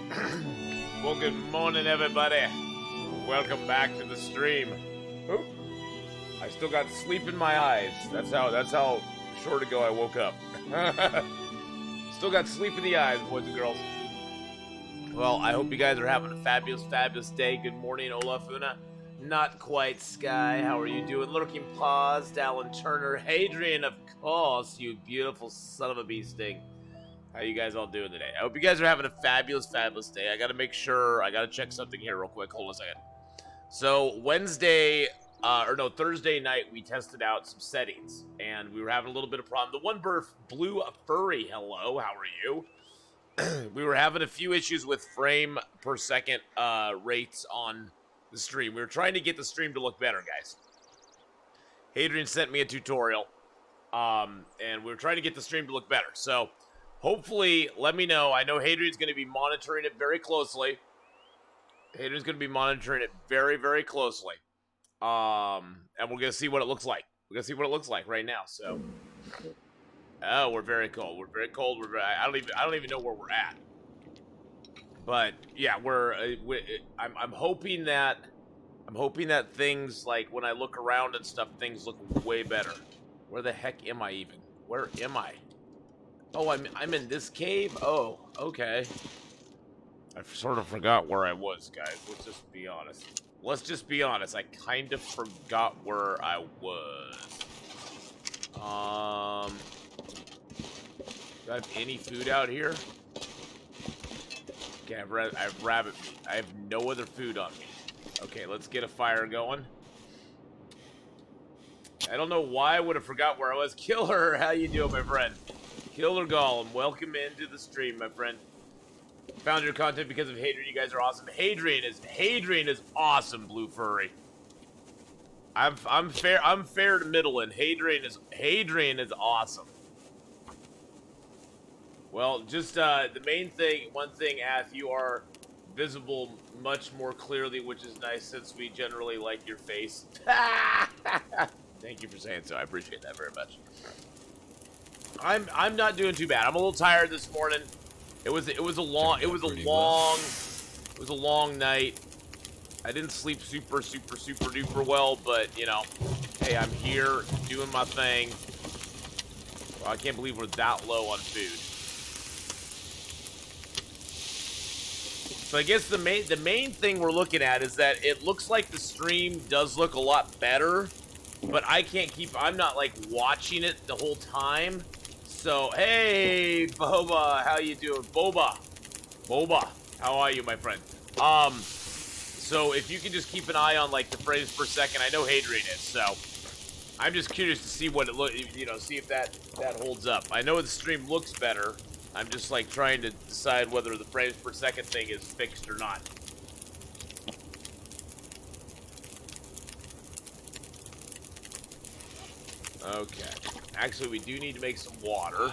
Well, good morning, everybody. Welcome back to the stream. Oop. I still got sleep in my eyes. That's how short ago I woke up. Still got sleep in the eyes, boys and girls. Well, I hope you guys are having a fabulous, fabulous day. Good morning, Olafuna. Not quite Sky. How are you doing? Lurking Paws, Dallin Turner, Hadrian, of course, you beautiful son of a bee sting. How you guys all doing today? I hope you guys are having a fabulous, fabulous day. I gotta make sure, I gotta check something here real quick. Hold on a second. So, Thursday night, we tested out some settings, and we were having a little bit of problem. The one bird blew a furry. Hello, how are you? We were having a few issues with frame per second rates on the stream. We were trying to get the stream to look better, guys. Hadrian sent me a tutorial, and we were trying to get the stream to look better. So, hopefully, let me know. I know Hadrian's going to be monitoring it very closely. Hadrian's going to be monitoring it very, very closely. And we're going to see what it looks like. We're going to see what it looks like right now. So, oh, we're very cold. We're very cold. I don't even know where we're at. But yeah, I'm hoping that things, like when I look around and stuff, things look way better. Where the heck am I even? Where am I? Oh, I'm in this cave? Oh, okay. I sort of forgot where I was, guys. Let's just be honest. Let's just be honest. I kind of forgot where I was. Do I have any food out here? Okay, I have rabbit meat. I have no other food on me. Okay, let's get a fire going. I don't know why I would have forgot where I was. Killer, how you doing, my friend? Killer Golem, welcome into the stream, my friend. Found your content because of Hadrian. You guys are awesome. Hadrian is awesome, Blue Furry. I'm fair to middle, and Hadrian is awesome. Well, just the main thing, one thing, Ath, you are visible much more clearly, which is nice since we generally like your face. Thank you for saying so. I appreciate that very much. I'm not doing too bad. I'm a little tired this morning. It was a long night. I didn't sleep super duper well, but you know, hey, I'm here doing my thing. Well, I can't believe we're that low on food. So I guess the main thing we're looking at is that it looks like the stream does look a lot better, but I'm not like watching it the whole time. So, hey, Boba, how you doing? Boba, how are you, my friend? So if you can just keep an eye on, like, the frames per second, I know Hadrian is, so I'm just curious to see what it see if that holds up. I know the stream looks better. I'm just, like, trying to decide whether the frames per second thing is fixed or not. Okay. Actually, we do need to make some water.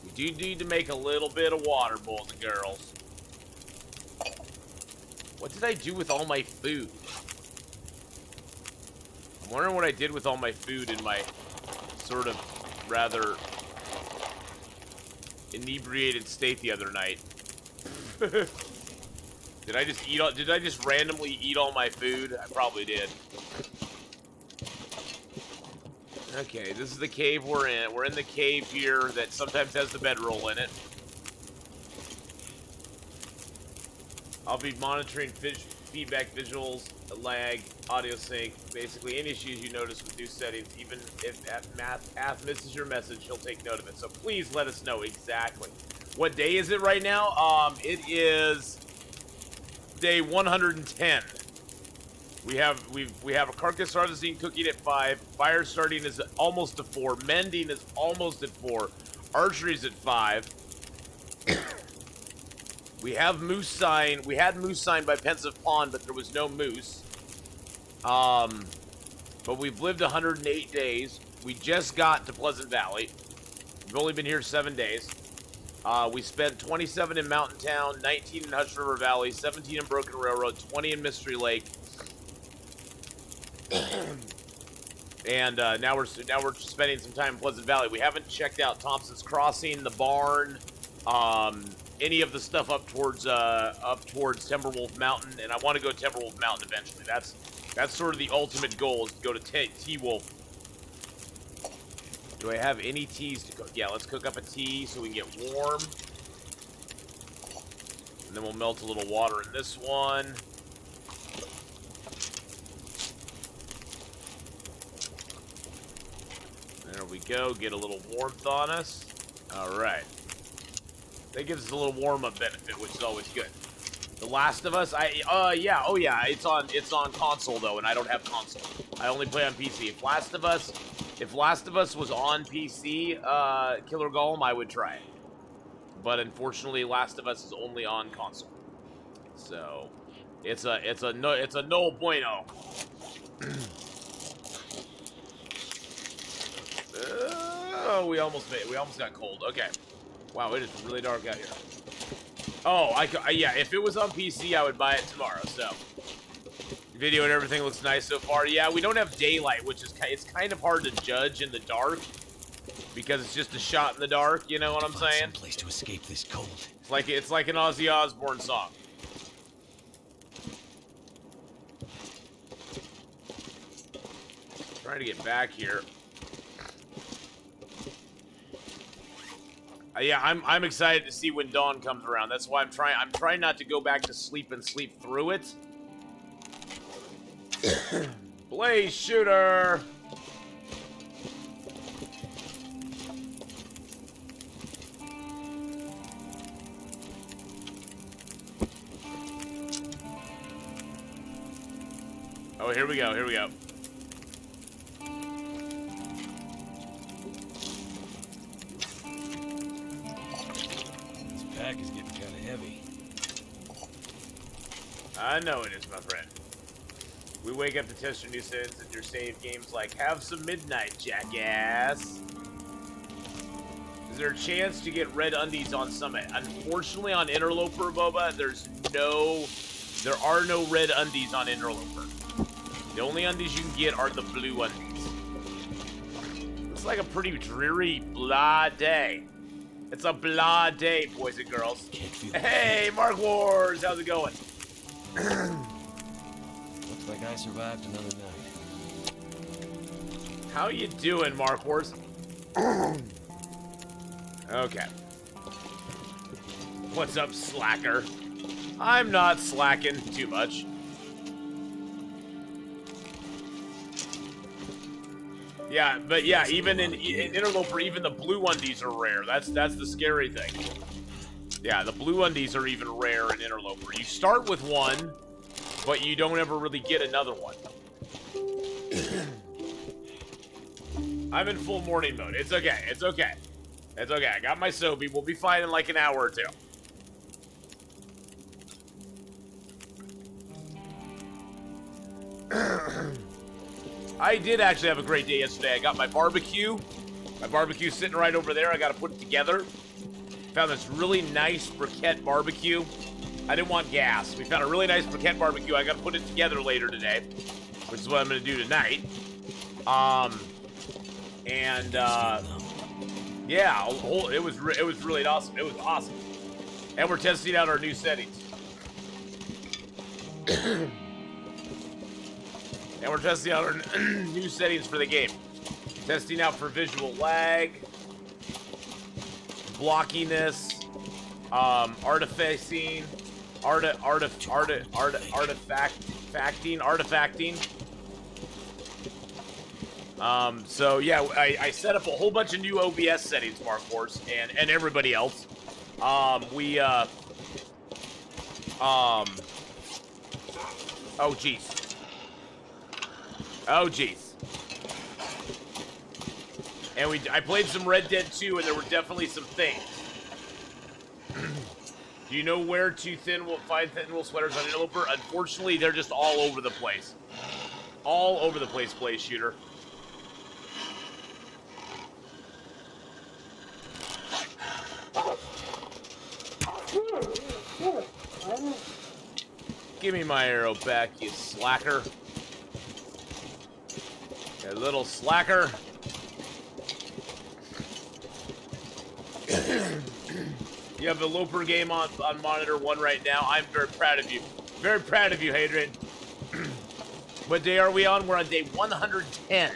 We do need to make a little bit of water, boys and girls. What did I do with all my food? I'm wondering what I did with all my food in my sort of rather inebriated state the other night. Did I just randomly eat all my food? I probably did. Okay, this is the cave we're in. We're in the cave here that sometimes has the bedroll in it. I'll be monitoring feedback, visuals, lag, audio sync, basically any issues you notice with new settings. Even if Ath misses your message, she'll take note of it. So please let us know exactly. What day is it right now? It is day 110. We have a carcass harvesting cooking at 5. Fire starting is almost to 4. Mending is almost at 4. Archery's at 5. We have moose sign. We had moose sign by Pensive Pond, but there was no moose. But we've lived 108 days. We just got to Pleasant Valley. We've only been here 7 days. We spent 27 in Mountain Town, 19 in Hush River Valley, 17 in Broken Railroad, 20 in Mystery Lake. And now we're spending some time in Pleasant Valley. We haven't checked out Thompson's Crossing, the barn, any of the stuff up towards Timberwolf Mountain, and I want to go Timberwolf Mountain eventually. That's sort of the ultimate goal, is to go to T-Wolf. Do I have any teas to cook? Yeah, let's cook up a tea so we can get warm. And then we'll melt a little water in this one. There we go. Get a little warmth on us. All right. That gives us a little warm-up benefit, which is always good. The Last of Us, yeah, oh yeah, it's on console though, and I don't have console. I only play on PC. If Last of Us was on PC, Killer Golem, I would try it. But unfortunately, Last of Us is only on console. So, it's a no bueno. Oh, we almost got cold. Okay. Wow, it is really dark out here. Oh, yeah, if it was on PC, I would buy it tomorrow, so. Video and everything looks nice so far. Yeah, we don't have daylight, which is it's kind of hard to judge in the dark because it's just a shot in the dark, you know what I'm saying? Some place to escape this cold. It's like an Ozzy Osbourne song. Trying to get back here. Yeah, I'm excited to see when dawn comes around. That's why I'm trying not to go back to sleep and sleep through it. Blaze shooter. Oh, here we go. Here we go. Pack is getting kind of heavy. I know it is, my friend. We wake up to test your new settings and your save games like, have some midnight, jackass. Is there a chance to get red undies on Summit? Unfortunately, on Interloper, Boba, there are no red undies on Interloper. The only undies you can get are the blue undies. Looks like a pretty dreary, blah day. It's a blah day, boys and girls. Hey, Mark Wars, how's it going? Looks like I survived another night. How you doing, Mark Wars? Okay. What's up, slacker? I'm not slacking too much. Yeah, but yeah, even in Interloper, even the blue undies are rare. That's the scary thing. Yeah, the blue undies are even rare in Interloper. You start with one, but you don't ever really get another one. I'm in full morning mode. It's okay. It's okay. It's okay. I got my Sobe. We'll be fine in like an hour or two. I did actually have a great day yesterday. I got my barbecue. My barbecue's sitting right over there. I got to put it together. Found this really nice briquette barbecue. I didn't want gas. We found a really nice briquette barbecue. I got to put it together later today, which is what I'm going to do tonight. Yeah, it was really awesome. It was awesome. And we're testing out our new settings. And we're testing out our new settings for the game. Testing out for visual lag, blockiness, artifacting. So yeah, I set up a whole bunch of new OBS settings, Mark Force, and everybody else. Oh jeez. And I played some Red Dead 2, and there were definitely some things. Do you know where to find thin wool sweaters on Interloper? Unfortunately, they're just all over the place. All over the place, Blaze Shooter. Give me my arrow back, you slacker. You little slacker. You have a Loper game on monitor 1 right now. I'm very proud of you. Very proud of you, Hadrian. What day are we on? We're on day 110.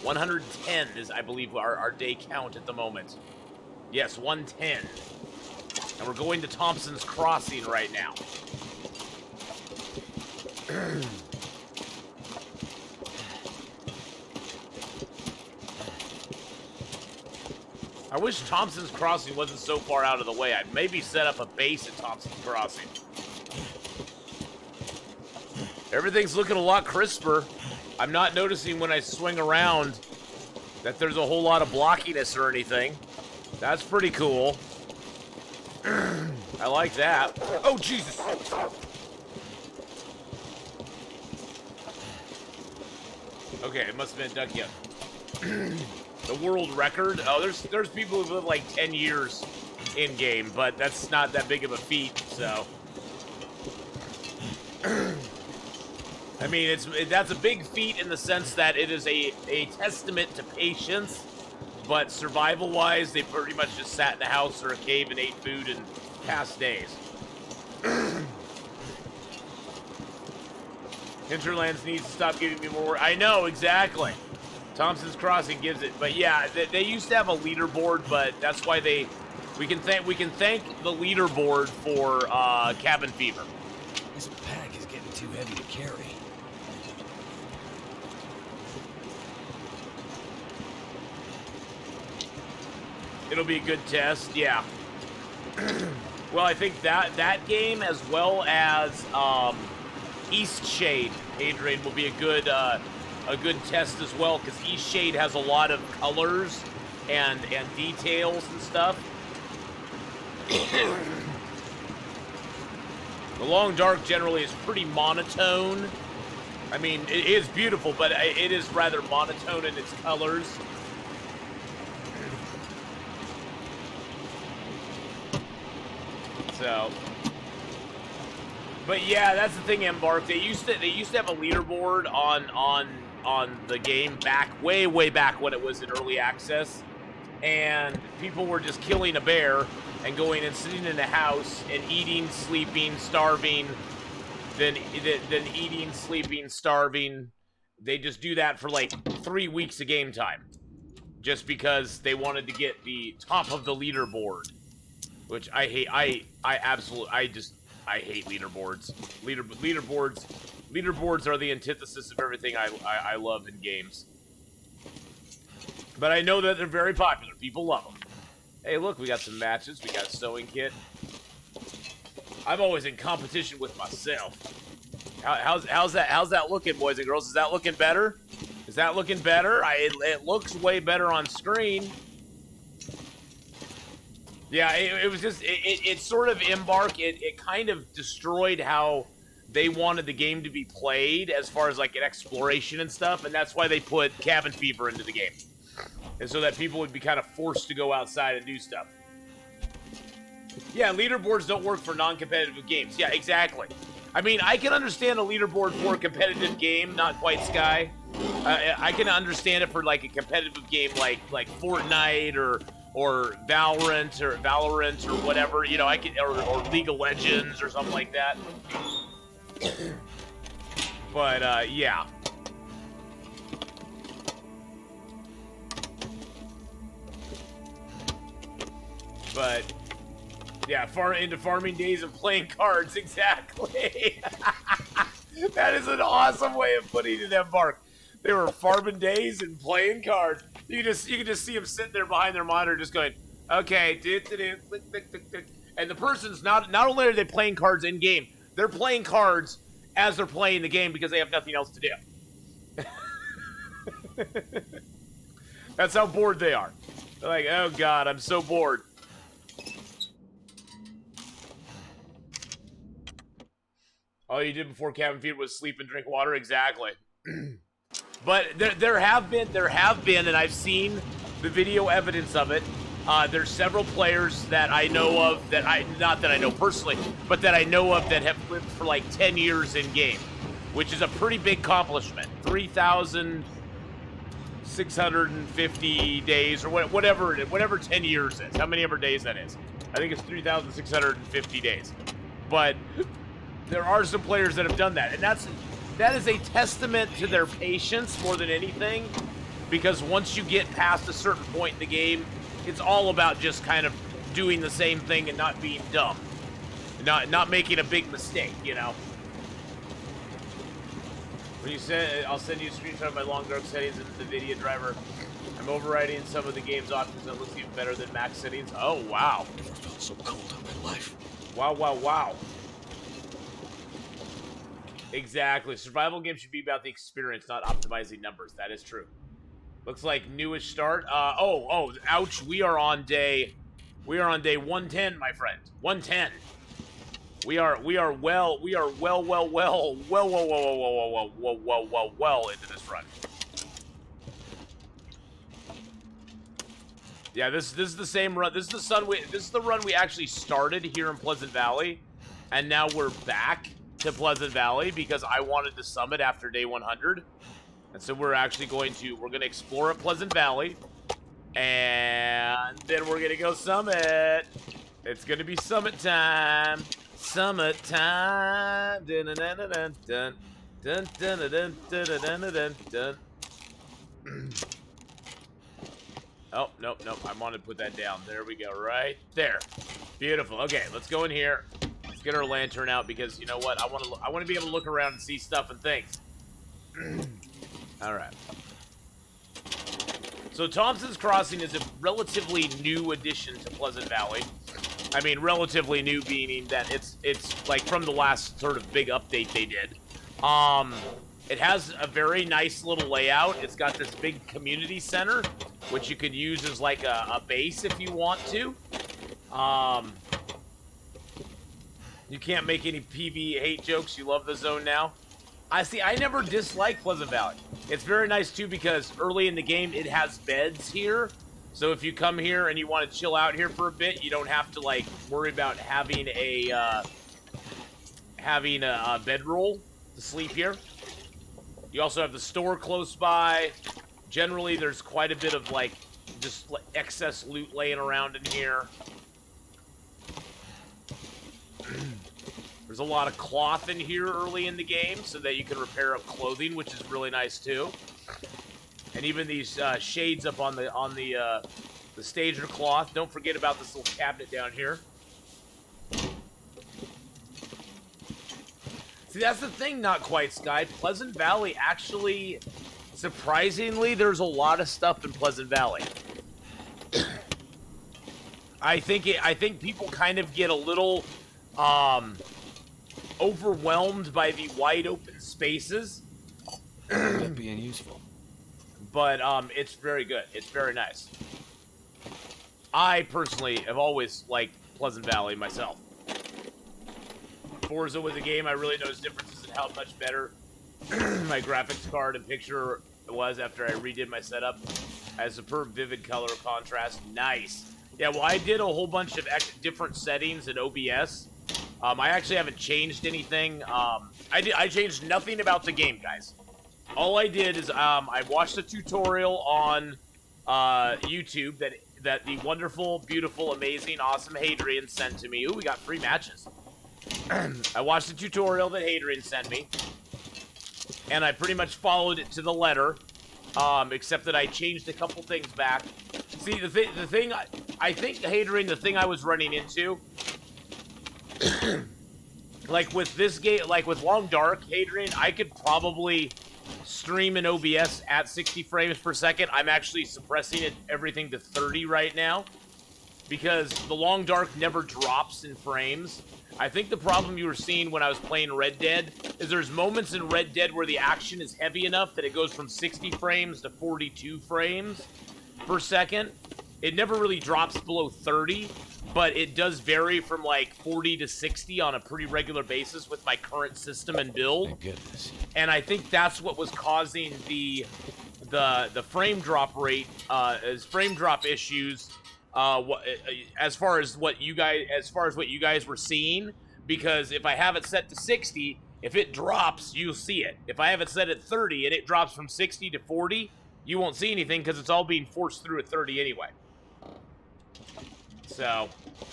110 is, I believe, our day count at the moment. Yes, 110. And we're going to Thompson's Crossing right now. I wish Thompson's Crossing wasn't so far out of the way. I'd maybe set up a base at Thompson's Crossing. Everything's looking a lot crisper. I'm not noticing when I swing around that there's a whole lot of blockiness or anything. That's pretty cool. I like that. Oh, Jesus! Okay, it must have been Duck Yep. The world record? Oh, there's people who live like 10 years in game, but that's not that big of a feat, so. I mean, that's a big feat in the sense that it is a testament to patience, but survival-wise, they pretty much just sat in the house or a cave and ate food and passed days. Hinterlands needs to stop giving me more. I know, exactly. Thompson's Crossing gives it, but yeah, they used to have a leaderboard, but that's why we can thank the leaderboard for Cabin Fever. This pack is getting too heavy to carry. It'll be a good test, yeah. Well, I think that game as well as East Shade, Adrian, will be a good test as well, because East Shade has a lot of colors and details and stuff. The Long Dark generally is pretty monotone. I mean, it is beautiful, but it is rather monotone in its colors. So, but yeah, that's the thing, Embark. They used to have a leaderboard on the game way back when it was in early access, and people were just killing a bear and going and sitting in a house and eating, sleeping, starving, then eating, sleeping, starving. They just do that for like 3 weeks of game time, just because they wanted to get the top of the leaderboard. Which I hate. I hate leaderboards. Leaderboards are the antithesis of everything I love in games. But I know that they're very popular. People love them. Hey, look, we got some matches. We got a sewing kit. I'm always in competition with myself. How's that looking, boys and girls? Is that looking better? Is that looking better? It looks way better on screen. Yeah, it was just, it sort of Embark, it kind of destroyed how they wanted the game to be played as far as like an exploration and stuff, and that's why they put Cabin Fever into the game. And so that people would be kind of forced to go outside and do stuff. Yeah, leaderboards don't work for non-competitive games. Yeah, exactly. I mean, I can understand a leaderboard for a competitive game, not quite Sky. I can understand it for like a competitive game like Fortnite or Valorant or whatever, you know, I could, or League of Legends or something like that. But yeah. But yeah, far into farming days and playing cards, exactly. That is an awesome way of putting it, Embark. They were farming days and playing cards. You can just see them sitting there behind their monitor, just going, okay, click, click, click, click. And the person's not only are they playing cards in game, they're playing cards as they're playing the game because they have nothing else to do. That's how bored they are. They're like, oh god, I'm so bored. All you did before Cabin Fever was sleep and drink water? Exactly. But there have been, and I've seen the video evidence of it. There's several players that I know of not that I know personally, but that I know of that have lived for like 10 years in game, which is a pretty big accomplishment. 3,650 days or whatever 10 years is. How many ever days that is. I think it's 3,650 days. But there are some players that have done that, and that is a testament to their patience more than anything, because once you get past a certain point in the game, it's all about just kind of doing the same thing and not being dumb. Not making a big mistake, you know? When you said, I'll send you a screenshot of my long dark settings in the video driver. I'm overriding some of the game's options and it looks even better than max settings. Oh, wow. Never felt so cold in my life. Wow, wow, wow. Exactly. Survival games should be about the experience, not optimizing numbers. That is true. Looks like newish start. Ouch. We are on day 110, my friend. 110. We are well into this run. Yeah, this is the same run. This is the run we actually started here in Pleasant Valley, and now we're back to Pleasant Valley because I wanted to summit after day 100. And so we're gonna explore at Pleasant Valley, and then we're gonna go summit. It's gonna be summit time. Summit time. Dun dun dun dun dun dun dun dun dun dun dun dun. Oh, nope. I want to put that down. There we go, right there. Beautiful. Okay, let's go in here. Let's get our lantern out because you know what? I want to be able to look around and see stuff and things. All right. So Thompson's Crossing is a relatively new addition to Pleasant Valley. I mean, relatively new meaning that it's like from the last sort of big update they did. It has a very nice little layout. It's got this big community center, which you could use as like a base if you want to. You can't make any PV hate jokes. You love the zone now. I never disliked Pleasant Valley. It's very nice too because early in the game it has beds here. So if you come here and you want to chill out here for a bit, you don't have to like worry about having a bedroll to sleep here. You also have the store close by. Generally, there's quite a bit of like just excess loot laying around in here. There's a lot of cloth in here early in the game so that you can repair up clothing, which is really nice too. And even these shades up on the stager cloth. Don't forget about this little cabinet down here. See, that's the thing, not quite, Sky. Pleasant Valley actually, surprisingly, there's a lot of stuff in Pleasant Valley. I think people kind of get a little overwhelmed by the wide open spaces. That being useful. But it's very good. It's very nice. I personally have always liked Pleasant Valley myself. Forza was a game I really noticed differences in how much better my graphics card and picture was after I redid my setup. I had superb vivid color contrast. Nice. Yeah, well, I did a whole bunch of different settings in OBS. I actually haven't changed anything. I changed nothing about the game, guys. All I did is I watched a tutorial on YouTube that the wonderful, beautiful, amazing, awesome Hadrian sent to me. Ooh, we got 3 matches. I watched the tutorial that Hadrian sent me, and I pretty much followed it to the letter, except that I changed a couple things back. See, the thing, I think, Hadrian, the thing I was running into, like with this game, like with Long Dark, Hadrian, I could probably stream in OBS at 60 frames per second. I'm actually suppressing everything to 30 right now, because the Long Dark never drops in frames. I think the problem you were seeing when I was playing Red Dead is there's moments in Red Dead where the action is heavy enough that it goes from 60 frames to 42 frames per second. It never really drops below 30, but it does vary from like 40 to 60 on a pretty regular basis with my current system and build. Thank goodness. And I think that's what was causing the frame drop rate, frame drop issues. As far as what you guys were seeing, because if I have it set to 60, if it drops, you'll see it. If I have it set at 30 and it drops from 60 to 40, you won't see anything because it's all being forced through at 30 anyway. So,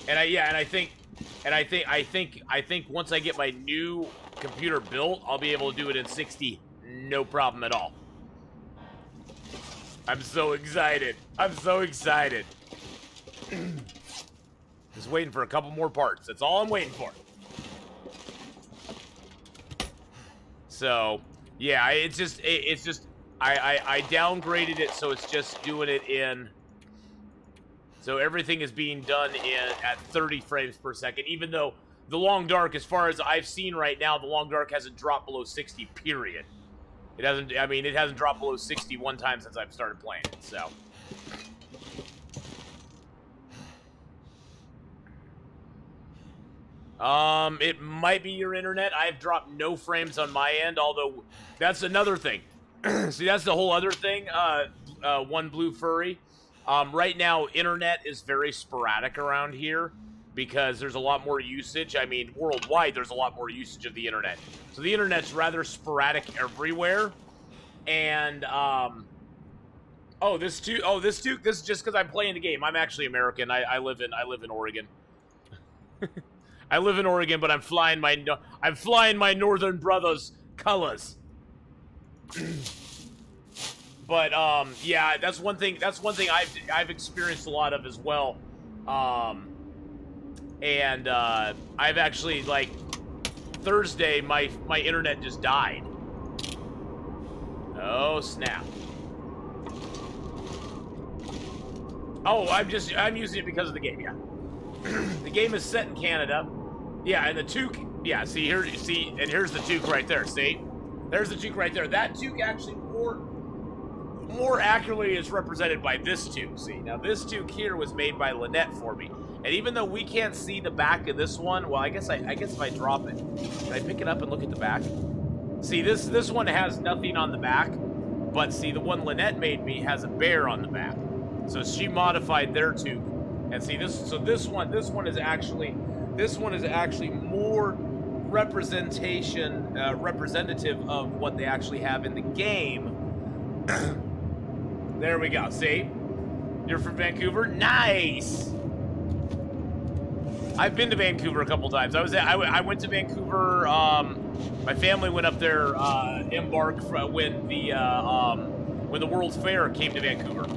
I think once I get my new computer built, I'll be able to do it in 60, no problem at all. I'm so excited. I'm so excited. Just waiting for a couple more parts. That's all I'm waiting for. So, yeah, it's just I downgraded it so it's just doing it in. So everything is being done at 30 frames per second, even though the long dark, as far as I've seen right now, the long dark hasn't dropped below 60, period. It hasn't, I mean, it hasn't dropped below 60 one time since I've started playing it, so. It might be your internet. I've dropped no frames on my end, although that's another thing. See, that's the whole other thing, one blue furry. Right now, internet is very sporadic around here because there's a lot more usage. I mean, worldwide, there's a lot more usage of the internet. So the internet's rather sporadic everywhere. And, this is just because I'm playing the game. I'm actually American. I live in Oregon. I live in Oregon, but I'm flying my northern brother's colors. But yeah, that's one thing I've experienced a lot of as well. And I've actually, like, Thursday my internet just died. Oh snap. Oh, I'm using it because of the game, yeah. The game is set in Canada. Yeah, and the toque, yeah, see, and here's the toque right there, see? There's the toque right there. That toque actually more accurately is represented by this toque, see? Now, this toque here was made by Lynette for me. And even though we can't see the back of this one, well, I guess if I drop it, can I pick it up and look at the back? See, this one has nothing on the back, but see, the one Lynette made me has a bear on the back. So she modified their toque. And see, this one is actually more representative of what they actually have in the game. There we go. See, you're from Vancouver. Nice. I've been to Vancouver a couple times. I went to Vancouver. My family went up there, embark when the World's Fair came to Vancouver.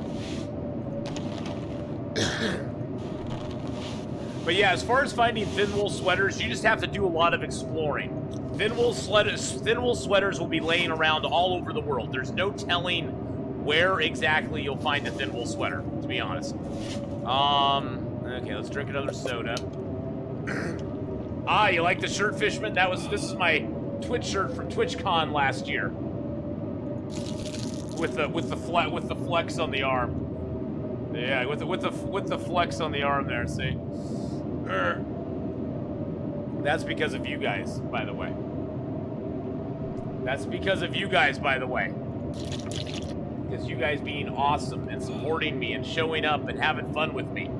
But yeah, as far as finding thin wool sweaters, you just have to do a lot of exploring. Thin wool sweaters will be laying around all over the world. There's no telling where exactly you'll find a thin wool sweater, to be honest. Okay, let's drink another soda. Ah, you like the shirt, Fishman? This is my Twitch shirt from TwitchCon last year. With the flex on the arm. Yeah, with the flex on the arm there, see? That's because of you guys, by the way. That's because of you guys, by the way. Because you guys being awesome and supporting me and showing up and having fun with me.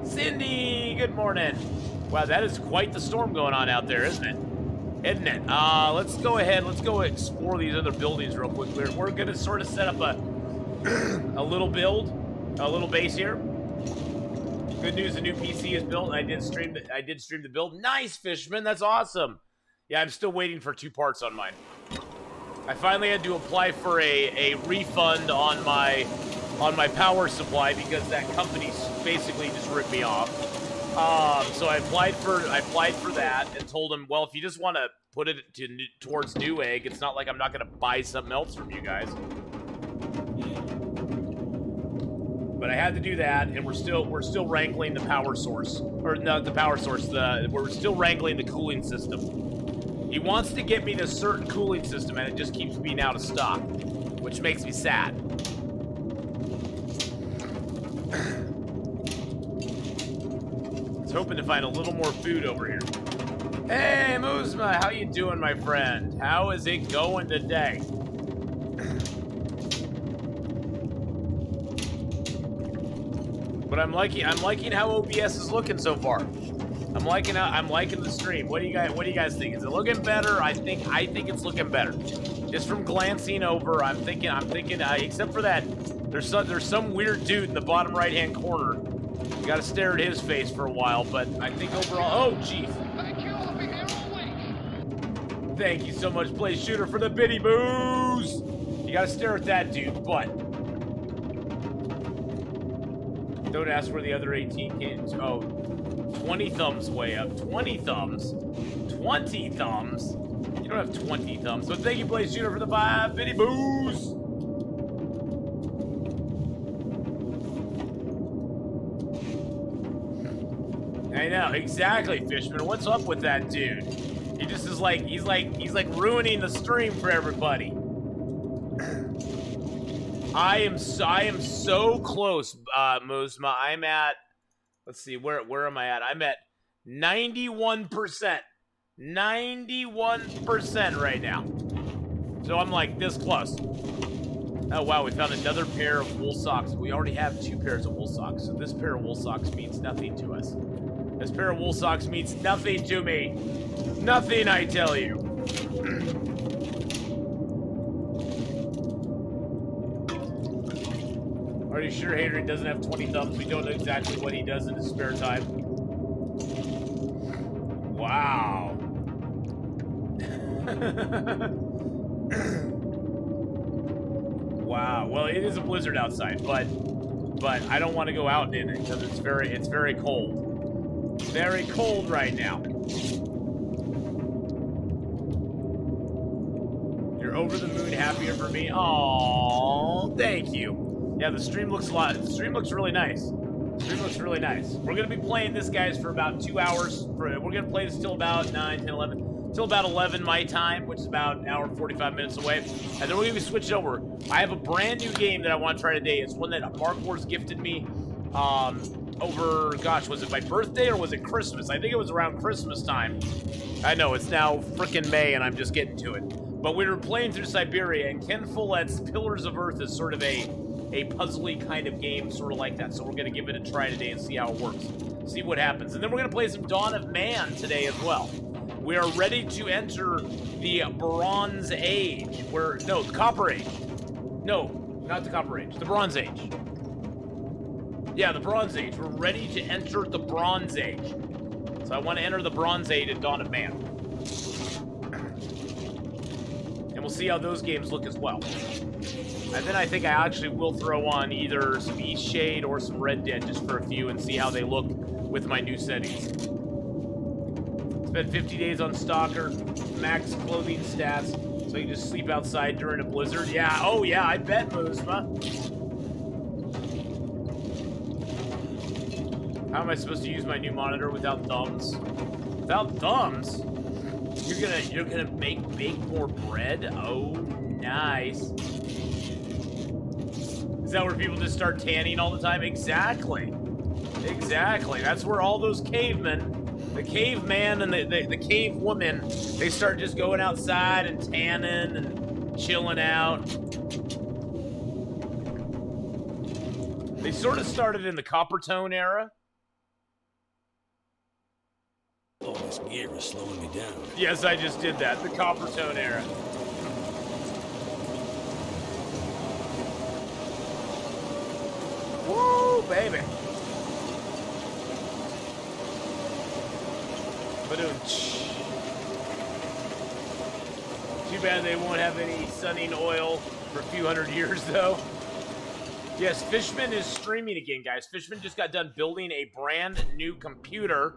Cindy, good morning. Wow, that is quite the storm going on out there, isn't it? Isn't it? Let's go ahead. Let's go explore these other buildings real quick. We're going to sort of set up a little base here. Good news, the new PC is built. I did stream the build. Nice, Fishman. That's awesome. Yeah, I'm still waiting for 2 parts on mine. I finally had to apply for a refund on my power supply because that company basically just ripped me off. So I applied for that and told them, well, if you just want to put it towards Newegg, it's not like I'm not going to buy something else from you guys. But I had to do that, and we're still wrangling the power source, or not the power source. We're still wrangling the cooling system. He wants to get me this certain cooling system, and it just keeps being out of stock, which makes me sad. I was hoping to find a little more food over here. Hey, Muzma, how you doing, my friend? How is it going today? But I'm liking how OBS is looking so far. I'm liking the stream. What do you guys think? Is it looking better? I think it's looking better. Just from glancing over, I'm thinking except for that There's some weird dude in the bottom right-hand corner. You gotta stare at his face for a while, but I think overall... Oh, jeez. Thank you. I'll be here all week. Thank you so much, Play Shooter, for the biddy boos! You gotta stare at that dude, but... Don't ask where the other 18 came. Oh, 20 thumbs way up. 20 thumbs? 20 thumbs? You don't have 20 thumbs. So thank you, Play Shooter, for the 5 biddy boos! I know, exactly, Fishman. What's up with that dude? He just is like, he's like ruining the stream for everybody. I am so close, Muzma. I'm at, let's see, where am I at? I'm at 91%. 91% right now. So I'm like this close. Oh wow, we found another pair of wool socks. We already have 2 pairs of wool socks, so this pair of wool socks means nothing to us. This pair of wool socks means nothing to me. Nothing, I tell you. Are you sure Hadrian doesn't have 20 thumbs? We don't know exactly what he does in his spare time. Wow. Wow. Well, it is a blizzard outside, but I don't want to go out in it because it's very cold. Very cold right now. You're over the moon happier for me. Aww, thank you. Yeah, the stream looks really nice. The stream looks really nice. We're gonna be playing this, guys, for about 2 hours. We're gonna play this till about 9, 10, 11. Till about 11 my time, which is about an hour and 45 minutes away. And then we're gonna be switching over. I have a brand new game that I want to try today. It's one that Mark Wars gifted me. Over, gosh, was it my birthday or was it Christmas? I think it was around Christmas time. I know, it's now frickin' May and I'm just getting to it. But we were playing through Siberia, and Ken Follett's Pillars of Earth is sort of a puzzly kind of game, sort of like that. So we're gonna give it a try today and see how it works. See what happens. And then we're gonna play some Dawn of Man today as well. We are ready to enter the Bronze Age. No, the Copper Age. No, not the Copper Age, the Bronze Age. Yeah, the Bronze Age. We're ready to enter the Bronze Age. So I want to enter the Bronze Age in Dawn of Man. And we'll see how those games look as well. And then I think I actually will throw on either some East Shade or some Red Dead just for a few and see how they look with my new settings. Spent 50 days on Stalker, max clothing stats, so you can just sleep outside during a blizzard. Yeah, oh yeah, I bet, Muzma. How am I supposed to use my new monitor without thumbs? Without thumbs? You're gonna bake more bread? Oh, nice. Is that where people just start tanning all the time? Exactly. Exactly. That's where all those cavemen, the caveman and the cave woman, they start just going outside and tanning and chilling out. They sort of started in the Coppertone era. Oh, this gear is slowing me down. Yes, I just did that. The Coppertone era. Woo, baby. Too bad they won't have any sunning oil for a few hundred years, though. Yes, Fishman is streaming again, guys. Fishman just got done building a brand new computer,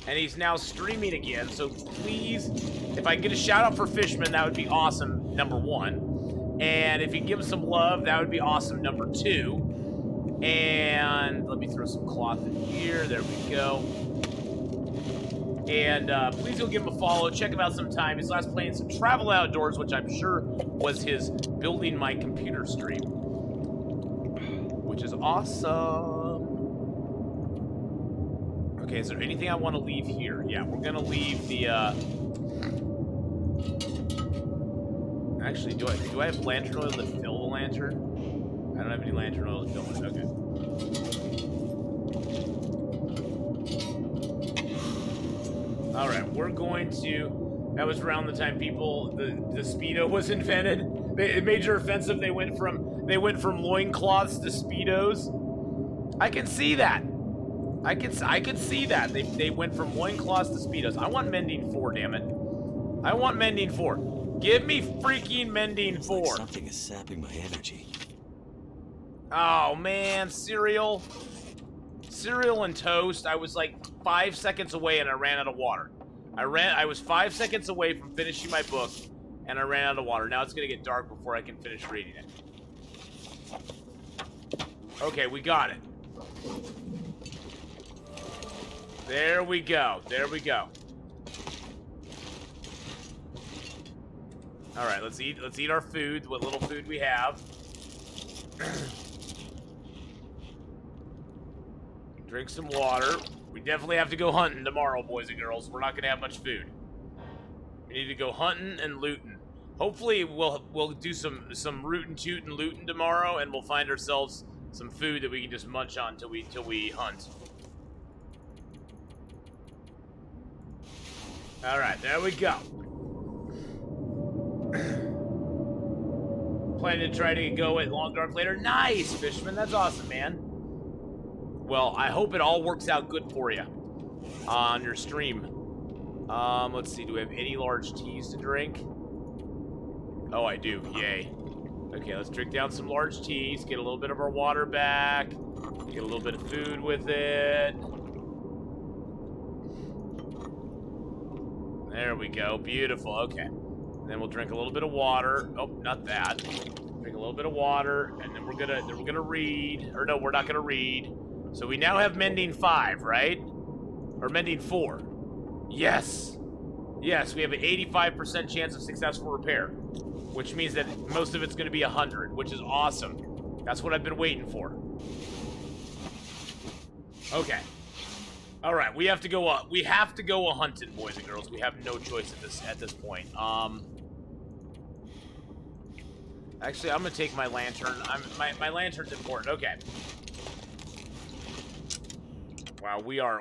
and he's now streaming again. So please, if I can get a shout out for Fishman, that would be awesome, number 1. And if you give him some love, that would be awesome, number 2. And let me throw some cloth in here. There we go. And please go give him a follow. Check him out sometime. He's last playing some Travel Outdoors, which I'm sure was his building my computer stream, which is awesome. Okay, is there anything I want to leave here? Yeah, we're gonna leave the. Actually, do I have lantern oil to fill the lantern? I don't have any lantern oil to fill it. Okay. All right, we're going to. That was around the time the Speedo was invented. It made your offensive. They went from They went from loincloths to Speedos. I can see that. I could see that. They went from loincloths to Speedos. I want Mending 4, damn it. I want Mending 4. Give me freaking Mending 4. Like something is sapping my energy. Oh, man. Cereal. Cereal and toast. I was like 5 seconds away and I ran out of water. I was 5 seconds away from finishing my book and I ran out of water. Now it's going to get dark before I can finish reading it. Okay, we got it. There we go. There we go. All right, let's eat our food, what little food we have. Drink some water. We definitely have to go hunting tomorrow, boys and girls. We're not going to have much food. We need to go hunting and looting. Hopefully we'll do some rootin' tootin' looting tomorrow and we'll find ourselves some food that we can just munch on till we hunt. All right, there we go. Plan to try to go at Long Dark later. Nice, Fishman. That's awesome, man. Well, I hope it all works out good for you on your stream. Let's see. Do we have any large teas to drink? Oh, I do. Yay. Okay, let's drink down some large teas. Get a little bit of our water back. Get a little bit of food with it. There we go. Beautiful. Okay. And then we'll drink a little bit of water. Oh, not that. Drink a little bit of water, and then we're gonna read. Or no, we're not gonna read. So we now have Mending 5, right? Or Mending 4. Yes. Yes, we have an 85% chance of successful repair, which means that most of it's going to be 100, which is awesome. That's what I've been waiting for. Okay. All right, we have to go hunting, boys and girls. We have no choice at this point. Actually, I'm going to take my lantern. My lantern's important. Okay. Wow, we are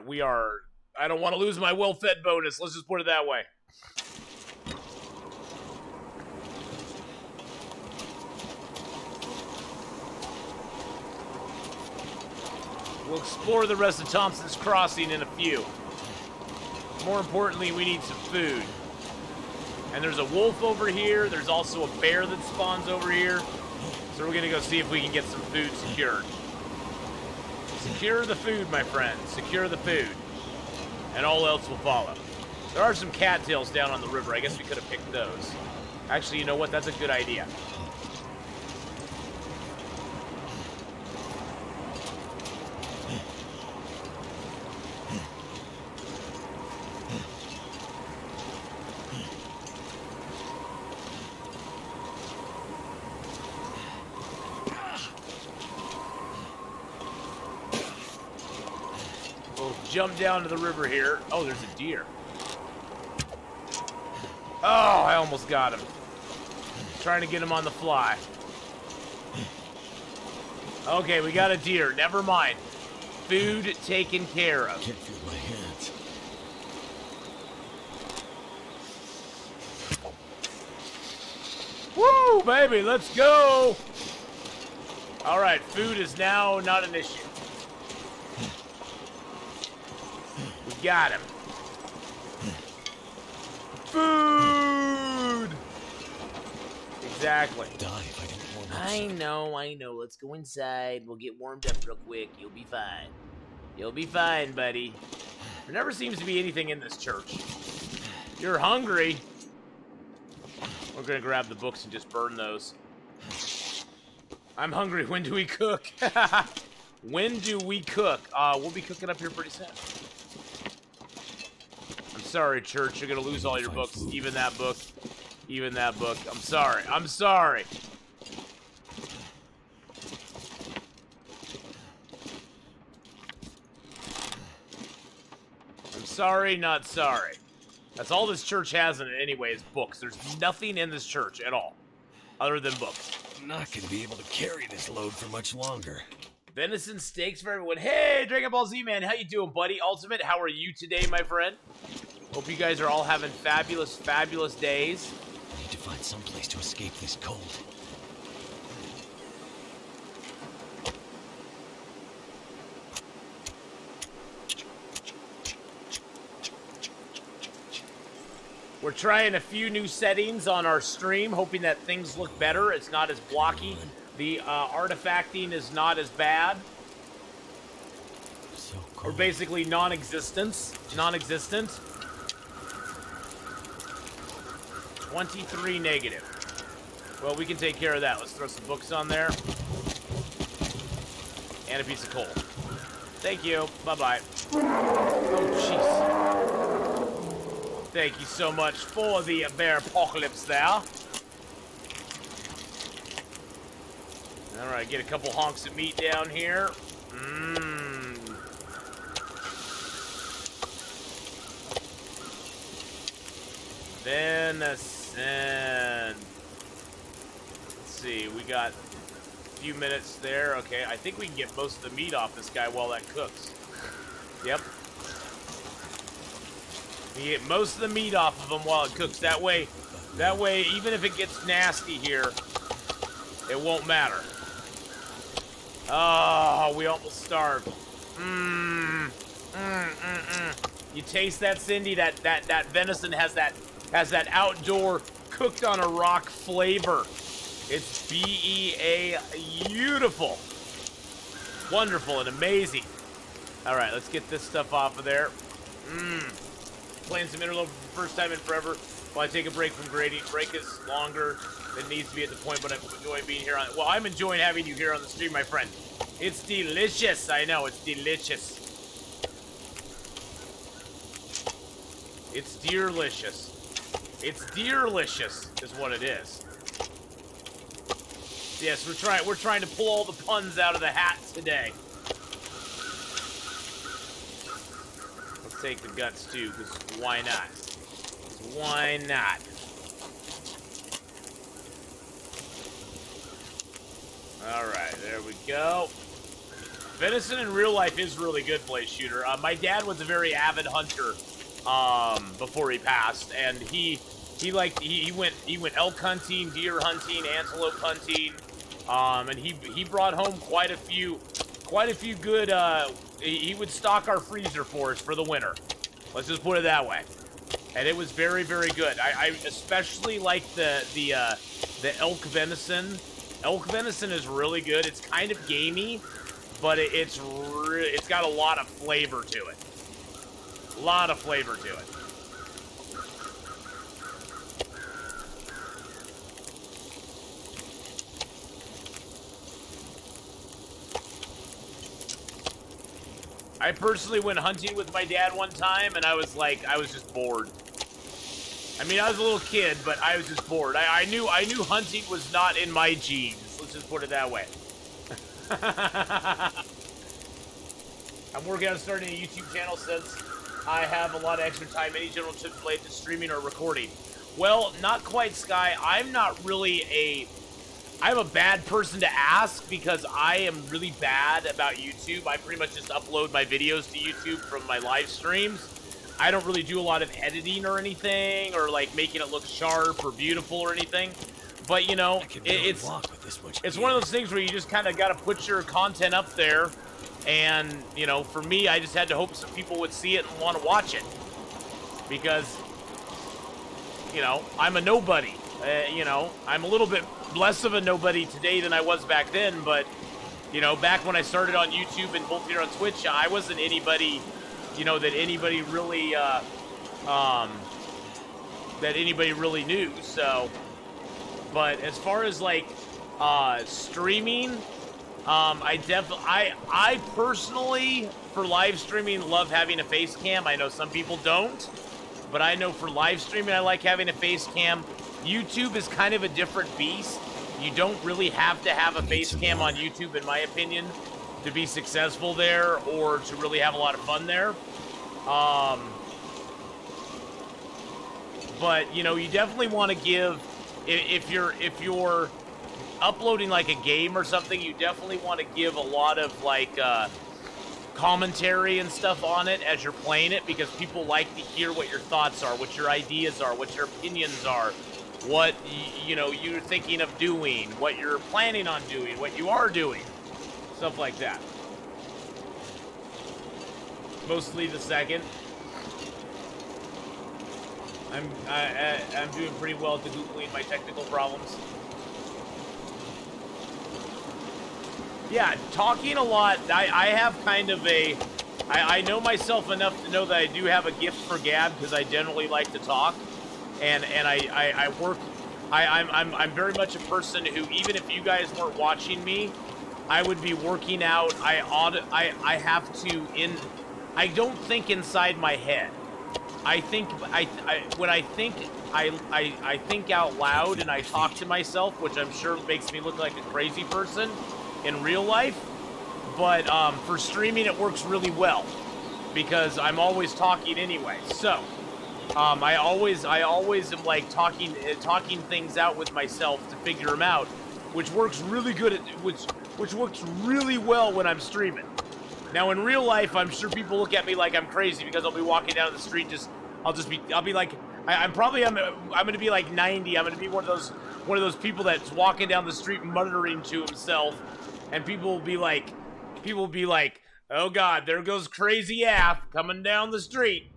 I don't want to lose my well-fed bonus. Let's just put it that way. We'll explore the rest of Thompson's Crossing in a few. More importantly, we need some food. And there's a wolf over here. There's also a bear that spawns over here. So we're going to go see if we can get some food secured. Secure the food, my friend. Secure the food. And all else will follow. There are some cattails down on the river. I guess we could have picked those. Actually, you know what? That's a good idea. Jump down to the river here. Oh, there's a deer. Oh, I almost got him. Trying to get him on the fly. Okay, we got a deer. Never mind. Food taken care of. Can't feel my hands. Woo, baby, let's go. All right, food is now not an issue. Got him. Food! Exactly. Die if I didn't warm up. I know. Let's go inside. We'll get warmed up real quick. You'll be fine. You'll be fine, buddy. There never seems to be anything in this church. You're hungry. We're gonna grab the books and just burn those. I'm hungry. When do we cook? When do we cook? We'll be cooking up here pretty soon. Sorry, church. You're gonna lose all your books. Even that book. Even that book. I'm sorry. I'm sorry. I'm sorry, not sorry. That's all this church has in it anyway, is books. There's nothing in this church at all, other than books. I'm not gonna be able to carry this load for much longer. Venison steaks for everyone. Hey, Dragon Ball Z, man. How you doing, buddy? Ultimate, how are you today, my friend? Hope you guys are all having fabulous, fabulous days. I need to find some place to escape this cold. We're trying a few new settings on our stream, hoping that things look better. It's not as blocky. The artifacting is not as bad. So Or cold. basically non-existent. 23 negative. Well, we can take care of that. Let's throw some books on there. And a piece of coal. Thank you. Bye-bye. Oh, jeez. Thank you so much for the bear apocalypse there. All right, get a couple honks of meat down here. Mmm. Venison. Let's see, we got a few minutes there. Okay, I think we can get most of the meat off this guy while that cooks. Yep. We get most of the meat off of him while it cooks. That way, even if it gets nasty here, it won't matter. Oh, we almost starved. You taste that, Cindy? That venison has that outdoor cooked on a rock flavor. It's beautiful. Wonderful and amazing. All right, let's get this stuff off of there. Playing some Interloper for the first time in forever. While I take a break from grading. Break is longer than needs to be at the point, but I'm enjoying being here on. Well, I'm enjoying having you here on the stream, my friend. It's delicious. I know it's delicious. It's dearlicious. It's dearlicious is what it is. Yes, we're trying to pull all the puns out of the hat today. Let's take the guts too, because why not? Why not? Alright, there we go. Venison in real life is really good, Blaze Shooter. My dad was a very avid hunter before he passed, and he went elk hunting, deer hunting, antelope hunting, and he brought home quite a few good. He would stock our freezer for us for the winter. Let's just put it that way, and it was very, very good. I especially like the elk venison. Elk venison is really good. It's kind of gamey, but it's got a lot of flavor to it. A lot of flavor to it. I personally went hunting with my dad one time, and I was just bored. I mean, I was a little kid, but I was just bored. I knew hunting was not in my genes. Let's just put it that way. I'm working on starting a YouTube channel since I have a lot of extra time. Any general tips related to streaming or recording? Well, not quite, Sky. I'm a bad person to ask because I am really bad about YouTube. I pretty much just upload my videos to YouTube from my live streams. I don't really do a lot of editing or anything, or like making it look sharp or beautiful or anything. But you know, it's one of those things where you just kind of got to put your content up there. And, you know, for me, I just had to hope some people would see it and want to watch it. Because, you know, I'm a nobody. You know, I'm a little bit less of a nobody today than I was back then. But, you know, back when I started on YouTube and both here on Twitch, I wasn't anybody, you know, that anybody really knew. So, but as far as, like, streaming... I personally, for live streaming, love having a face cam. I know some people don't, but I know for live streaming, I like having a face cam. YouTube is kind of a different beast. You don't really have to have a face cam on YouTube, in my opinion, to be successful there or to really have a lot of fun there. But, you know, you definitely want to give, if you're uploading like a game or something, you definitely want to give a lot of like commentary and stuff on it as you're playing it, because people like to hear what your thoughts are, what your ideas are, what your opinions are, what you know you're thinking of doing, what you're planning on doing, what you are doing, stuff like that. Mostly the second. I'm doing pretty well at the Googling my technical problems. Yeah, talking a lot. I have kind of a... I know myself enough to know that I do have a gift for gab because I generally like to talk, and I work. I'm very much a person who, even if you guys weren't watching me, I would be working out. I have to I don't think inside my head. I think when I think I think out loud and I talk to myself, which I'm sure makes me look like a crazy person in real life. But for streaming, it works really well because I'm always talking anyway. So I always am like talking things out with myself to figure them out, which works really good at which works really well when I'm streaming. Now in real life, I'm sure people look at me like I'm crazy because I'll be walking down the street I'll be like I'm gonna be like 90. I'm gonna be one of those people that's walking down the street muttering to himself, and people will be like, oh God, there goes Crazy Af coming down the street.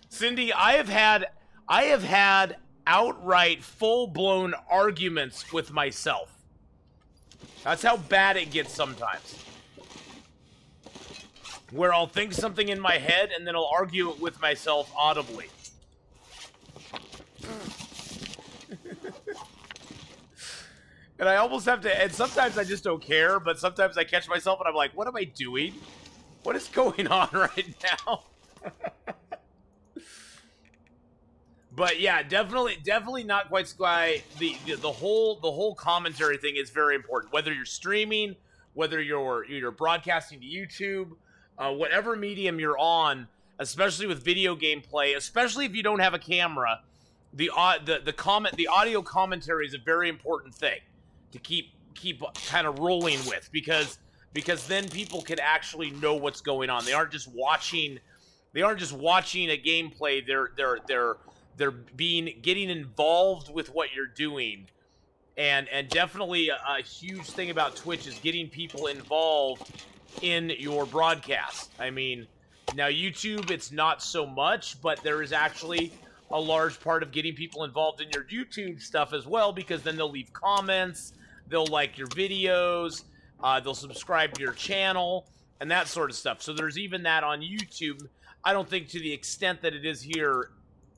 Cindy, I have had outright full-blown arguments with myself. That's how bad it gets sometimes. Where I'll think something in my head and then I'll argue it with myself audibly. And I almost have to, and sometimes I just don't care, but sometimes I catch myself and I'm like, what am I doing? What is going on right now? But yeah, definitely not quite sky. The whole commentary thing is very important. Whether you're streaming, whether you're broadcasting to YouTube, whatever medium you're on, especially with video gameplay, especially if you don't have a camera, the audio commentary is a very important thing to keep kind of rolling with, because then people can actually know what's going on. They aren't just watching a gameplay. They're getting involved with what you're doing. And definitely a huge thing about Twitch is getting people involved in your broadcast. I mean, now YouTube, it's not so much, but there is actually a large part of getting people involved in your YouTube stuff as well, because then they'll leave comments, they'll like your videos, they'll subscribe to your channel, and that sort of stuff. So there's even that on YouTube. I don't think to the extent that it is here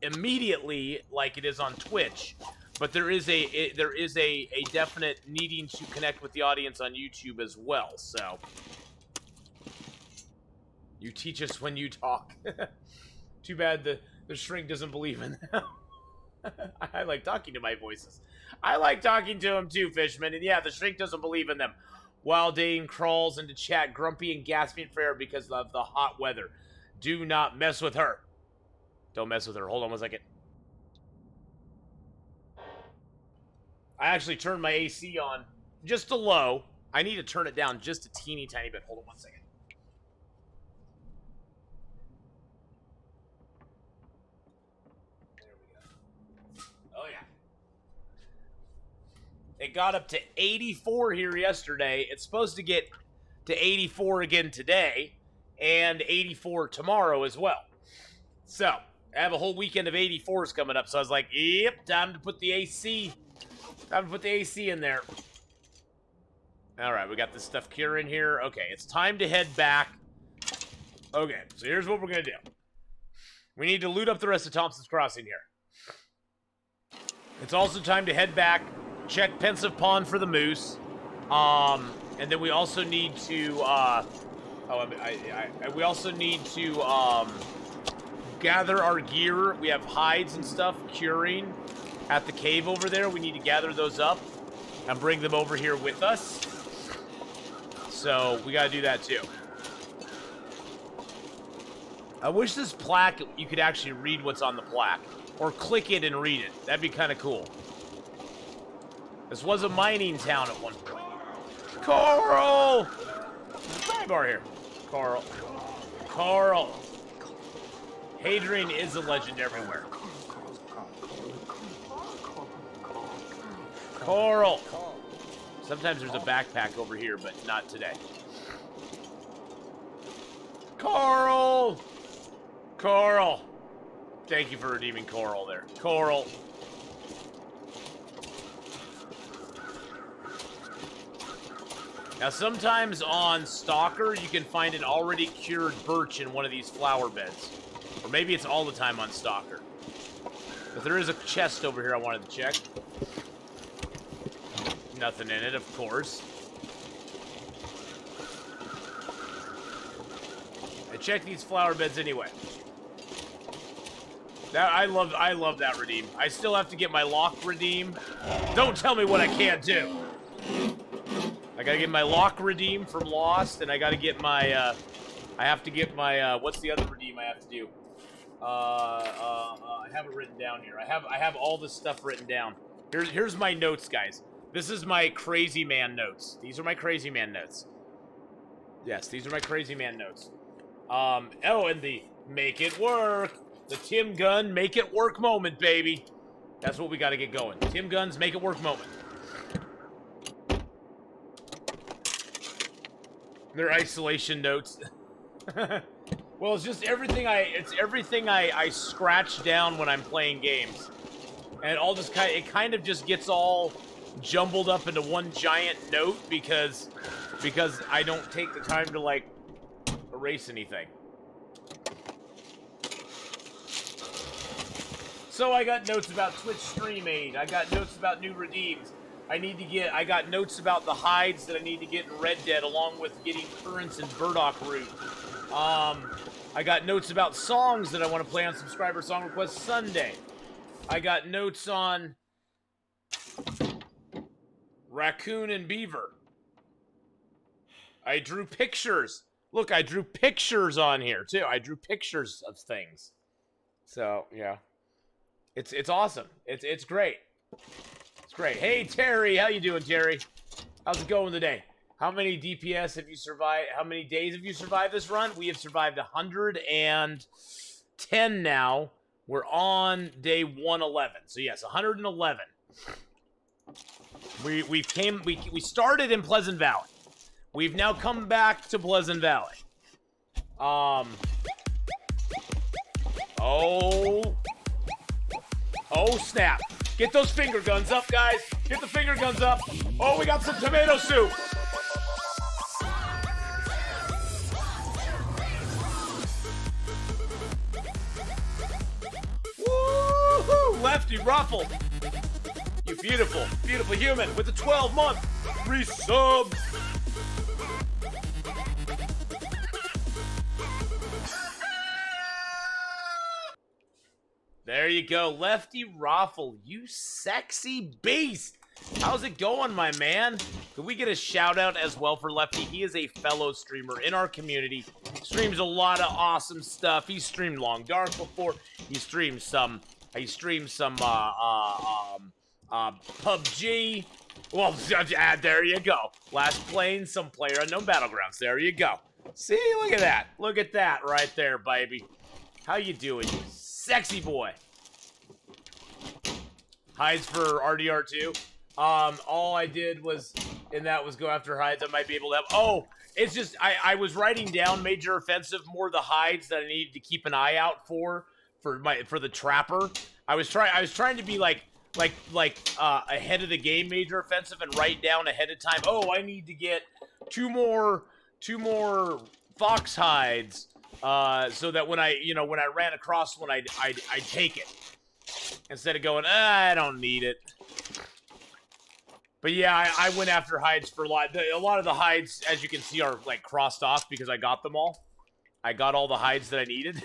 immediately like it is on Twitch, but there is a definite needing to connect with the audience on YouTube as well. So you teach us when you talk. Too bad the shrink doesn't believe in them. I like talking to my voices. I like talking to them too, Fishman. And yeah, the shrink doesn't believe in them. While Dane crawls into chat, grumpy and gasping for air because of the hot weather. Do not mess with her. Don't mess with her. Hold on 1 second. I actually turned my AC on just to low. I need to turn it down just a teeny tiny bit. Hold on 1 second. There we go. Oh, yeah. It got up to 84 here yesterday. It's supposed to get to 84 again today and 84 tomorrow as well. So, I have a whole weekend of 84s coming up, so I was like, yep, time to put the AC in there. All right, we got this stuff curing here. Okay, it's time to head back. Okay, so here's what we're going to do. We need to loot up the rest of Thompson's Crossing here. It's also time to head back, check Pensive Pond for the moose. And then we also need to, we also need to, gather our gear. We have hides and stuff curing at the cave over there. We need to gather those up and bring them over here with us. So we got to do that too. I wish this plaque, you could actually read what's on the plaque, or click it and read it. That'd be kind of cool. This was a mining town at one point. Carl! Bar here. Carl. Hadrian is a legend everywhere. Coral. Sometimes there's a backpack over here, but not today. Carl! Coral. Thank you for redeeming Coral there. Coral. Now, sometimes on Stalker, you can find an already cured birch in one of these flower beds. Or maybe it's all the time on Stalker. But there is a chest over here I wanted to check. Nothing in it, of course. I check these flower beds anyway. I love that redeem. I still have to get my lock redeem. Don't tell me what I can't do. I gotta get my lock redeem from Lost, and I gotta get my, I have to get my, what's the other redeem I have to do? I have it written down here. I have all this stuff written down. Here's my notes, guys. This is my crazy man notes. These are my crazy man notes. Yes, these are my crazy man notes. Oh, and the make it work. The Tim Gunn make it work moment, baby. That's what we gotta get going. Tim Gunn's make it work moment. Their isolation notes. Well, it's just everything I scratch down when I'm playing games. And it kind of just gets all jumbled up into one giant note because I don't take the time to, like, erase anything. So I got notes about Twitch Stream Aid. I got notes about new redeems. I got notes about the hides that I need to get in Red Dead, along with getting currants and burdock root. I got notes about songs that I want to play on Subscriber Song Request Sunday. I got notes on Raccoon and Beaver. I drew pictures. Look, I drew pictures on here, too. I drew pictures of things. So, yeah. It's awesome. It's great. It's great. Hey, Terry. How you doing, Terry? How's it going today? How many DPS have you survived? How many days have you survived this run? We have survived 110 now. We're on day 111. So, yes, 111. We started in Pleasant Valley. We've now come back to Pleasant Valley. Oh, snap. Get those finger guns up, guys. Get the finger guns up. Oh, we got some tomato soup. Woo-hoo! Lefty ruffled. You beautiful, beautiful human with a 12-month resub. There you go, Lefty Raffle, you sexy beast. How's it going, my man? Could we get a shout out as well for Lefty? He is a fellow streamer in our community. Streams a lot of awesome stuff. He streamed Long Dark before. He streamed some PUBG. Well, there you go. Last playing some PlayerUnknown Battlegrounds. There you go. See, look at that. Look at that right there, baby. How you doing, you sexy boy? Hides for RDR2. All I did was go after hides. I might be able to have. Oh, it's just I was writing down major offensive, more the hides that I needed to keep an eye out for the trapper. I was trying to be like ahead of the game, major offensive, and write down ahead of time. Oh, I need to get two more fox hides. So that when I ran across one, I'd take it instead of going, I don't need it. But yeah, I went after hides for a lot. A lot of the hides, as you can see, are like crossed off because I got them all. I got all the hides that I needed.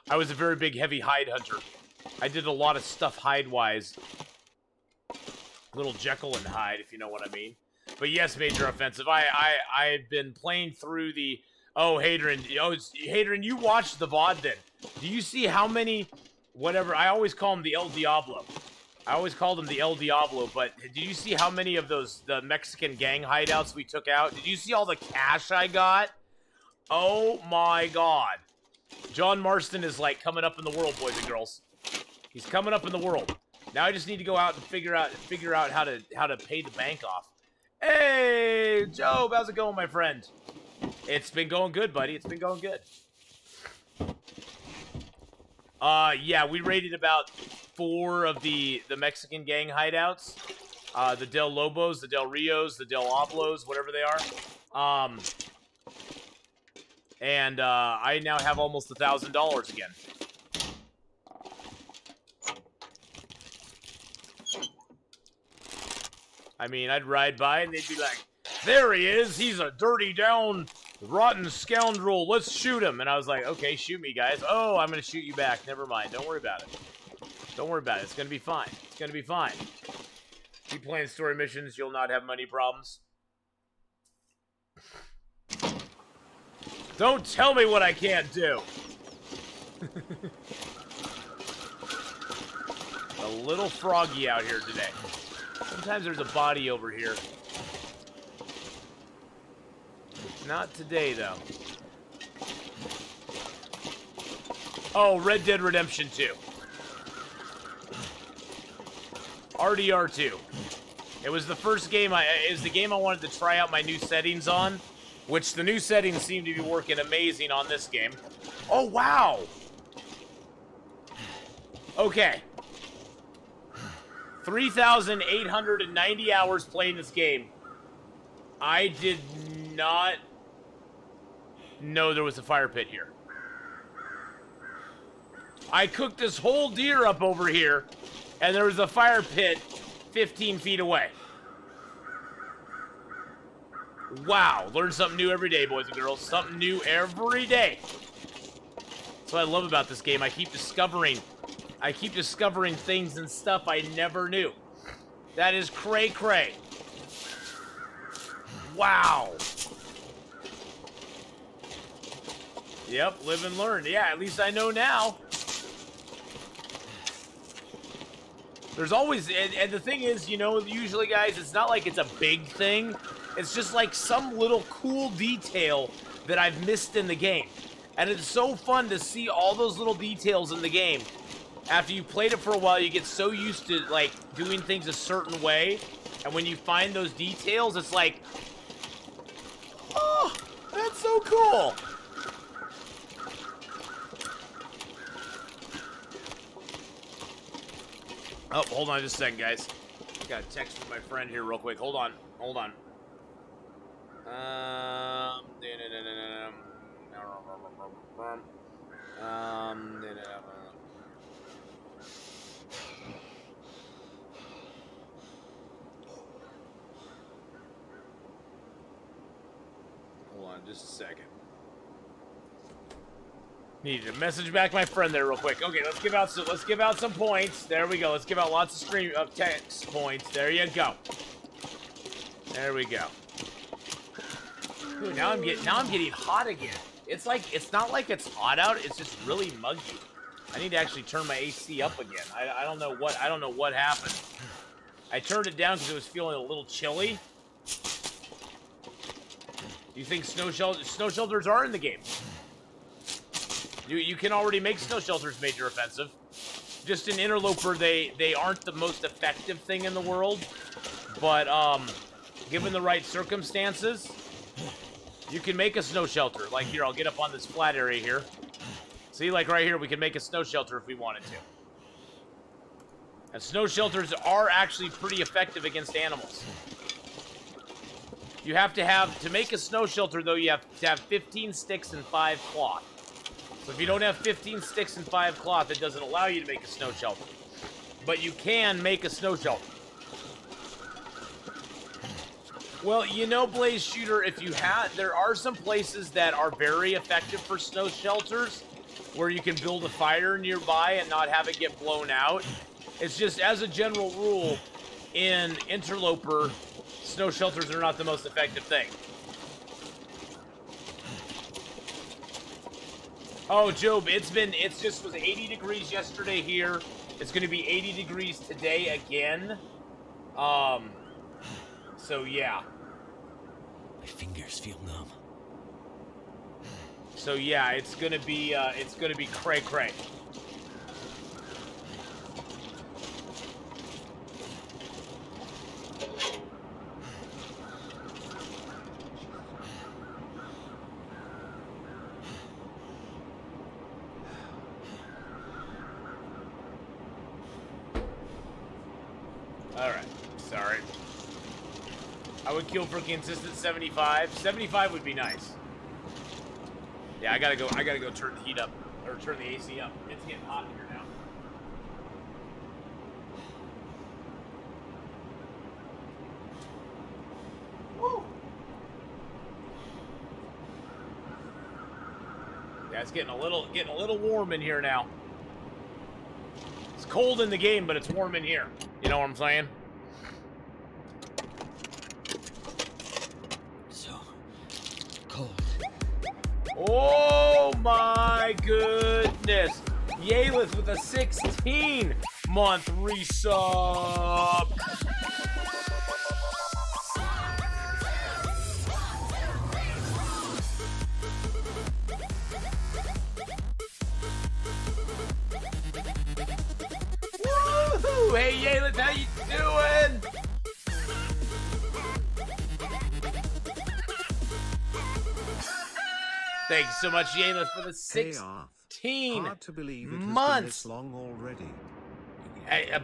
I was a very big heavy hide hunter. I did a lot of stuff hide-wise. Little Jekyll and Hyde, if you know what I mean. But yes, major offensive. I've been playing through the. Oh, Hadron. Oh, Hadron, you watched the VOD then. Do you see how many, whatever, I always call him the El Diablo. I always called him the El Diablo, but did you see how many of the Mexican gang hideouts we took out? Did you see all the cash I got? Oh my God. John Marston is like coming up in the world, boys and girls. He's coming up in the world. Now I just need to go out and figure out how to pay the bank off. Hey, Job, how's it going, my friend? It's been going good, buddy. It's been going good. Yeah, we raided about 4 of the Mexican gang hideouts. The Del Lobos, the Del Rios, the Del Oblos, whatever they are. And I now have almost $1,000 again. I mean, I'd ride by and they'd be like, there he is, he's a dirty down, rotten scoundrel, let's shoot him. And I was like, okay, shoot me, guys. Oh, I'm gonna shoot you back, never mind, don't worry about it. Don't worry about it, it's gonna be fine. It's gonna be fine. Keep playing story missions, you'll not have money problems. Don't tell me what I can't do. A little froggy out here today. Sometimes there's a body over here. Not today, though. Oh, Red Dead Redemption 2. RDR2. It was the first game it was the game I wanted to try out my new settings on, which the new settings seem to be working amazing on this game. Oh, wow! Okay. 3,890 hours playing this game. I did not know there was a fire pit here. I cooked this whole deer up over here, and there was a fire pit 15 feet away. Wow, learn something new every day, boys and girls. Something new every day. That's what I love about this game. I keep discovering things and stuff I never knew. That is cray-cray. Wow. Yep, live and learn. Yeah, at least I know now. There's always, and the thing is, you know, usually, guys, it's not like it's a big thing. It's just like some little cool detail that I've missed in the game. And it's so fun to see all those little details in the game. After you've played it for a while, you get so used to, like, doing things a certain way. And when you find those details, it's like, oh, that's so cool. Oh, hold on just a second, guys. I got a text from my friend here real quick. Hold on. Hold on. Hold on just a second. Needed to message back my friend there real quick. Okay, let's give out some points. There we go. Let's give out lots of text points. There you go. There we go. Dude, now I'm getting hot again. It's not like it's hot out. It's just really muggy. I need to actually turn my AC up again. I don't know what happened. I turned it down because it was feeling a little chilly. Do you think snow shelters are in the game? You can already make snow shelters major offensive. Just in Interloper, they aren't the most effective thing in the world. But given the right circumstances, you can make a snow shelter. Like here, I'll get up on this flat area here. See, like right here, we can make a snow shelter if we wanted to. And snow shelters are actually pretty effective against animals. You have to make a snow shelter, though, you have to have 15 sticks and 5 cloth. So if you don't have 15 sticks and 5 cloth, it doesn't allow you to make a snow shelter. But you can make a snow shelter. Well, you know, Blaze Shooter, there are some places that are very effective for snow shelters, where you can build a fire nearby and not have it get blown out. It's just, as a general rule, in Interloper, snow shelters are not the most effective thing. Oh, Job, it was 80 degrees yesterday here. It's going to be 80 degrees today again. So yeah. My fingers feel numb. So yeah, it's gonna be cray cray. I would kill for consistent 75. 75 would be nice. Yeah, I gotta go turn the heat up. Or turn the AC up. It's getting hot here now. Woo! Yeah, it's getting a little warm in here now. It's cold in the game, but it's warm in here. You know what I'm saying? So cold. Oh my goodness! Yalith with a 16-month resub. Woohoo! Hey Yalith, how you doing? Thank you so much, Yalith, for the 16 Hard to believe it has months. been this long already.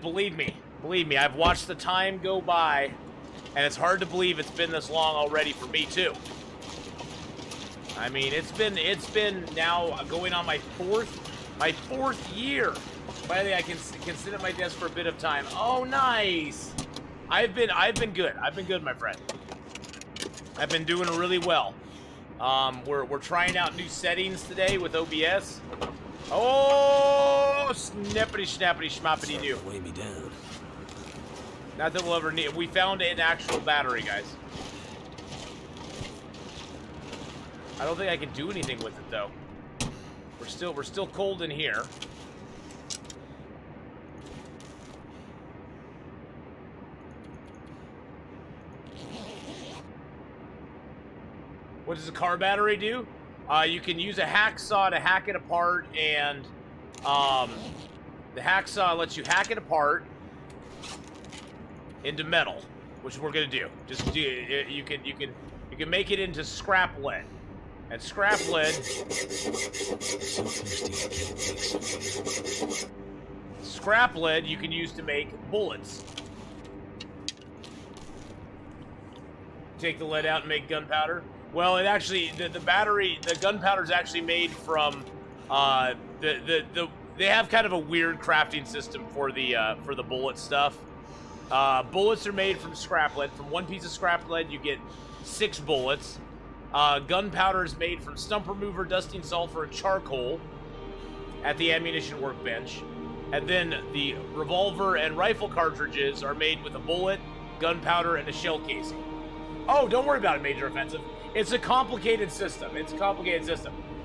Believe me, I've watched the time go by, and it's hard to believe it's been this long already for me too. I mean, it's been now going on my fourth year. Finally, I can sit at my desk for a bit of time. Oh, nice. I've been good. I've been good, my friend. I've been doing really well. We're trying out new settings today with OBS. Oh, snippity snappity schmappity doo. Weigh me down. Not that we'll ever need. We found an actual battery, guys. I don't think I can do anything with it though. We're still cold in here. What does a car battery do? You can use a hacksaw to hack it apart, and the hacksaw lets you hack it apart into metal, which we're gonna do. Just do you can make it into scrap lead, and scrap lead. So thirsty I can't mix. Scrap lead you can use to make bullets. Take the lead out and make gunpowder. Well, it actually the gunpowder is actually made from they have kind of a weird crafting system for the bullet stuff. Bullets are made from scrap lead. From one piece of scrap lead, you get 6 bullets. Gunpowder is made from stump remover, dusting sulfur, and charcoal at the ammunition workbench. And then the revolver and rifle cartridges are made with a bullet, gunpowder, and a shell casing. Oh, don't worry about it, Major Offensive. It's a complicated system.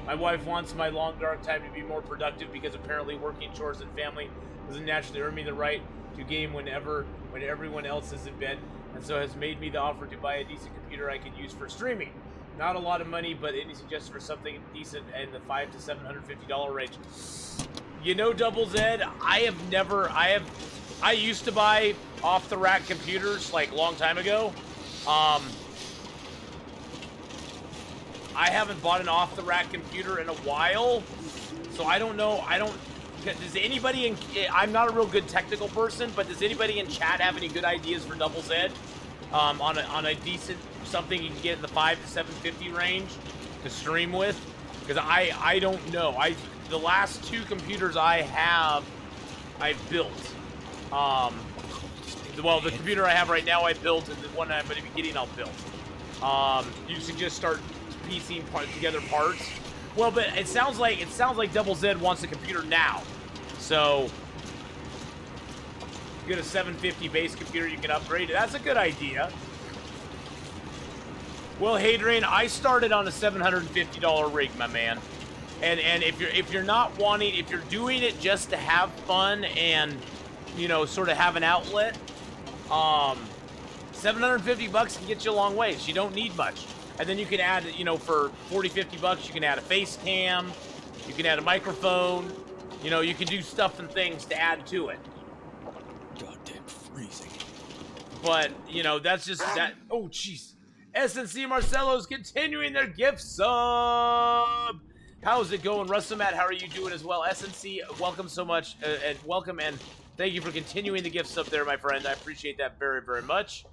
My wife wants my long dark time to be more productive because apparently working chores and family doesn't naturally earn me the right to game when everyone else is in bed, and so has made me the offer to buy a decent computer I can use for streaming. Not a lot of money, but any suggestion for something decent in the $500 to $750 range? You know, Double Zed, I used to buy off-the-rack computers like a long time ago. I haven't bought an off-the-rack computer in a while, so I don't know. Does anybody in... I'm not a real good technical person, but does anybody in chat have any good ideas for Double Z? On a decent... something you can get in the $500 to $750 range to stream with? Because I don't know. The last 2 computers I've built. Well, the computer I have right now I built, and the one I'm going to be getting I'll build. You should just start piecing together parts. Well, but it sounds like Double Z wants a computer now. So you get a 750 base computer, you can upgrade it. That's a good idea. Well, Hadrian, I started on a $750 rig, my man. And if you're not wanting, if you're doing it just to have fun and, you know, sort of have an outlet, $750 can get you a long ways. You don't need much. And then you can add, you know, for $40-50, you can add a face cam, you can add a microphone, you know, you can do stuff and things to add to it. Goddamn freezing. But, you know, that's just that. Oh, jeez. SNC Marcelo's continuing their gift sub. How's it going? Rustomat, how are you doing as well? SNC, welcome so much, and welcome, and thank you for continuing the gift sub there, my friend. I appreciate that very, very much.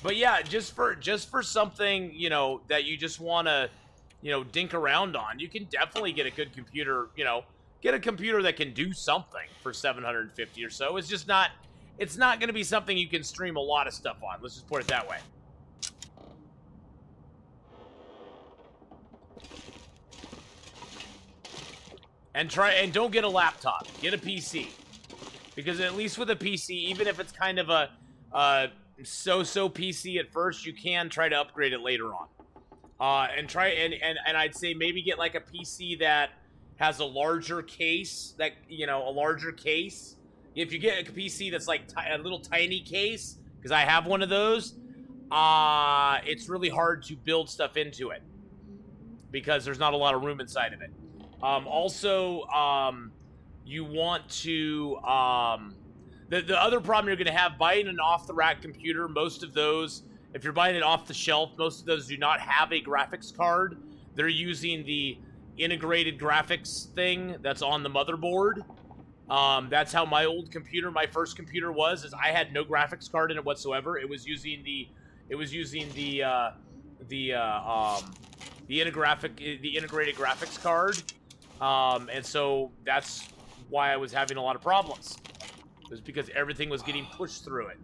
But yeah, just for something, you know, that you just want to, you know, dink around on, you can definitely get a good computer, you know, get a computer that can do something for 750 or so. It's not going to be something you can stream a lot of stuff on. Let's just put it that way. And don't get a laptop. Get a PC. Because at least with a PC, even if it's kind of a so-so PC at first, you can try to upgrade it later on. And I'd say maybe get like a PC that has a larger case, that, you know, a larger case. If you get a PC that's like a little tiny case, because I have one of those, it's really hard to build stuff into it because there's not a lot of room inside of it. You want to, the other problem you're going to have buying an off-the-rack computer, most of those, if you're buying it off the shelf, most of those do not have a graphics card. They're using the integrated graphics thing that's on the motherboard. That's how my old computer, my first computer is I had no graphics card in it whatsoever. It was using the integrated graphics card. And so that's why I was having a lot of problems. It was because everything was getting pushed through it.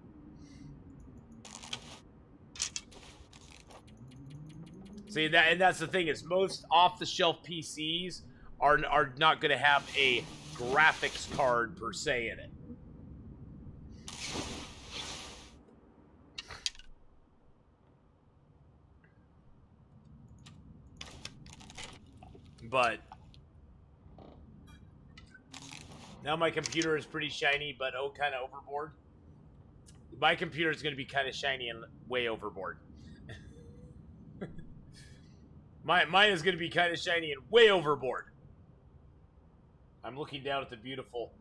See, that's the thing, is most off-the-shelf PCs are not going to have a graphics card per se in it. But now my computer is pretty shiny, but kind of overboard. My computer is going to be kind of shiny and way overboard. Mine is going to be kind of shiny and way overboard. I'm looking down at the beautiful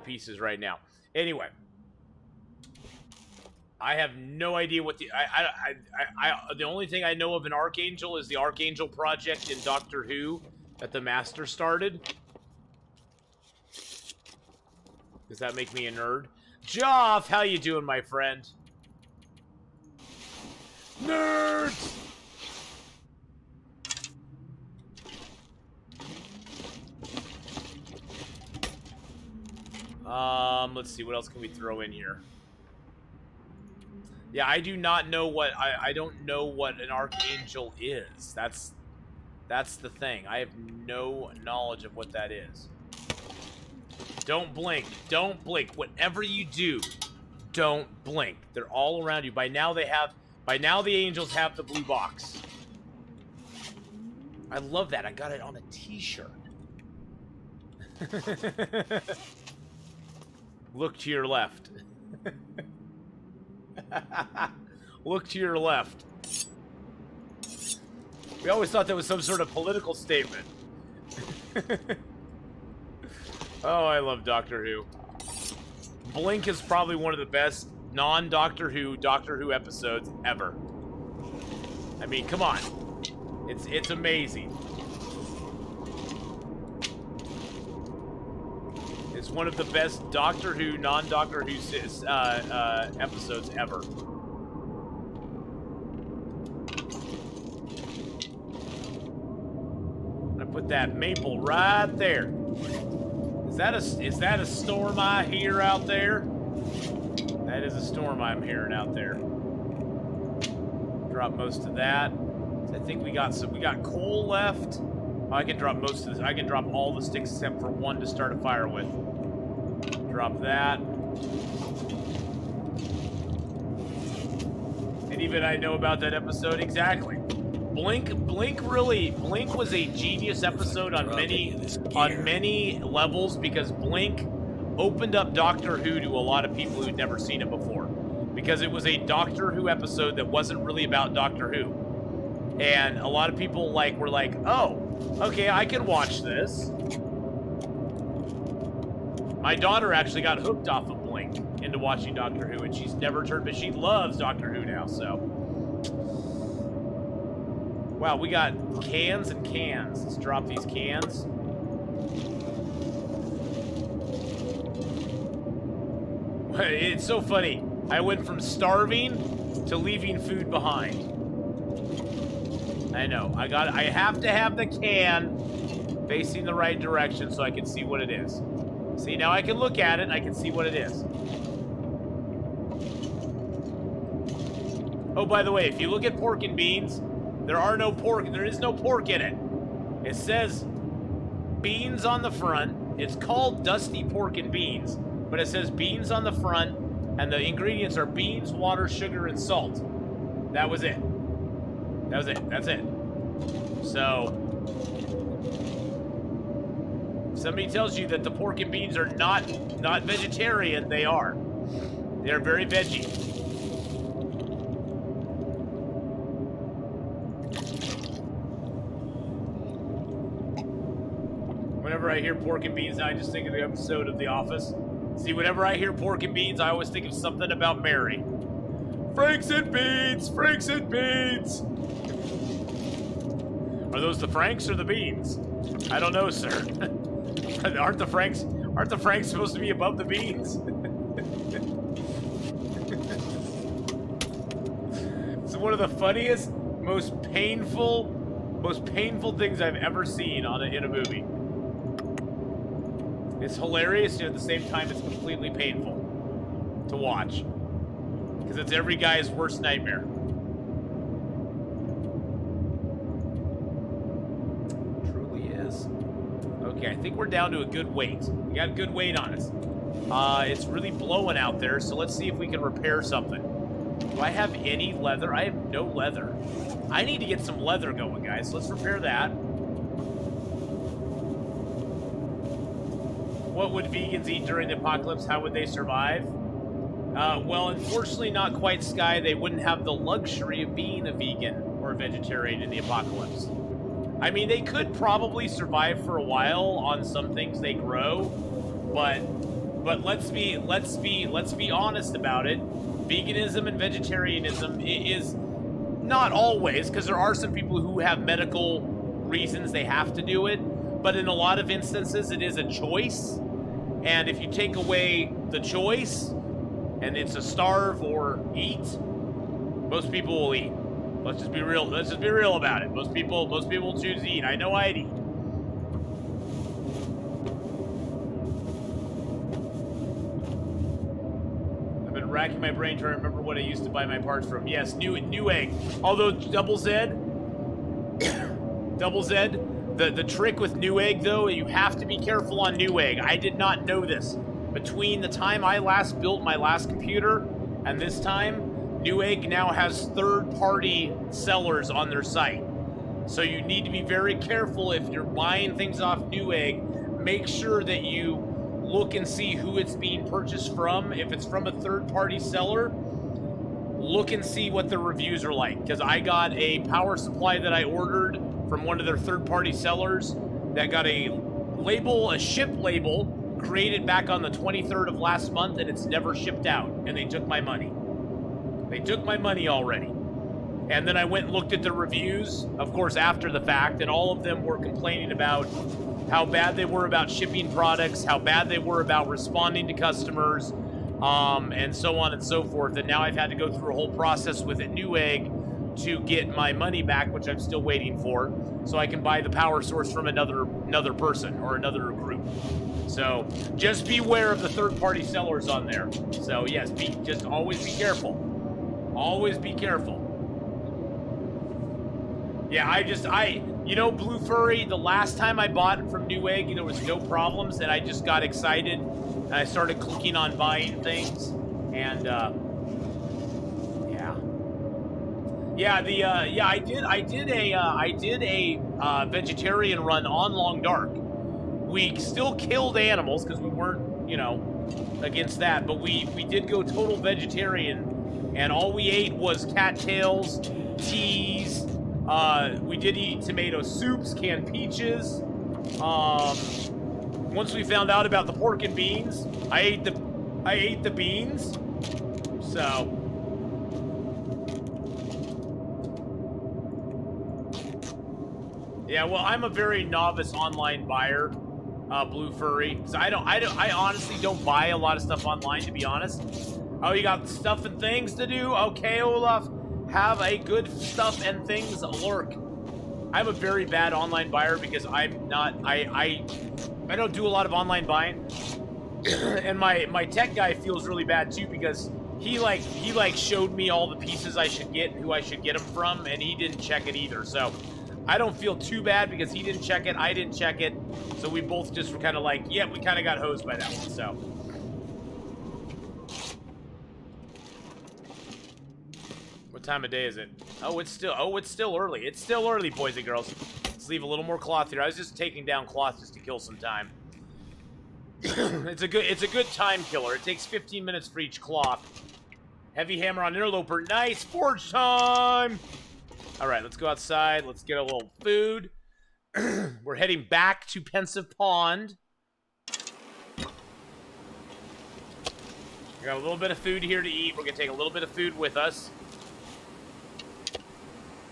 pieces right now. Anyway, I have no idea what the the only thing I know of an Archangel is the Archangel project in Doctor Who that the Master started. Does that make me a nerd? Joff, how you doing, my friend? Nerds! Let's see, what else can we throw in here? Yeah, I do not know what, I don't know what an Archangel is. That's the thing. I have no knowledge of what that is. Don't blink. Don't blink. Whatever you do, don't blink. They're all around you. By now the angels have the blue box. I love that. I got it on a t-shirt. Look to your left. Look to your left. We always thought that was some sort of political statement. Oh, I love Doctor Who. Blink is probably one of the best non-Doctor Who episodes ever. I mean, come on. It's amazing. It's one of the best Doctor Who, non-Doctor Who episodes ever. I put that maple right there. Is that a storm I hear out there? That is a storm I'm hearing out there. Drop most of that. I think we got coal left. Oh, I can drop most of this. I can drop all the sticks except for one to start a fire with. Drop that. And even I know about that episode exactly. Blink was a genius episode on many levels, because Blink opened up Doctor Who to a lot of people who'd never seen it before, because it was a Doctor Who episode that wasn't really about Doctor Who, and a lot of people were like, oh, okay, I can watch this. My daughter actually got hooked off of Blink into watching Doctor Who, and she's never turned, but she loves Doctor Who now. So wow, we got cans and cans. Let's drop these cans. It's so funny. I went from starving to leaving food behind. I know. I have to have the can facing the right direction so I can see what it is. See, now I can look at it and I can see what it is. Oh, by the way, if you look at pork and beans, there is no pork in it. It says beans on the front. It's called Dusty Pork and Beans, but it says beans on the front, and the ingredients are beans, water, sugar, and salt. That was it. That was it. That's it. So, if somebody tells you that the pork and beans are not vegetarian, they are. They're very veggie. Whenever I hear pork and beans, I just think of the episode of The Office. See, whenever I hear pork and beans, I always think of something about Mary. Franks and beans! Franks and beans! Are those the Franks or the beans? I don't know, sir. Aren't the Franks supposed to be above the beans? It's one of the funniest, most painful things I've ever seen in a movie. It's hilarious, and at the same time, it's completely painful to watch. Because it's every guy's worst nightmare. It truly is. Okay, I think we're down to a good weight. We got a good weight on us. It's really blowing out there, so let's see if we can repair something. Do I have any leather? I have no leather. I need to get some leather going, guys. Let's repair that. What would vegans eat during the apocalypse? How would they survive? Well, unfortunately, not quite, Sky. They wouldn't have the luxury of being a vegan or a vegetarian in the apocalypse. I mean, they could probably survive for a while on some things they grow, but let's be honest about it. Veganism and vegetarianism is not always, because there are some people who have medical reasons they have to do it, but in a lot of instances, it is a choice. And if you take away the choice, and it's a starve or eat, most people will eat. Let's just be real. Let's just be real about it. Most people will choose to eat. I know I'd eat. I've been racking my brain trying to remember what I used to buy my parts from. Yes, Newegg. Although Double Z, the trick with Newegg, though, you have to be careful on Newegg. I did not know this. Between the time I last built my last computer and this time, Newegg now has third-party sellers on their site. So you need to be very careful if you're buying things off Newegg. Make sure that you look and see who it's being purchased from. If it's from a third-party seller, look and see what the reviews are like. Because I got a power supply that I ordered from one of their third-party sellers that got a ship label, created back on the 23rd of last month, and it's never shipped out, and they took my money. They took my money already. And then I went and looked at the reviews, of course, after the fact, and all of them were complaining about how bad they were about shipping products, how bad they were about responding to customers, and so on and so forth. And now I've had to go through a whole process with Newegg to get my money back, which I'm still waiting for, so I can buy the power source from another person or another group. So just beware of the third-party sellers on there. So yes, just always be careful. Always be careful. Yeah, Blue Furry, the last time I bought it from Newegg, there was no problems, and I just got excited, and I started clicking on buying things, and I did a vegetarian run on Long Dark. We still killed animals because we weren't, against that, but we did go total vegetarian, and all we ate was cattails, teas. We did eat tomato soups, canned peaches. Once we found out about the pork and beans, I ate the beans. So. Yeah, well, I'm a very novice online buyer, Blue Furry. So I honestly don't buy a lot of stuff online, to be honest. Oh, you got stuff and things to do? Okay, Olaf. Have a good stuff and things lurk. I'm a very bad online buyer because I'm not... I don't do a lot of online buying. And my tech guy feels really bad too because he showed me all the pieces I should get and who I should get them from, and he didn't check it either. So I don't feel too bad because he didn't check it, I didn't check it. So we both just were kind of like, yeah, we kind of got hosed by that one. So what time of day is it? Oh, it's still early. It's still early, boys and girls. Let's leave a little more cloth here. I was just taking down cloth just to kill some time. It's a good time killer. It takes 15 minutes for each cloth. Heavy hammer on Interloper. Nice forge time. All right, let's go outside. Let's get a little food. We're heading back to Pensive Pond. We got a little bit of food here to eat. We're gonna take a little bit of food with us.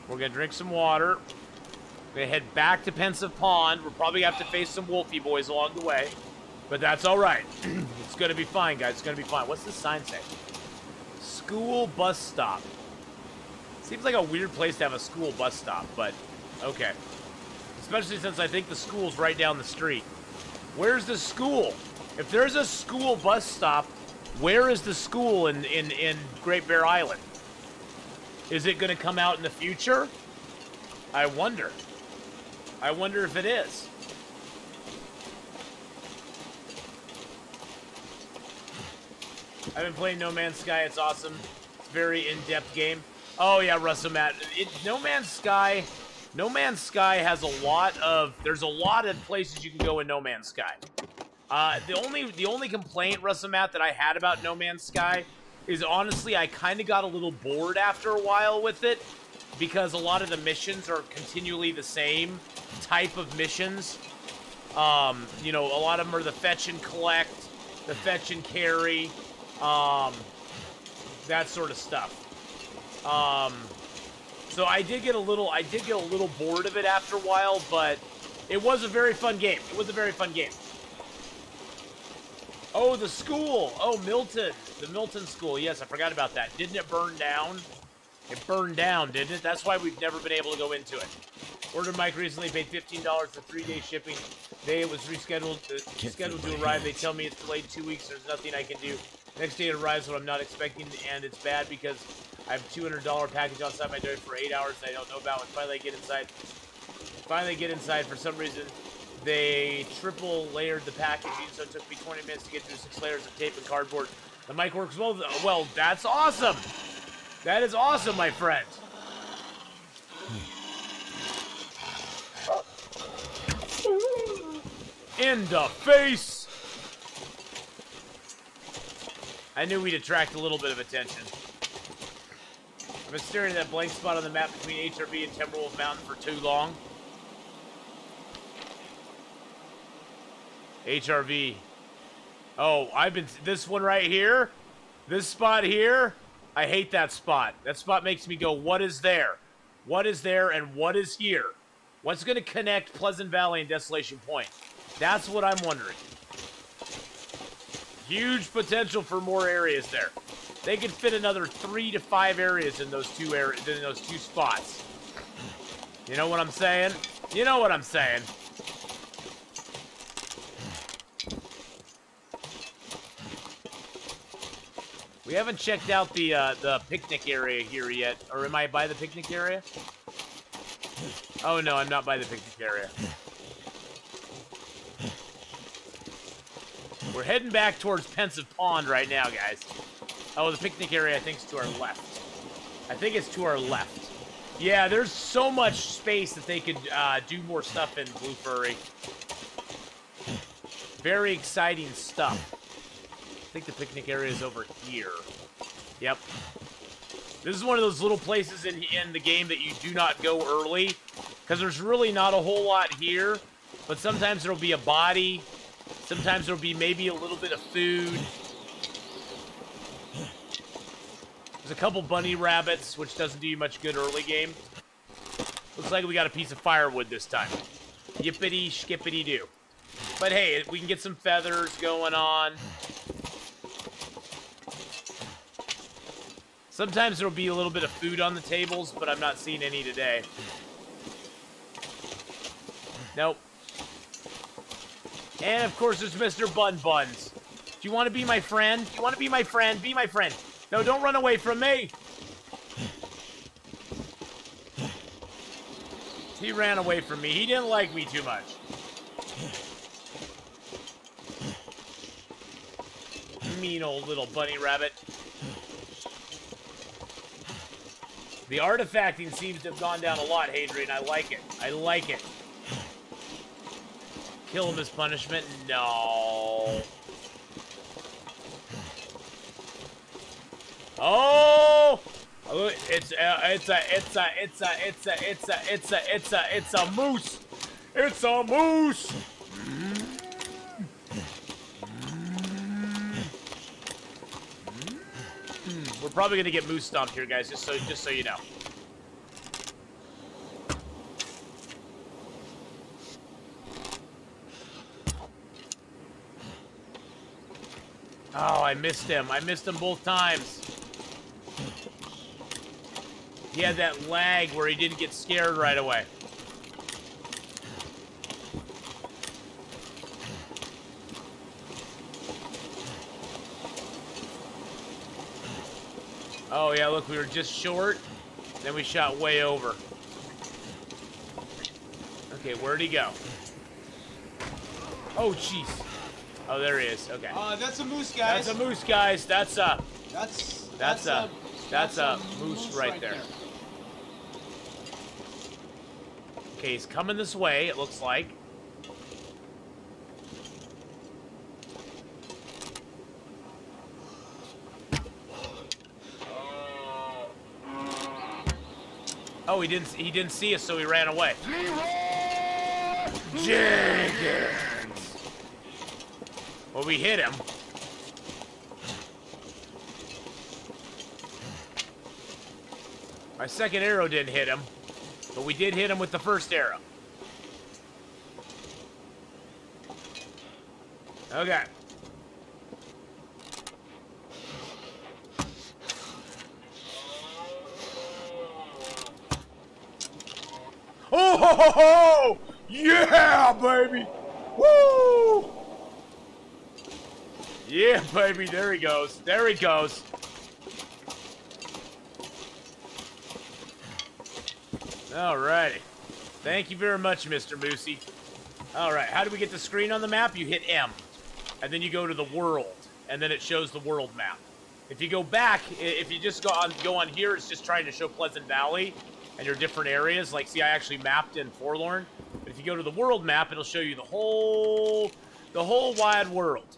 We're gonna drink some water. We're gonna head back to Pensive Pond. We're probably gonna have to face some wolfie boys along the way. But that's all right. It's going to be fine, guys. It's going to be fine. What's this sign say? School bus stop. Seems like a weird place to have a school bus stop, but okay. Especially since I think the school's right down the street. Where's the school? If there's a school bus stop, where is the school in Great Bear Island? Is it going to come out in the future? I wonder. I wonder if it is. I've been playing No Man's Sky. It's awesome. It's a very in-depth game. Oh yeah, Russell Matt. No Man's Sky has a lot of. There's a lot of places you can go in No Man's Sky. The only complaint, Russell Matt, that I had about No Man's Sky is honestly I kind of got a little bored after a while with it because a lot of the missions are continually the same type of missions. You know, a lot of them are the fetch and collect, the fetch and carry. That sort of stuff. So I did get a little bored of it after a while, but it was a very fun game. It was a very fun game. Oh, the school. Oh, Milton. The Milton school. Yes, I forgot about that. Didn't it burn down? It burned down, didn't it? That's why we've never been able to go into it. Ordered Mike recently, paid $15 for 3-day shipping. Day it was rescheduled, scheduled to arrive. They tell me it's delayed 2 weeks. There's nothing I can do. Next day it arrives when I'm not expecting, and it's bad because I have a $200 package outside my door for 8 hours and I don't know about. When finally I get inside, for some reason, they triple layered the packaging, so it took me 20 minutes to get through 6 layers of tape and cardboard. The mic works well. Well, that's awesome. That is awesome, my friend. In the face. I knew we'd attract a little bit of attention. I've been staring at that blank spot on the map between HRV and Timberwolf Mountain for too long. HRV. Oh, this one right here. This spot here. I hate that spot. That spot makes me go, what is there? What is there and what is here? What's going to connect Pleasant Valley and Desolation Point? That's what I'm wondering. Huge potential for more areas there. They could fit another 3 to 5 areas in those two spots. You know what I'm saying? You know what I'm saying. We haven't checked out the picnic area here yet. Or am I by the picnic area? Oh no, I'm not by the picnic area. We're heading back towards Pensive Pond right now, guys. Oh, the picnic area I think is to our left. I think it's to our left. Yeah, there's so much space that they could do more stuff in Blue Furry. Very exciting stuff. I think the picnic area is over here. Yep. This is one of those little places in the game that you do not go early, because there's really not a whole lot here, but sometimes there'll be a body, sometimes there'll be maybe a little bit of food. There's a couple bunny rabbits, which doesn't do you much good early game. Looks like we got a piece of firewood this time. Yippity skippity doo. But hey, we can get some feathers going on. Sometimes there'll be a little bit of food on the tables, but I'm not seeing any today. Nope. And of course there's Mr. Bun Buns. Do you want to be my friend? Do you want to be my friend? Be my friend. No, don't run away from me. He ran away from me. He didn't like me too much. Mean old little bunny rabbit. The artifacting seems to have gone down a lot, Hadrian. I like it. I like it. Kill him as punishment? No. Oh! It's a moose. It's a moose. We're probably gonna get moose stomped here, guys. Just so you know. Oh, I missed him. I missed him both times. He had that lag where he didn't get scared right away. Oh, yeah, look, we were just short. Then we shot way over. Okay, where'd he go? Oh, jeez. Oh, there he is. Okay. That's a moose, guys. That's a moose, guys. That's a moose right there. Okay, he's coming this way, it looks like. Oh, he didn't see us, so he ran away. Jenkins! Well, we hit him. My second arrow didn't hit him, but we did hit him with the first arrow. Okay. Oh, ho, ho, ho! Yeah, baby! Woo! Yeah, baby, there he goes. There he goes. Alrighty. Thank you very much, Mr. Moosey. Alright, how do we get the screen on the map? You hit M. And then you go to the world. And then it shows the world map. If you go back, if you just go on here, it's just trying to show Pleasant Valley and your different areas. Like, see, I actually mapped in Forlorn. But if you go to the world map, it'll show you the whole wide world.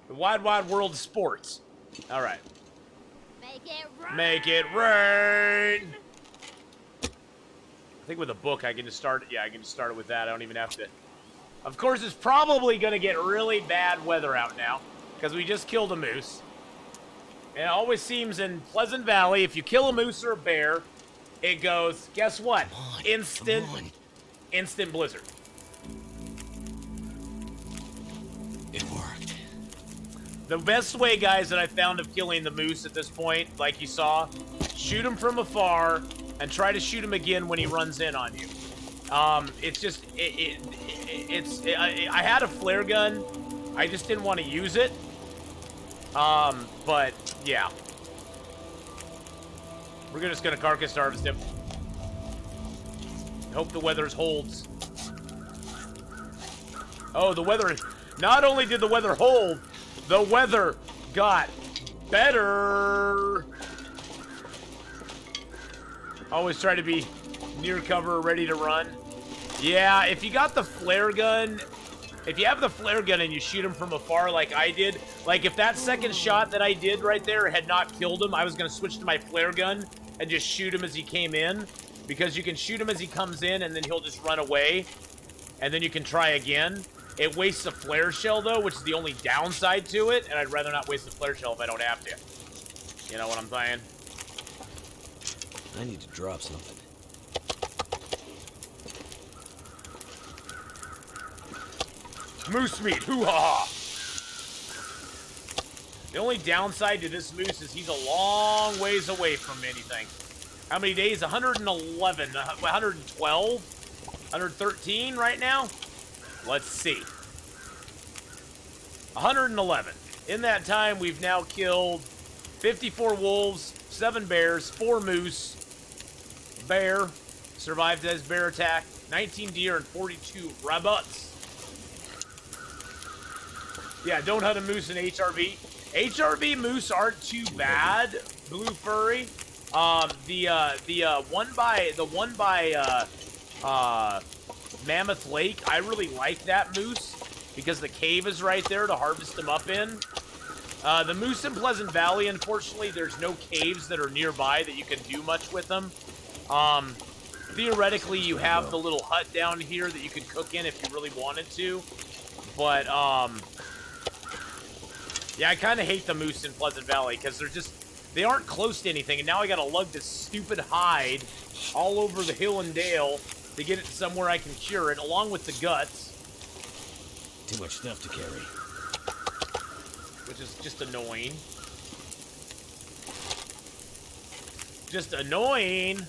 The wide world of sports. Alright. Make it rain. Make it rain! I think with a book, I can just start. Yeah, I can just start it with that. I don't even have to. Of course, it's probably going to get really bad weather out now because we just killed a moose. And it always seems in Pleasant Valley, if you kill a moose or a bear, it goes, guess what? Instant blizzard. It worked. The best way, guys, that I found of killing the moose at this point, like you saw, shoot him from afar and try to shoot him again when he runs in on you. It's just, I had a flare gun. I just didn't want to use it. But, yeah. We're just gonna carcass harvest him. Hope the weather holds. Oh, the weather, not only did the weather hold, the weather got better. Always try to be near cover, ready to run. Yeah, if you got the flare gun, if you have the flare gun and you shoot him from afar like I did, like if that second shot that I did right there had not killed him, I was going to switch to my flare gun and just shoot him as he came in. Because you can shoot him as he comes in and then he'll just run away. And then you can try again. It wastes a flare shell though, which is the only downside to it. And I'd rather not waste a flare shell if I don't have to. You know what I'm saying? I need to drop something. Moose meat, hoo-ha! The only downside to this moose is he's a long ways away from anything. How many days? 111, 112, 113 right now? Let's see. 111. In that time, we've now killed 54 wolves, 7 bears, 4 moose, bear, survived as bear attack, 19 deer, and 42 rabbits. Yeah, don't hunt a moose in HRV. HRV moose aren't too bad, blue furry. The one by Mammoth Lake, I really like that moose because the cave is right there to harvest them up in. The moose in Pleasant Valley, unfortunately, there's no caves that are nearby that you can do much with them. Theoretically, you have the little hut down here that you could cook in if you really wanted to. But, yeah, I kind of hate the moose in Pleasant Valley because they aren't close to anything. And now I got to lug this stupid hide all over the hill and dale to get it somewhere I can cure it, along with the guts. Too much stuff to carry. Which is just annoying. Just annoying.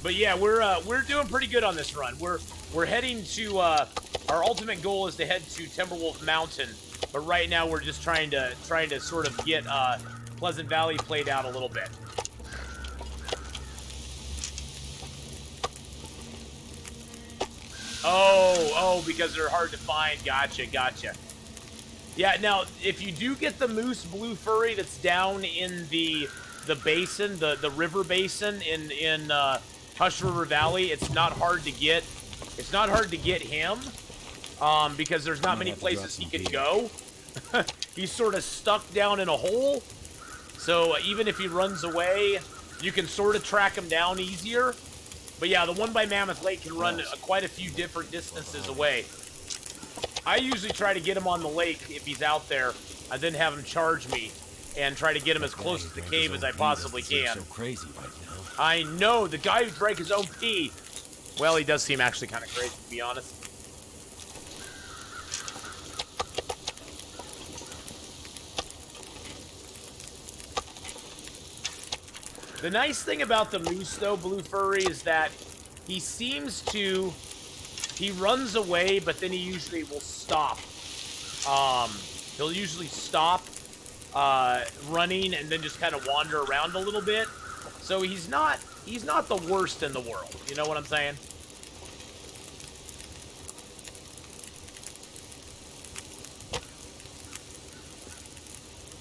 But yeah, we're doing pretty good on this run. We're heading to our ultimate goal is to head to Timberwolf Mountain, but right now we're just trying to sort of get Pleasant Valley played out a little bit. Oh, because they're hard to find. Gotcha. Yeah, now, if you do get the moose blue furry that's down in the basin, the river basin in Hush River Valley, it's not hard to get. It's not hard to get him, because there's not many places he can go. He's sort of stuck down in a hole, so even if he runs away, you can sort of track him down easier. But yeah, the one by Mammoth Lake can run quite a few different distances away. I usually try to get him on the lake if he's out there, and then have him charge me, and try to get him as close to the cave as I possibly can. So crazy right now. I know, the guy who drank his own pee. Well, he does seem actually kind of crazy, to be honest. The nice thing about the moose, though, blue furry, is that he runs away, but then he usually will stop. He'll usually stop running and then just kind of wander around a little bit. So he's not the worst in the world. You know what I'm saying?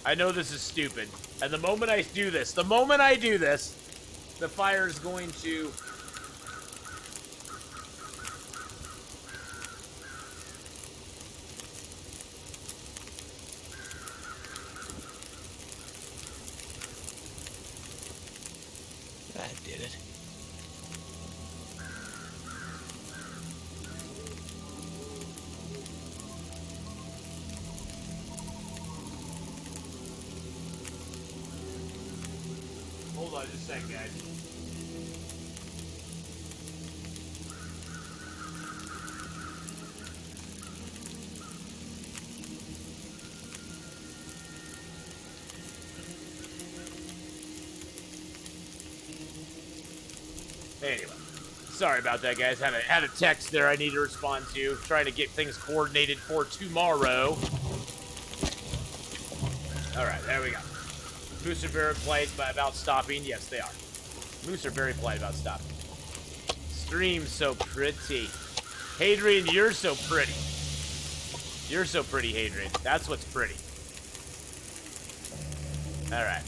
I know this is stupid. And the moment I do this, the fire is going to... That did it. Hold on just a second, guys. Anyway, sorry about that, guys. Had a text there I need to respond to. Trying to get things coordinated for tomorrow. All right, there we go. Moose are very polite about stopping. Yes, they are. Moose are very polite about stopping. Stream's so pretty. Hadrian, you're so pretty. You're so pretty, Hadrian. That's what's pretty. All right.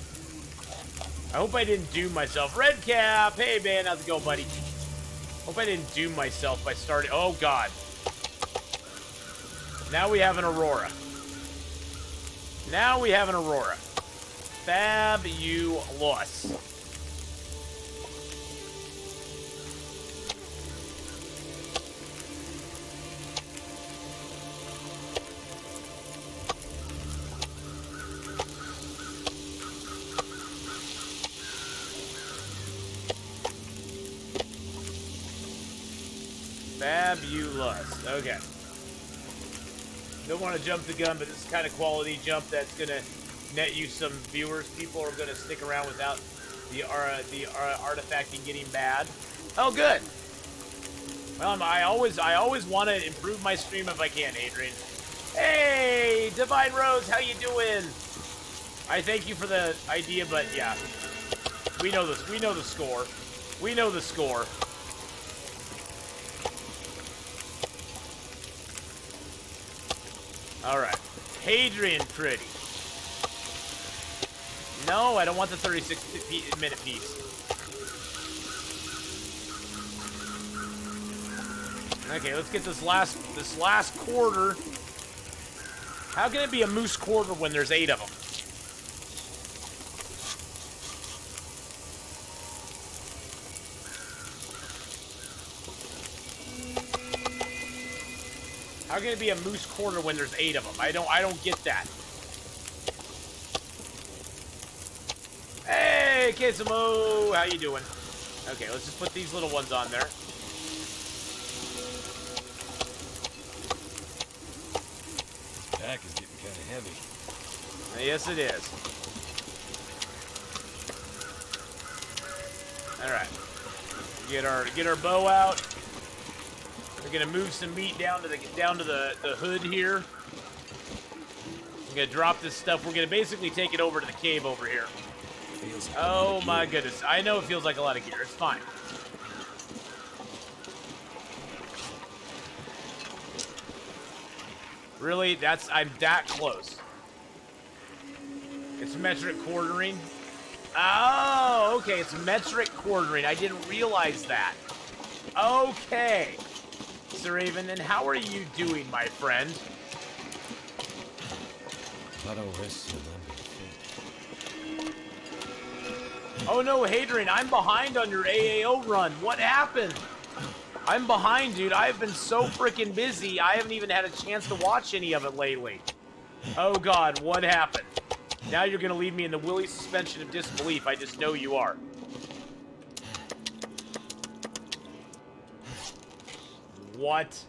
I hope I didn't doom myself. Red Cap! Hey, man, how's it going, buddy? Hope I didn't doom myself by starting... Oh, God. Now we have an Aurora. Now we have an Aurora. Fabulous. Fabulous. Okay. Don't want to jump the gun, but this is kind of quality jump that's gonna net you some viewers. People are gonna stick around without the artifacting getting bad. Oh, good. Well, I always want to improve my stream if I can, Adrian. Hey, Divine Rose, how you doing? I thank you for the idea, but yeah, we know this. We know the score. We know the score. All right, Hadrian Pretty. No, I don't want the 36-minute piece. Okay, let's get this last quarter. How can it be a moose quarter when there's 8 of them? How can it be a moose quarter when there's 8 of them? I don't get that. Hey, Kisamo, how you doing? Okay, let's just put these little ones on there. Pack is getting kind of heavy. Yes, it is. All right, get our bow out. We're gonna move some meat down to the hood here. We're gonna drop this stuff. We're gonna basically take it over to the cave over here. Feels like Oh my goodness! I know it feels like a lot of gear. It's fine. Really? I'm that close. It's metric quartering. Oh, okay. It's metric quartering. I didn't realize that. Okay. Sir Raven, and how are you doing, my friend? Oh no, Hadrian, I'm behind on your AAO run. What happened? I'm behind, dude. I've been so freaking busy. I haven't even had a chance to watch any of it lately. Oh God, what happened? Now you're gonna leave me in the willy suspension of disbelief. I just know you are. What?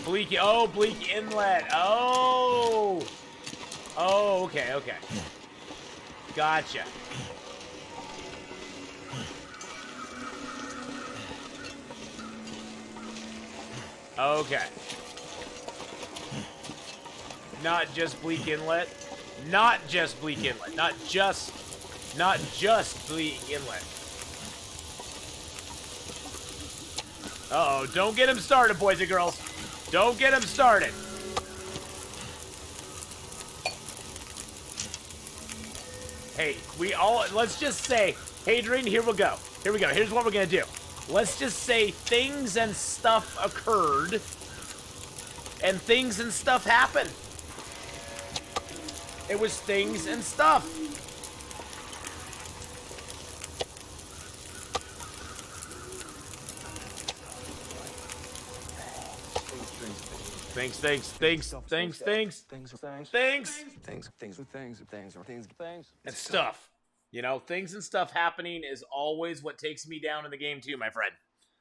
Bleak Inlet. Oh. Oh, okay. Gotcha. Okay. Not just Bleak Inlet. Not just Bleak Inlet. Not just Bleak Inlet. Uh-oh, don't get him started, boys and girls. Don't get him started. Hey, let's just say, Hadrian, here we go. Here's what we're gonna do. Let's just say things and stuff occurred, and things and stuff happened. It was things and stuff. Things and stuff. You know, things and stuff happening is always what takes me down in the game too, my friend.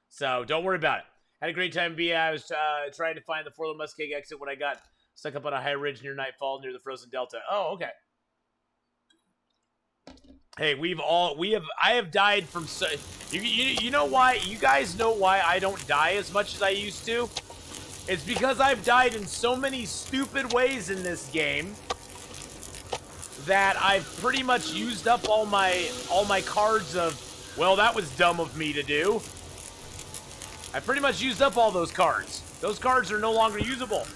So don't worry about it. Had a great time. I was trying to find the Forlo Muskeg exit when I got stuck up on a high ridge near Nightfall, near the Frozen Delta. Oh, okay. Hey, I have died from you know why? You guys know why I don't die as much as I used to? It's because I've died in so many stupid ways in this game that I've pretty much used up all my cards of, well, that was dumb of me to do. I pretty much used up all those cards. Those cards are no longer usable.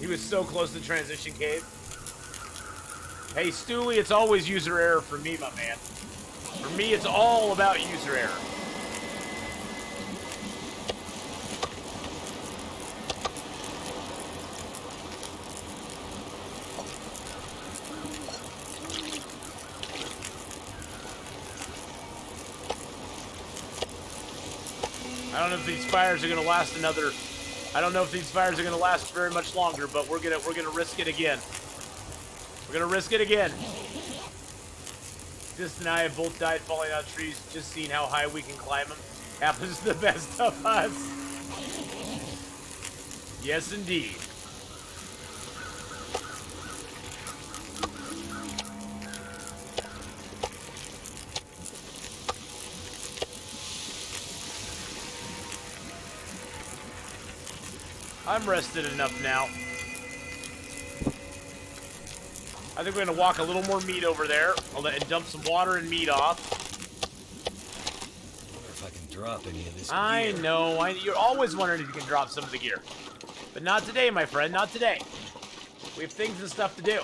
He was so close to Transition Cave. Hey, Stewie, it's always user error for me, my man. For me, it's all about user error. I don't know if these fires are gonna last another. I don't know if these fires are gonna last very much longer, but we're gonna risk it again. We're gonna risk it again. This and I have both died falling out of trees, just seeing how high we can climb them. Happens to the best of us. Yes, indeed. I'm rested enough now. I think we're gonna walk a little more meat over there and dump some water and meat off. Wonder if I can drop any of this I gear. know. You're always wondering if you can drop some of the gear. But not today, my friend. Not today. We have things and stuff to do.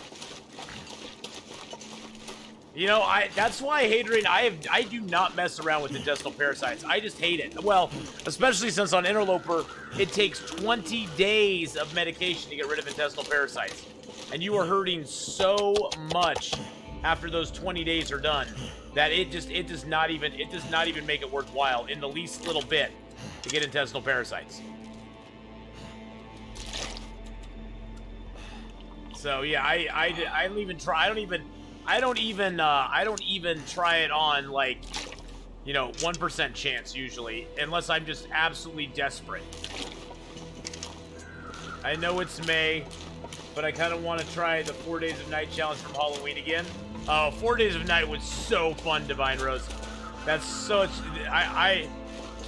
You know, that's why, Hadrian, I do not mess around with intestinal parasites. I just hate it. Well, especially since on Interloper, it takes 20 days of medication to get rid of intestinal parasites. And you are hurting so much after those 20 days are done that it does not even make it worthwhile in the least little bit to get intestinal parasites. So yeah, I don't even try. I don't even try it on, like, you know, 1% chance usually, unless I'm just absolutely desperate. I know it's May, but I kind of want to try the 4 Days of Night challenge from Halloween again. Oh, 4 Days of Night was so fun, Divine Rose. That's such... I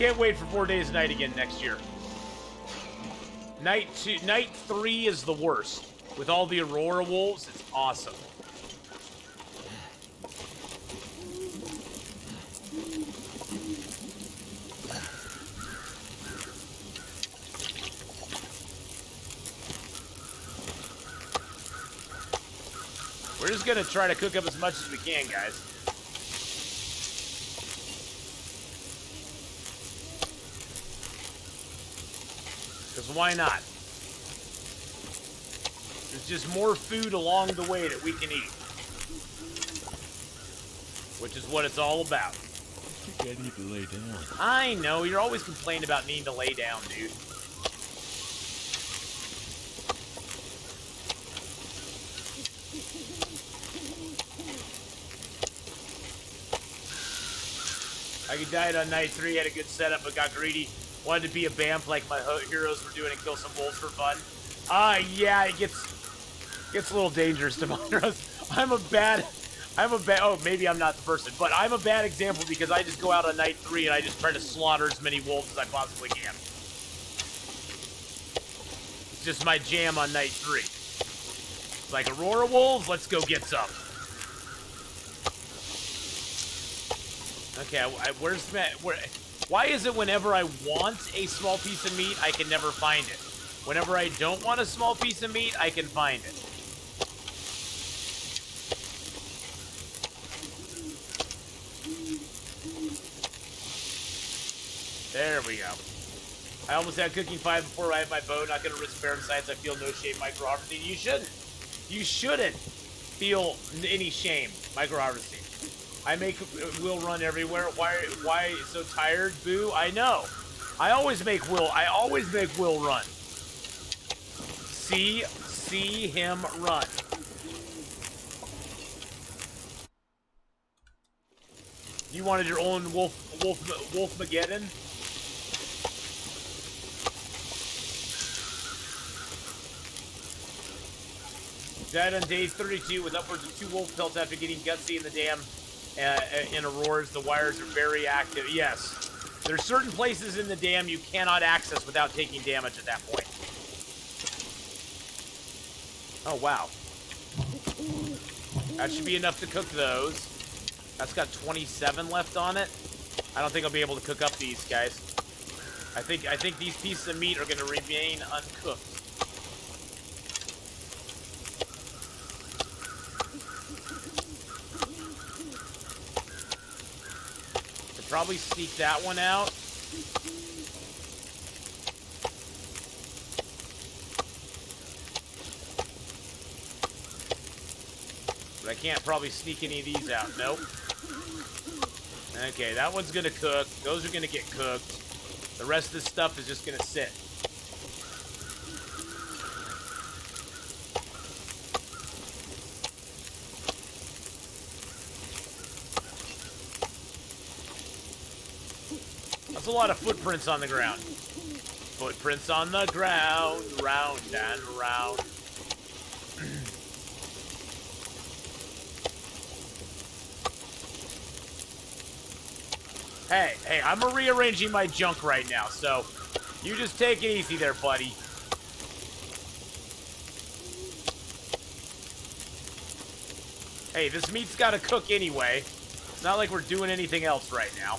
can't wait for 4 Days of Night again next year. Night 3 is the worst. With all the Aurora Wolves, it's awesome. We're just gonna try to cook up as much as we can, guys. Because why not? There's just more food along the way that we can eat. Which is what it's all about. I think I need to lay down. I know, you're always complaining about needing to lay down, dude. I died on night 3, had a good setup, but got greedy. Wanted to be a BAMF like my heroes were doing and kill some wolves for fun. Yeah, it gets a little dangerous to Montrose. Oh, maybe I'm not the person, but I'm a bad example because I just go out on night 3 and I just try to slaughter as many wolves as I possibly can. It's just my jam on night 3. It's like, Aurora Wolves, let's go get some. Okay, where's Matt? Why is it whenever I want a small piece of meat, I can never find it? Whenever I don't want a small piece of meat, I can find it. There we go. I almost had cooking 5 before I had my bow. Not going to risk parasites. I feel no shame micro-harvesting. You shouldn't. You shouldn't feel any shame micro-harvesting. I make Will run everywhere. Why so tired? Boo. I know. I always make Will run. See him run. You wanted your own Wolfmageddon? Died on day 32 with upwards of 2 wolf pelts after getting gutsy in the dam in Auroras. The wires are very active. Yes. There's certain places in the dam you cannot access without taking damage at that point. Oh, wow. That should be enough to cook those. That's got 27 left on it. I don't think I'll be able to cook up these, guys. I think these pieces of meat are going to remain uncooked. Probably sneak that one out. But I can't probably sneak any of these out. Nope. Okay, that one's gonna cook. Those are gonna get cooked. The rest of this stuff is just gonna sit. That's a lot of footprints on the ground. Footprints on the ground, round and round. Hey, I'm rearranging my junk right now, so you just take it easy there, buddy. Hey, this meat's gotta cook anyway. It's not like we're doing anything else right now.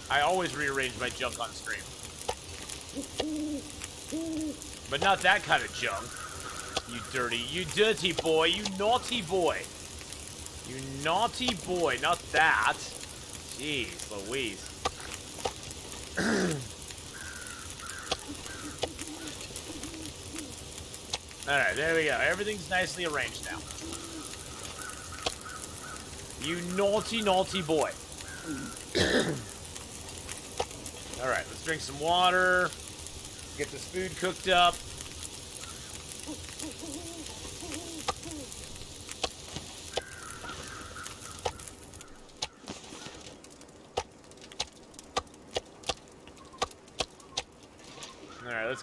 I always rearrange my junk on stream. But not that kind of junk. You dirty boy, you naughty boy. You naughty boy, not that. Jeez Louise. Alright, there we go. Everything's nicely arranged now. You naughty, naughty boy. Alright, let's drink some water. Get this food cooked up. Alright, let's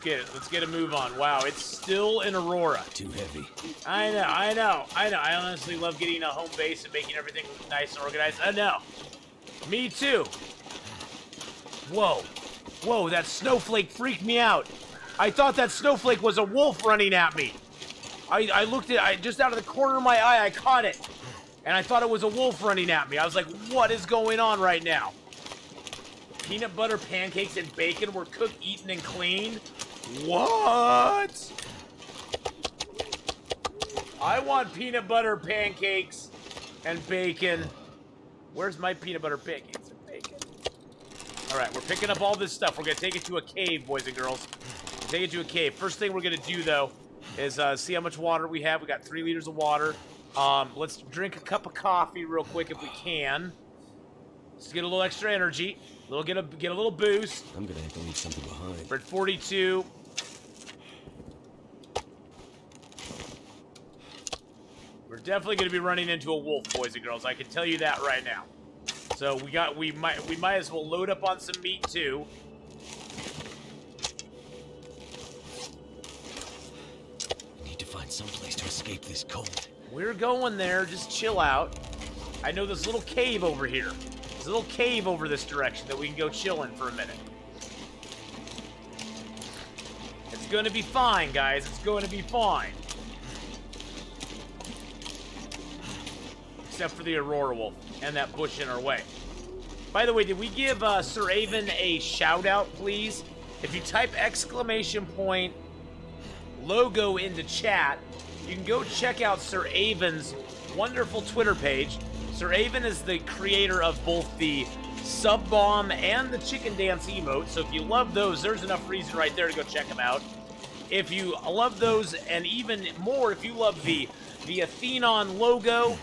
get a move on. Wow, it's still in Aurora. Too heavy. I know. I honestly love getting a home base and making everything nice and organized. I know. Me too. Whoa, that snowflake freaked me out. I thought that snowflake was a wolf running at me. I looked at just out of the corner of my eye, I caught it. And I thought it was a wolf running at me. I was like, what is going on right now? Peanut butter pancakes and bacon were cooked, eaten, and cleaned? What? I want peanut butter pancakes and bacon. Where's my peanut butter pancakes and bacon? Alright, we're picking up all this stuff. We're going to take it to a cave, boys and girls. Take it to a cave. First thing we're going to do, though, is see how much water we have. We got 3 liters of water. Let's drink a cup of coffee real quick if we can. Let's get a little extra energy. Get a little boost. I'm gonna have to leave something behind. We're at 42. We're definitely gonna be running into a wolf, boys and girls. I can tell you that right now. So we might as well load up on some meat too. Need to find some place to escape this cold. We're going there. Just chill out. I know this little cave over here. There's a little cave over this direction that we can go chill in for a minute. It's going to be fine, guys. It's going to be fine. Except for the Aurora Wolf and that bush in our way. By the way, did we give Sir Avon a shout-out, please? If you type ! Logo into chat, you can go check out Sir Avon's wonderful Twitter page. Sir Avon is the creator of both the Sub Bomb and the Chicken Dance emote, so if you love those, there's enough reason right there to go check them out. If you love those, and even more, if you love the Athenon logo,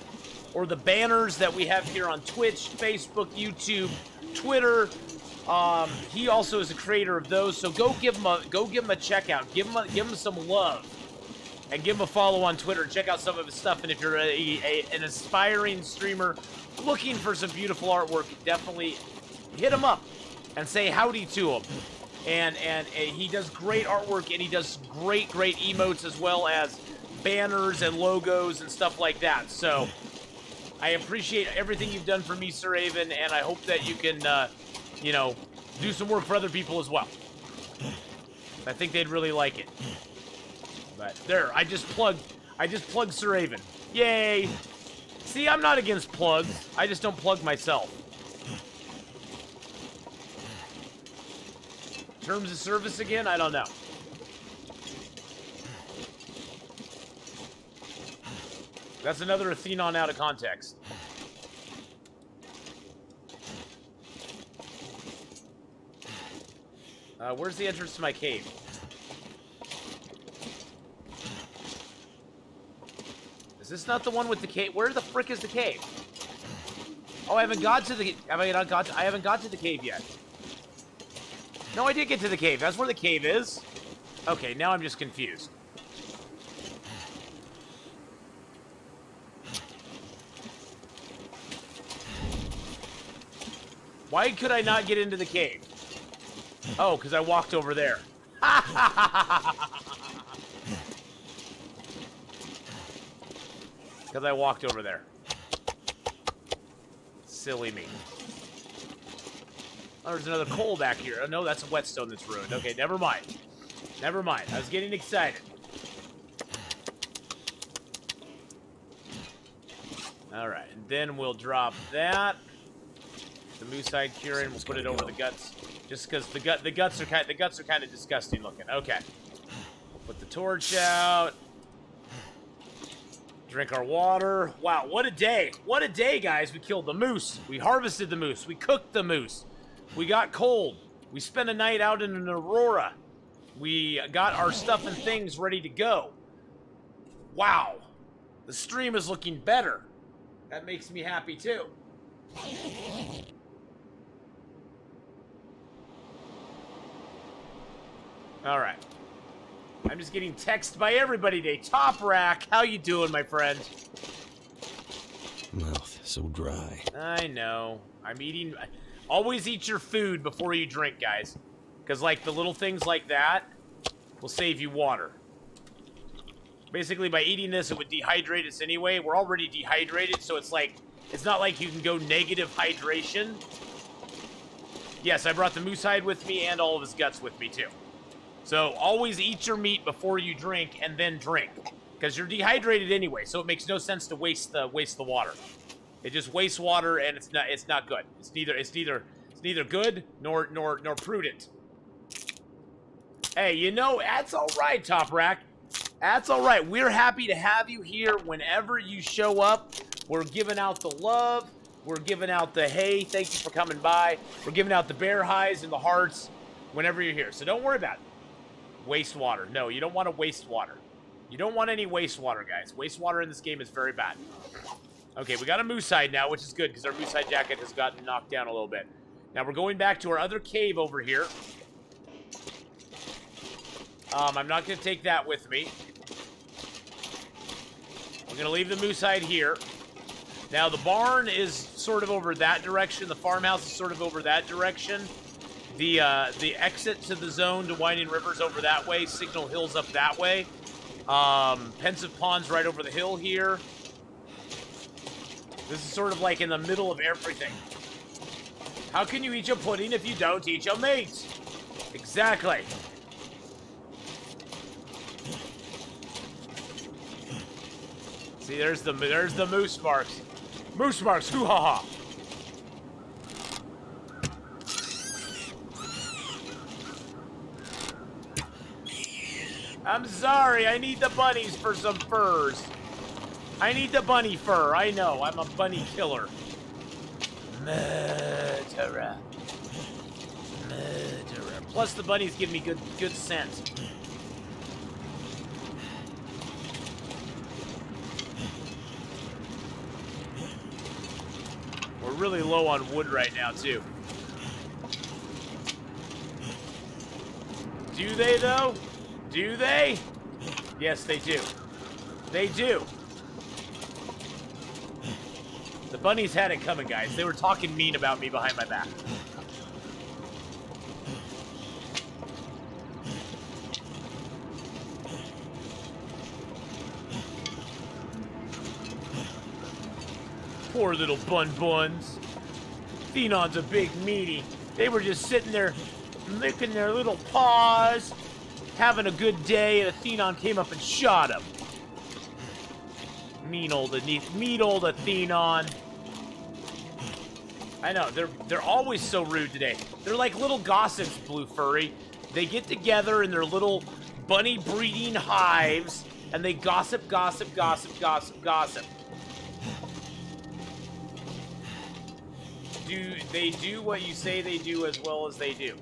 or the banners that we have here on Twitch, Facebook, YouTube, Twitter, he also is the creator of those, so go give him a check out, give him some love. And give him a follow on Twitter and check out some of his stuff. And if you're an aspiring streamer looking for some beautiful artwork, definitely hit him up and say howdy to him. And he does great artwork, and he does great emotes as well as banners and logos and stuff like that. So I appreciate everything you've done for me, Sir Avon, and I hope that you can, do some work for other people as well. I think they'd really like it. But there, I just plugged Sir Avon. Yay! See, I'm not against plugs. I just don't plug myself. Terms of service again? I don't know. That's another Athenon out of context. Where's the entrance to my cave? Is this not the one with the cave? Where the frick is the cave? Oh, I haven't got to the... I haven't got to the cave yet. No, I did get to the cave. That's where the cave is. Okay, now I'm just confused. Why could I not get into the cave? Oh, because I walked over there. Because I walked over there. Silly me. Oh, there's another coal back here. Oh, no, that's a whetstone that's ruined. Okay, never mind. Never mind. I was getting excited. All right, and then we'll drop that. The moose-hide curing. We'll put it over the guts, just because the guts are kind of disgusting looking. Okay. Put the torch out. Drink our water. Wow, what a day! What a day, guys! We killed the moose. We harvested the moose. We cooked the moose. We got cold. We spent a night out in an aurora. We got our stuff and things ready to go. Wow, the stream is looking better. That makes me happy too. All right. I'm just getting texted by everybody today. Top Rack, how you doing, my friend? Mouth so dry. I know. I'm eating... Always eat your food before you drink, guys. Because, like, the little things like that will save you water. Basically, by eating this, it would dehydrate us anyway. We're already dehydrated, so it's like... It's not like you can go negative hydration. Yes, I brought the moose hide with me and all of his guts with me, too. So, always eat your meat before you drink, and then drink. Because you're dehydrated anyway, so it makes no sense to waste the water. It just wastes water, and it's not good. It's neither good nor prudent. Hey, you know, that's all right, Top Rack. That's all right. We're happy to have you here whenever you show up. We're giving out the love. We're giving out the hey, thank you for coming by. We're giving out the bear highs and the hearts whenever you're here. So don't worry about it. Waste water. No, you don't want to waste water. You don't want any wastewater, guys. Wastewater in this game is very bad. Okay, we got a moose hide now, which is good because our moose hide jacket has gotten knocked down a little bit. Now we're going back to our other cave over here. I'm not going to take that with me. We're going to leave the moose hide here. Now the barn is sort of over that direction. The farmhouse is sort of over that direction. The exit to the zone to Winding River's over that way. Signal Hill's up that way. Pensive Pond's right over the hill here. This is sort of like in the middle of everything. How can you eat your pudding if you don't eat your meat? Exactly. See, there's the moose marks. Moose marks, hoo-ha-ha. I'm sorry, I need the bunnies for some furs. I need the bunny fur, I know, I'm a bunny killer. Murderer. Murderer. Plus the bunnies give me good scent. We're really low on wood right now, too. Do they, though? Do they? Yes, they do. They do. The bunnies had it coming, guys. They were talking mean about me behind my back. Poor little bun-buns. Thenon's a big meaty. They were just sitting there licking their little paws, having a good day, and a Thenon came up and shot him. Mean old Thenon. I know, they're always so rude today. They're like little gossips, Blue Furry. They get together in their little bunny breeding hives, and they gossip, gossip, gossip, gossip, gossip. Do they do what you say they do as well as they do?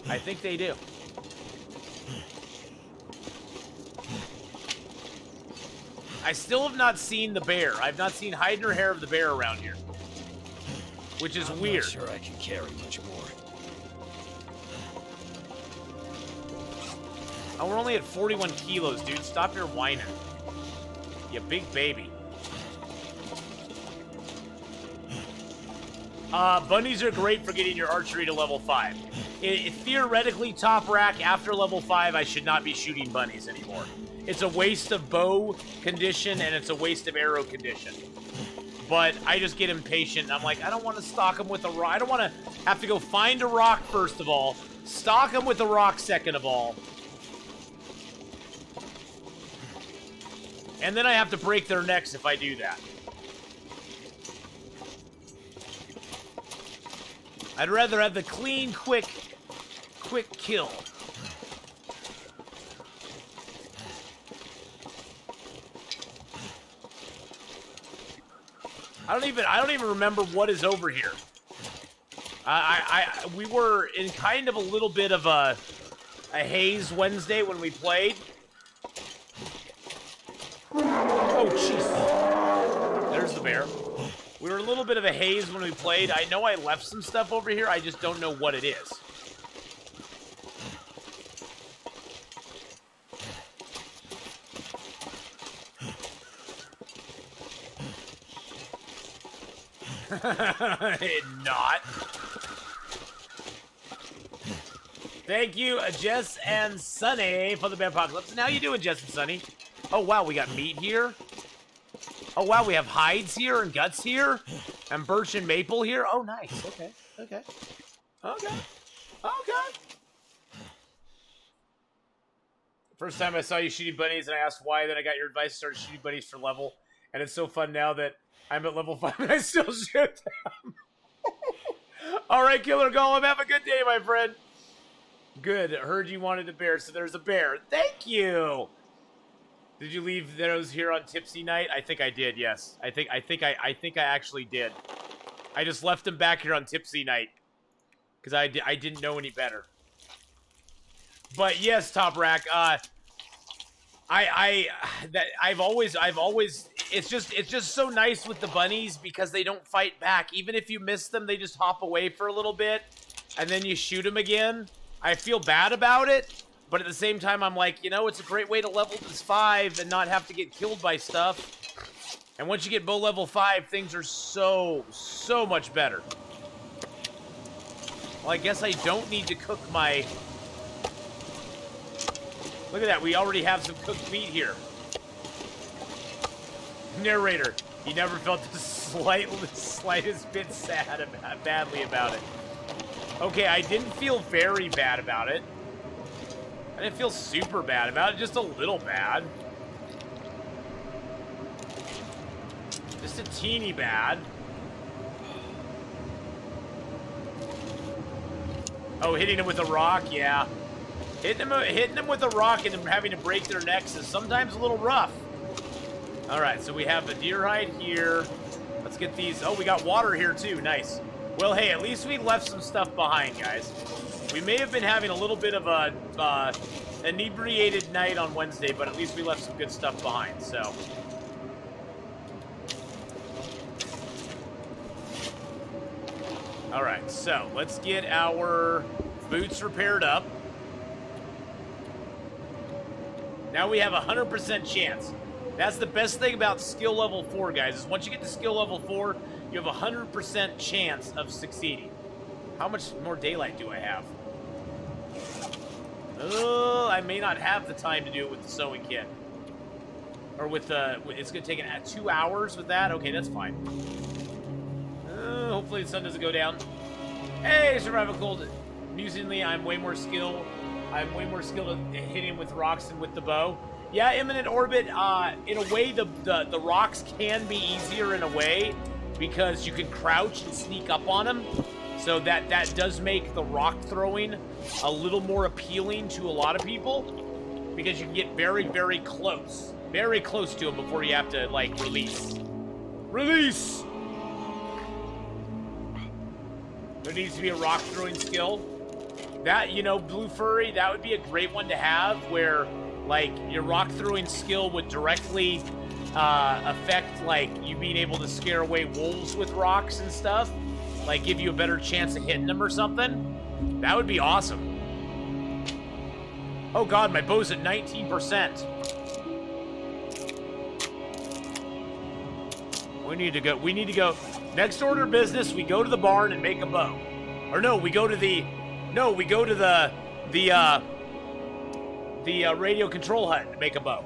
I think they do. I still have not seen the bear. I've not seen hide nor hair of the bear around here. which is I'm weird. not sure I can carry much more. Oh, we're only at 41 kilos, dude. Stop your whining. You big baby. Bunnies are great for getting your archery to level 5. Theoretically, top rack, after level 5, I should not be shooting bunnies anymore. It's a waste of bow condition, and it's a waste of arrow condition. But I just get impatient, and I'm like, I don't want to stock them with a rock. I don't want to have to go find a rock, first of all. Stock them with a rock, second of all. And then I have to break their necks if I do that. I'd rather have the clean, quick kill. I don't even remember what is over here. We were in kind of a little bit of a haze Wednesday when we played. Oh, jeez. There's the bear. We were a little bit of a haze when we played. I know I left some stuff over here. I just don't know what it is. Not. Thank you, Jess and Sunny, for the bear apocalypse. And how you doing, Jess and Sunny? Oh, wow, we got meat here. Oh, wow, we have hides here and guts here. And birch and maple here. Oh, nice. Okay. First time I saw you shooting bunnies, and I asked why, then I got your advice, started shooting bunnies for level. And it's so fun now that I'm at level 5 and I still shoot them. All right, Killer Golem, have a good day, my friend. Good. Heard you wanted a bear, so there's a bear. Thank you. Did you leave those here on Tipsy Night? I think I did. Yes. I think I actually did. I just left them back here on Tipsy Night because I didn't know any better. But yes, Top Rack. I've always. It's just so nice with the bunnies because they don't fight back. Even if you miss them, they just hop away for a little bit, and then you shoot them again. I feel bad about it. But at the same time, I'm like, you know, it's a great way to level this 5 and not have to get killed by stuff. And once you get bow level 5, things are so much better. Well, I guess I don't need to cook my... Look at that, we already have some cooked meat here. Narrator, he never felt the slightest bit badly about it. Okay, I didn't feel very bad about it. I didn't feel super bad about it, just a little bad. Just a teeny bad. Oh, hitting him with a rock, yeah. Hitting him with a rock and then having to break their necks is sometimes a little rough. All right, so we have the deer hide here. Let's get these. Oh, we got water here too. Nice. Well, hey, at least we left some stuff behind, guys. We may have been having a little bit of a inebriated night on Wednesday, but at least we left some good stuff behind, so. All right, so let's get our boots repaired up. Now we have a 100% chance. That's the best thing about skill level 4, guys, is once you get to skill level 4, you have a 100% chance of succeeding. How much more daylight do I have? Oh, I may not have the time to do it with the sewing kit. Or with the... It's going to take 2 hours with that? Okay, that's fine. Hopefully the sun doesn't go down. Hey, Survival Cold. Amusingly, I'm way more skilled at hitting with rocks than with the bow. Yeah, Imminent Orbit, in a way, the rocks can be easier in a way because you can crouch and sneak up on them. So that does make the rock throwing a little more appealing to a lot of people because you can get very, very close to them before you have to, like, release. Release! There needs to be a rock throwing skill. That, you know, Blue Furry, that would be a great one to have where, like, your rock throwing skill would directly affect, like, you being able to scare away wolves with rocks and stuff. like give you a better chance of hitting them or something, that would be awesome. Oh god, my bow's at 19%. We need to go. Next order of business, we go to the barn and make a bow. Or no, we go to the radio control hut and make a bow.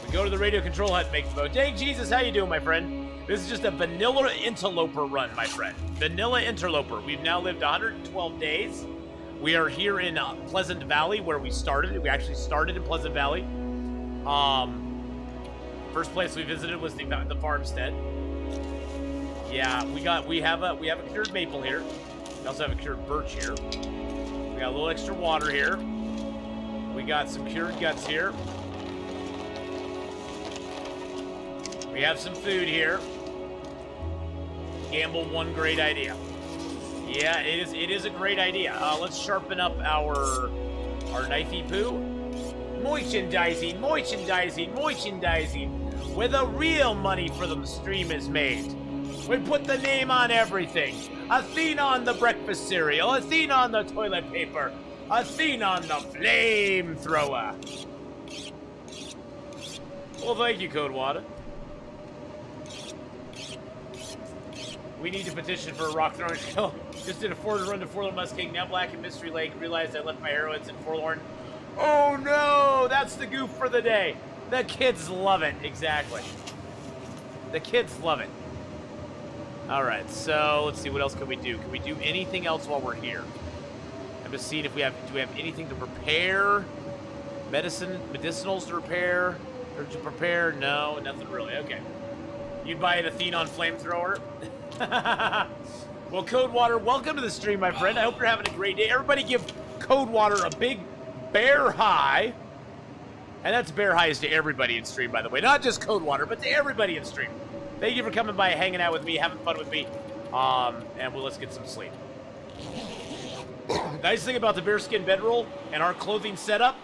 We go to the radio control hut and make a bow. Dang Jesus, how you doing, my friend? This is just a vanilla interloper run, my friend. Vanilla interloper. We've now lived 112 days. We are here in Pleasant Valley, where we started. We actually started in Pleasant Valley. First place we visited was the farmstead. Yeah, we have a cured maple here. We also have a cured birch here. We got a little extra water here. We got some cured guts here. We have some food here. Gamble one great idea. Yeah, it is a great idea. Let's sharpen up our knifey poo. Merchandising, where the real money for the stream is made. We put the name on everything. Athena on the breakfast cereal, Athena on the toilet paper, Athena on the flamethrower. Well, thank you, Codewater. We need to petition for a rock throwing skill. Just did a forward run to Forlorn Muskeg, now Black and Mystery Lake. Realized I left my heroines in Forlorn. Oh no! That's the goof for the day. The kids love it. Exactly. The kids love it. Alright, so let's see, what else can we do? Can we do anything else while we're here? I'm just seeing if do we have anything to prepare? Medicinals to repair? Or to prepare? No, nothing really. Okay. You'd buy an Athena on flamethrower? Well, Codewater, welcome to the stream, my friend. I hope you're having a great day. Everybody give Codewater a big bear high. And that's bear highs to everybody in stream, by the way. Not just Codewater, but to everybody in stream. Thank you for coming by, hanging out with me, having fun with me. And let's get some sleep. Nice thing about the bearskin bedroll and our clothing setup.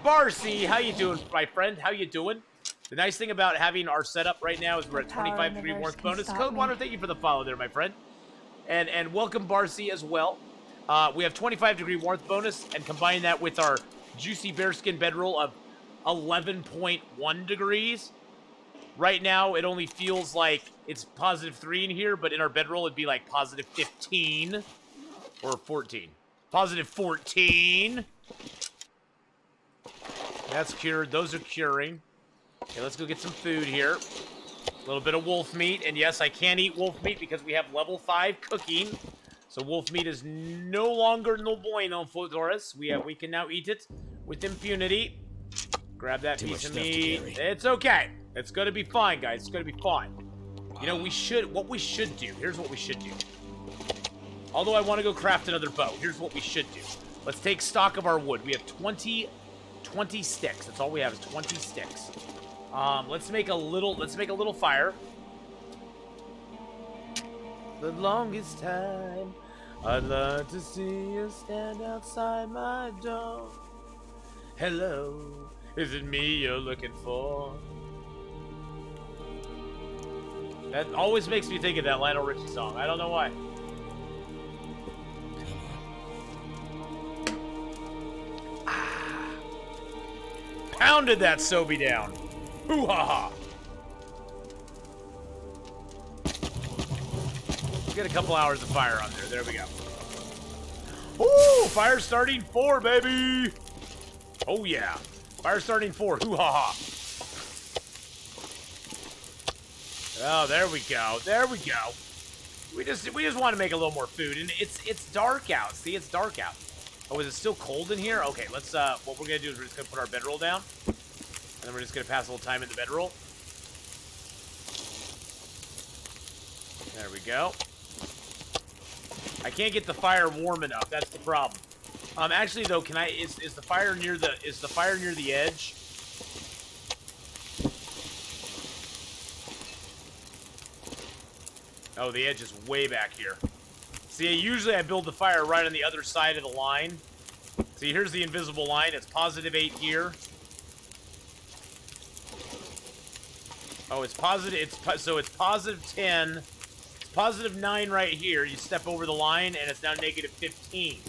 Barcy, how you doing, my friend? How you doing? The nice thing about having our setup right now is we're at 25-degree warmth bonus. Codewater, thank you for the follow there, my friend. And welcome, Barcy, as well. We have 25-degree warmth bonus, and combine that with our juicy bearskin bedroll of 11.1 degrees. Right now, it only feels like it's +3 in here, but in our bedroll, it'd be like +15 or 14. +14. That's cured. Those are curing. Okay, let's go get some food here. A little bit of wolf meat. And yes, I can eat wolf meat because we have level 5 cooking. So wolf meat is no longer no bueno for us. We can now eat it with impunity. Grab that piece of meat. It's okay. It's gonna be fine, guys. It's gonna be fine. You know, what we should do. Here's what we should do. Although I want to go craft another bow. Here's what we should do. Let's take stock of our wood. We have 20 sticks. That's all we have is 20 sticks. Let's make a little fire. The longest time I'd love to see you stand outside my door. Hello, is it me you're looking for? That always makes me think of that Lionel Richie song. I don't know why. Pounded that Sobe down. Hoo-ha-ha. Get a couple hours of fire on there. There we go. Ooh, fire starting 4, baby. Oh, yeah. Fire starting 4. Hoo-ha-ha. Oh, there we go. There we go. We just want to make a little more food. And it's dark out. See, it's dark out. Oh, is it still cold in here? Okay, let's, what we're going to do is we're just going to put our bedroll down. And then we're just going to pass a little time in the bedroll. There we go. I can't get the fire warm enough. That's the problem. Actually, though, is the fire near the edge? Oh, the edge is way back here. See, usually I build the fire right on the other side of the line. See, here's the invisible line. It's +8 here. Oh, it's positive. So it's +10. Positive 9 right here. You step over the line, and it's now negative 15.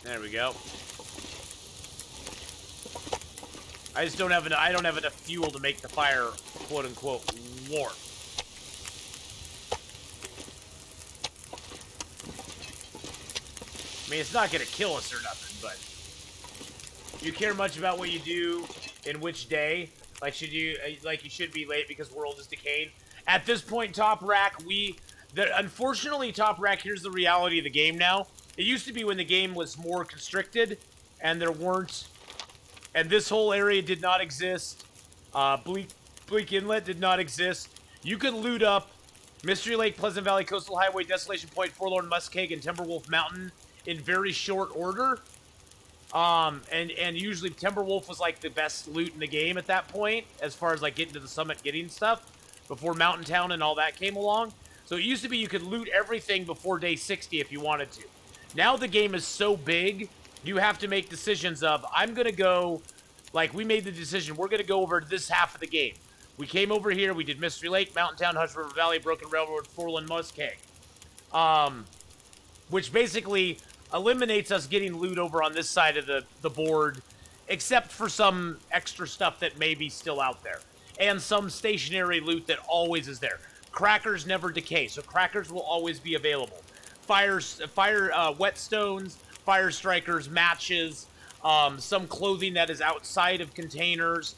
There we go. I just don't have enough. I don't have enough fuel to make the fire, quote unquote, warm. I mean, it's not gonna kill us or nothing, but you care much about what you do in which day? Like, you should be late because world is decaying. At this point, Top Rack, unfortunately, Top Rack, here's the reality of the game now. It used to be when the game was more constricted, and there weren't, and this whole area did not exist. Bleak Inlet did not exist. You could loot up Mystery Lake, Pleasant Valley, Coastal Highway, Desolation Point, Forlorn Muskeg, and Timberwolf Mountain in very short order. And usually Timberwolf was like the best loot in the game at that point, as far as like getting to the summit, getting stuff, before Mountain Town and all that came along. So it used to be you could loot everything before day 60 if you wanted to. Now the game is so big, you have to make decisions of, I'm going to go, like we made the decision, we're going to go over this half of the game. We came over here, we did Mystery Lake, Mountain Town, Hush River Valley, Broken Railroad, Forlorn Muskeg. Which basically eliminates us getting loot over on this side of the board, except for some extra stuff that may be still out there. And some stationary loot that always is there. Crackers never decay, so crackers will always be available. Whetstones, fire strikers, matches, some clothing that is outside of containers,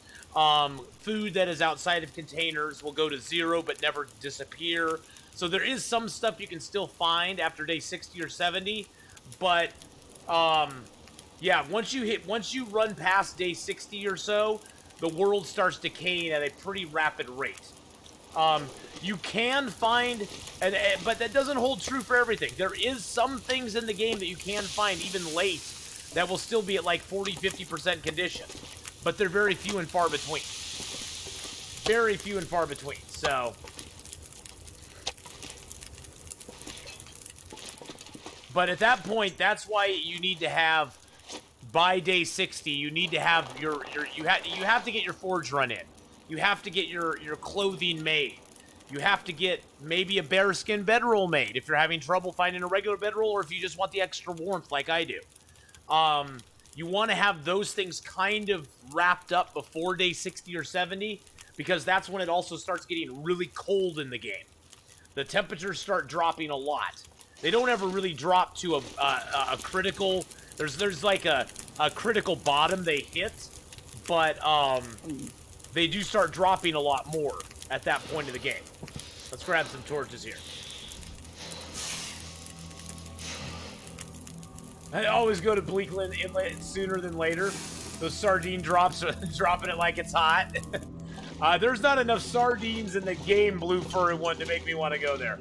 food that is outside of containers will go to 0 but never disappear. So there is some stuff you can still find after day 60 or 70, but yeah, once you run past day 60 or so, the world starts decaying at a pretty rapid rate. You can find, but that doesn't hold true for everything. There is some things in the game that you can find even late that will still be at like 40-50% condition, but they're very few and far between. Very few and far between. So, but at that point, that's why you need to have, by day 60, you need to have you have to get your forge run in. You have to get your clothing made. You have to get maybe a bearskin bedroll made if you're having trouble finding a regular bedroll, or if you just want the extra warmth like I do. You want to have those things kind of wrapped up before day 60 or 70, because that's when it also starts getting really cold in the game. The temperatures start dropping a lot. They don't ever really drop to a critical. There's like a critical bottom they hit, but they do start dropping a lot more at that point of the game. Let's grab some torches here. I always go to Bleak Inlet sooner than later. Those sardine drops are dropping it like it's hot. There's not enough sardines in the game, Blue Furry one, to make me want to go there.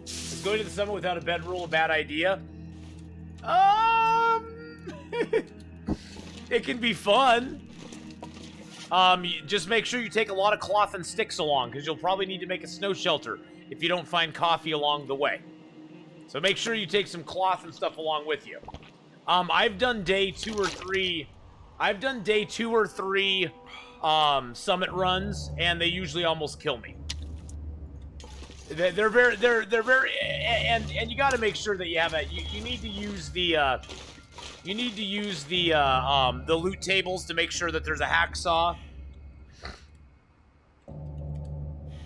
Is going to the summit without a bedroll a bad idea? It can be fun. Just make sure you take a lot of cloth and sticks along, because you'll probably need to make a snow shelter if you don't find coffee along the way. So make sure you take some cloth and stuff along with you. I've done day 2 or 3. I've done day 2 or 3 summit runs, and they usually almost kill me. They're very and you got to make sure that you have you need to use the loot tables to make sure that there's a hacksaw.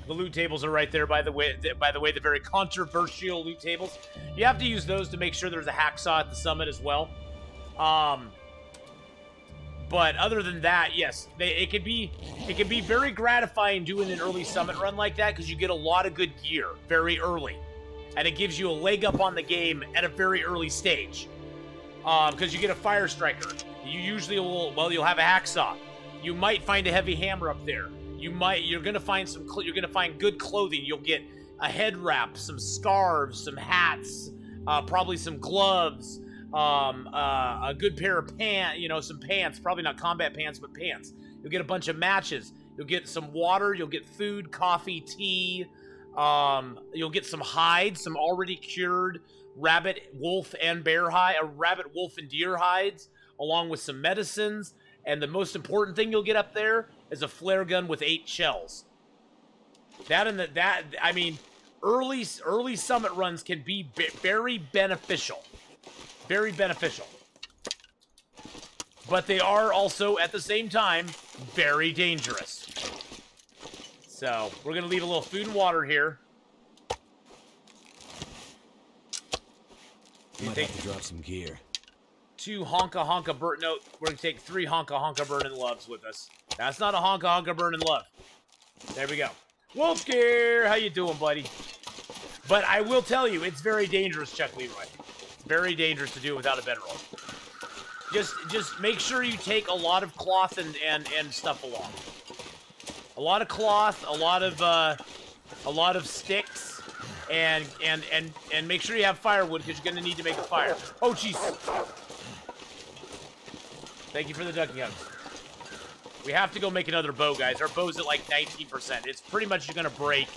The loot tables are right there, by the way, the very controversial loot tables. You have to use those to make sure there's a hacksaw at the summit as well. But other than that, yes, it can be very gratifying doing an early summit run like that, because you get a lot of good gear very early, and it gives you a leg up on the game at a very early stage. Because you get a fire striker, you usually you'll have a hacksaw. You might find a heavy hammer up there. You're gonna find good clothing. You'll get a head wrap, some scarves, some hats, probably some gloves, a good pair of pants, some pants, probably not combat pants, but pants. You'll get a bunch of matches. You'll get some water. You'll get food, coffee, tea. You'll get some hides, some already cured rabbit, wolf, and bear hide, rabbit, wolf, and deer hides, along with some medicines. And the most important thing you'll get up there is a flare gun with 8 shells. I mean, early summit runs can be very beneficial. Very beneficial. But they are also, at the same time, very dangerous. So, we're going to leave a little food and water here. Might have to drop some gear. 2 honka honka burn. No, we're going to take 3 honka honka burning loves with us. That's not a honka honka burning love. There we go. Wolf Gear, how you doing, buddy? But I will tell you, it's very dangerous, Chuck Leroy. It's very dangerous to do it without a bedroll. Just make sure you take a lot of cloth and stuff along. A lot of cloth, a lot of sticks, and make sure you have firewood because you're gonna need to make a fire. Oh jeez. Thank you for the ducking hugs. We have to go make another bow, guys. Our bow's at like 19%. It's pretty much gonna break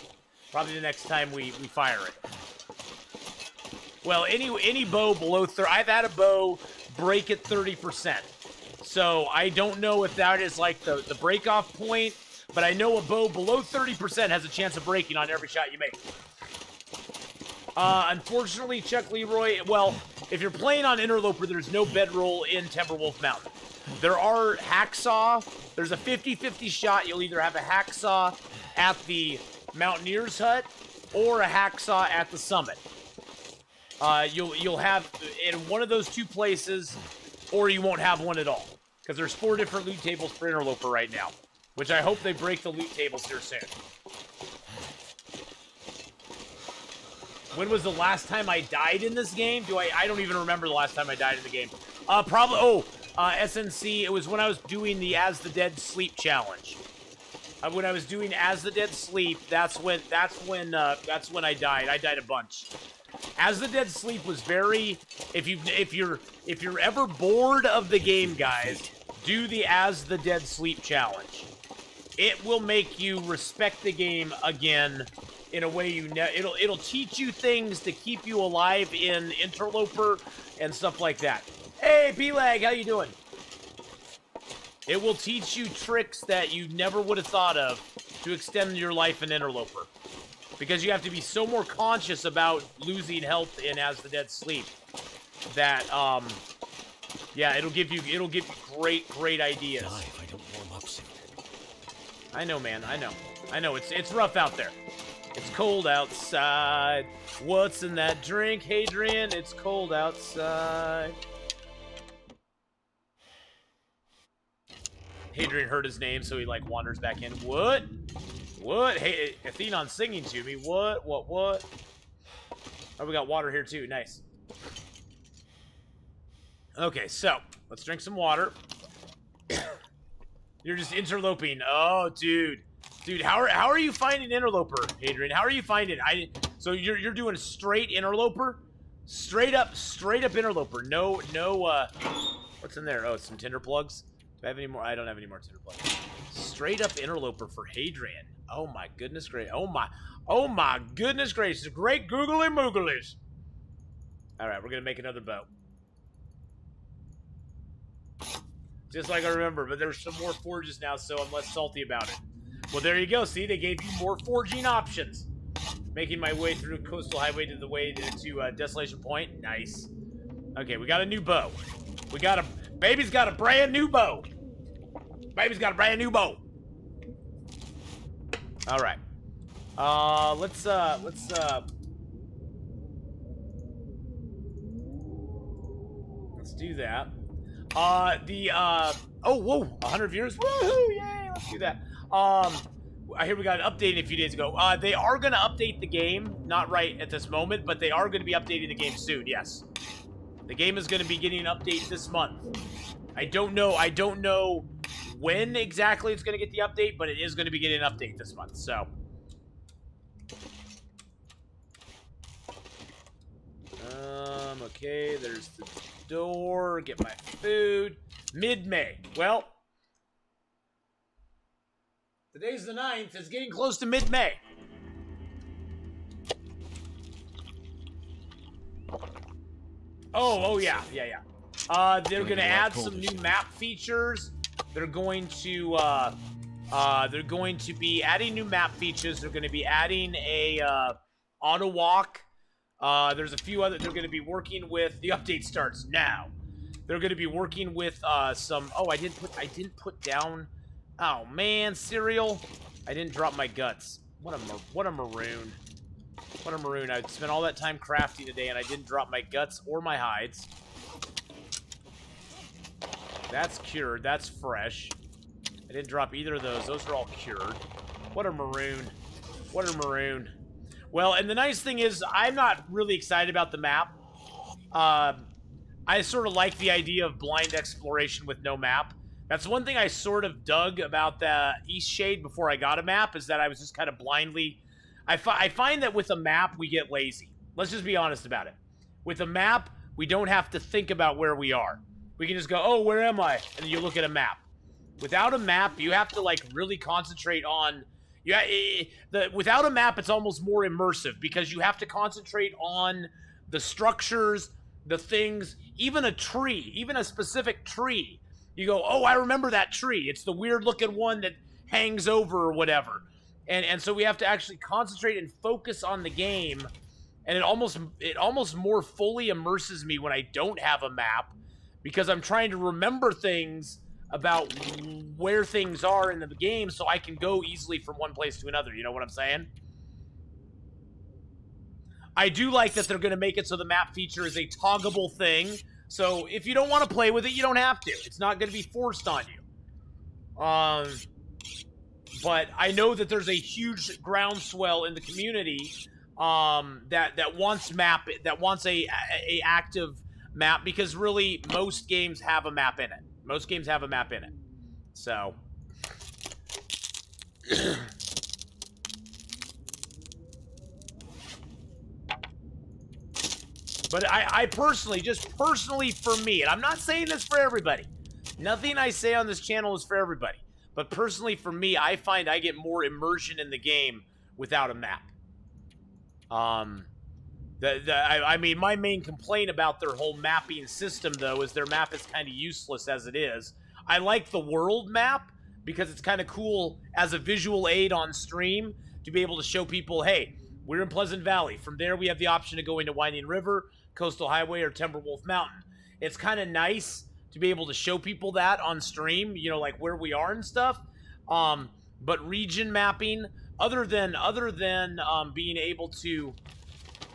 probably the next time we fire it. Well, any bow below 30, I've had a bow break at 30%. So I don't know if that is like the break-off point, but I know a bow below 30% has a chance of breaking on every shot you make. Unfortunately, Chuck Leroy, well, if you're playing on Interloper, there's no bedroll in Timberwolf Mountain. There are hacksaw. There's a 50-50 shot. You'll either have a hacksaw at the Mountaineer's Hut or a hacksaw at the summit. You'll have in one of those 2 places, or you won't have one at all. Because there's 4 different loot tables for Interloper right now. Which I hope they break the loot tables here soon. When was the last time I died in this game? I don't even remember the last time I died in the game. SNC, it was when I was doing the As the Dead Sleep challenge. When I was doing As the Dead Sleep, that's when I died. I died a bunch. As the Dead Sleep was very, if you're ever bored of the game, guys, do the As the Dead Sleep challenge. It will make you respect the game again in a way it'll teach you things to keep you alive in Interloper and stuff like that. Hey, P-Lag, how you doing? It will teach you tricks that you never would have thought of to extend your life in Interloper. Because you have to be so more conscious about losing health in As the Dead Sleep that, yeah, it'll give you great ideas. Die if I don't warm up soon. I know, man. I know. It's rough out there. It's cold outside. What's in that drink, Hadrian? It's cold outside. Hadrian heard his name, so he like wanders back in. What? What? Hey, Athenon's singing to me. What? Oh, we got water here too. Nice. Okay, so let's drink some water. You're just interloping. Oh, dude, how are you finding Interloper, Adrian? How are you finding? So you're doing straight Interloper, straight up Interloper. No. What's in there? Oh, some tinder plugs. Do I have any more? I don't have any more tinder plugs. Straight up Interloper for Hadrian. Oh my goodness gracious. Oh my goodness gracious. Great googly mooglies. All right, we're gonna make another boat. Just like I remember, but there's some more forges now, so I'm less salty about it. Well, there you go. See, they gave you more forging options. Making my way through Coastal Highway to the way to Desolation Point. Nice. Okay, we got a new bow. Baby's got a brand new bow. Baby's got a brand new bow. All right. Let's do that. Oh, whoa, 100 viewers. Woohoo, yay, let's do that. I hear we got an update a few days ago. They are going to update the game. Not right at this moment, but they are going to be updating the game soon, yes. The game is going to be getting an update this month. I don't know when exactly it's going to get the update, but it is going to be getting an update this month, so. Okay, there's the door. Get my food. Mid-May. Well, today's the 9th. It's getting close to mid-May. Oh yeah. They're gonna add some new map features. they're going to be adding new map features. They're going to be adding a auto walk. There's a few other. They're going to be working with. The update starts now. They're going to be working with some. Oh, I didn't put down. Oh man, cereal. I didn't drop my guts. What a maroon. What a maroon. I spent all that time crafting today, and I didn't drop my guts or my hides. That's cured. That's fresh. I didn't drop either of those. Those are all cured. What a maroon. What a maroon. Well, and the nice thing is, I'm not really excited about the map. I sort of like the idea of blind exploration with no map. That's one thing I sort of dug about the East Shade before I got a map, is that I was just kind of blindly... I find that with a map, we get lazy. Let's just be honest about it. With a map, we don't have to think about where we are. We can just go, oh, where am I? And then you look at a map. Without a map, you have to, like, really concentrate on... without a map, it's almost more immersive, because you have to concentrate on the structures, the things, even a tree, even a specific tree. You go, oh, I remember that tree. It's the weird-looking one that hangs over or whatever. And so we have to actually concentrate and focus on the game, and it almost more fully immerses me when I don't have a map, because I'm trying to remember things about where things are in the game so I can go easily from one place to another. You know what I'm saying? I do like that they're going to make it so the map feature is a toggable thing. So if you don't want to play with it, you don't have to. It's not going to be forced on you. But I know that there's a huge groundswell in the community that wants a active map, because really most games have a map in it. Most games have a map in it. So but I personally, just personally for me, and I'm not saying this for everybody. Nothing I say on this channel is for everybody. But personally for me, I find I get more immersion in the game without a map. I mean, my main complaint about their whole mapping system, though, is their map is kind of useless as it is. I like the world map because it's kind of cool as a visual aid on stream to be able to show people, hey, we're in Pleasant Valley. From there, we have the option to go into Winding River, Coastal Highway, or Timberwolf Mountain. It's kind of nice to be able to show people that on stream, you know, like where we are and stuff. But region mapping, other than being able to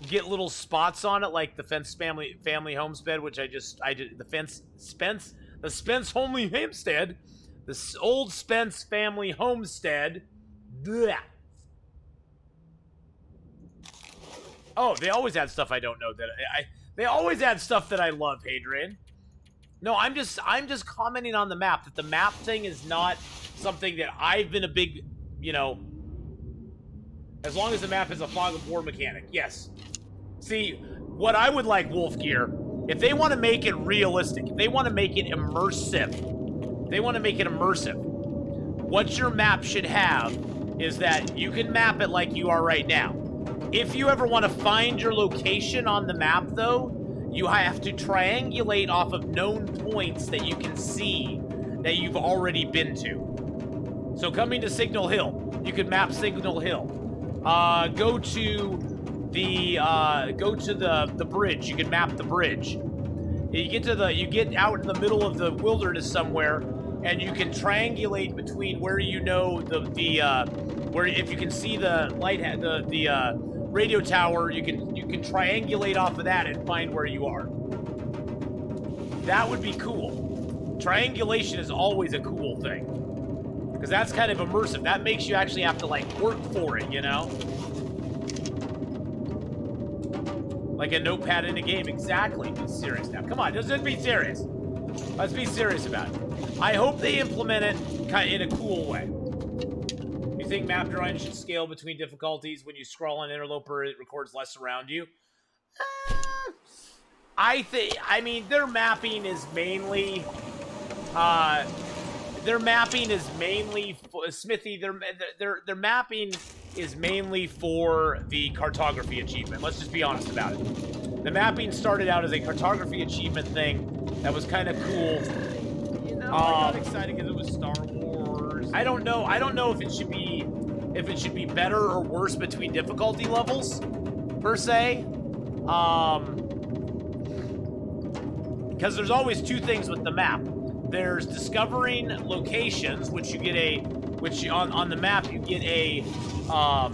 get little spots on it, like the Fence family homestead, which I did the Spence Homely Homestead, the old Spence family homestead. Blech. Oh, they always add stuff I don't know that they always add stuff that I love, Hadrian. No, I'm just commenting on the map, that the map thing is not something that I've been a big, you know, as long as the map is a fog of war mechanic. Yes. See, what I would like, Wolf Gear, if they want to make it realistic, if they want to make it immersive, what your map should have is that you can map it like you are right now. If you ever want to find your location on the map, though, you have to triangulate off of known points that you can see that you've already been to. So coming to Signal Hill, you can map Signal Hill. Go to the bridge. You can map the bridge. You get out in the middle of the wilderness somewhere, and you can triangulate between where you know where, if you can see the radio tower, you can triangulate off of that and find where you are. That would be cool. Triangulation is always a cool thing, because that's kind of immersive. That makes you actually have to, like, work for it, you know? Like a notepad in a game. Exactly. Be serious now. Come on, just be serious. Let's be serious about it. I hope they implement it kind of in a cool way. You think map drawing should scale between difficulties? When you scroll on Interloper, it records less around you? I mean, their mapping is mainly... Smithy, their mapping is mainly for the cartography achievement. Let's just be honest about it. The mapping started out as a cartography achievement thing that was kind of cool. You know, No, I got excited because it was Star Wars. I don't know if it should be better or worse between difficulty levels, per se. Because there's always two things with the map. There's discovering locations, which you get on the map you get a on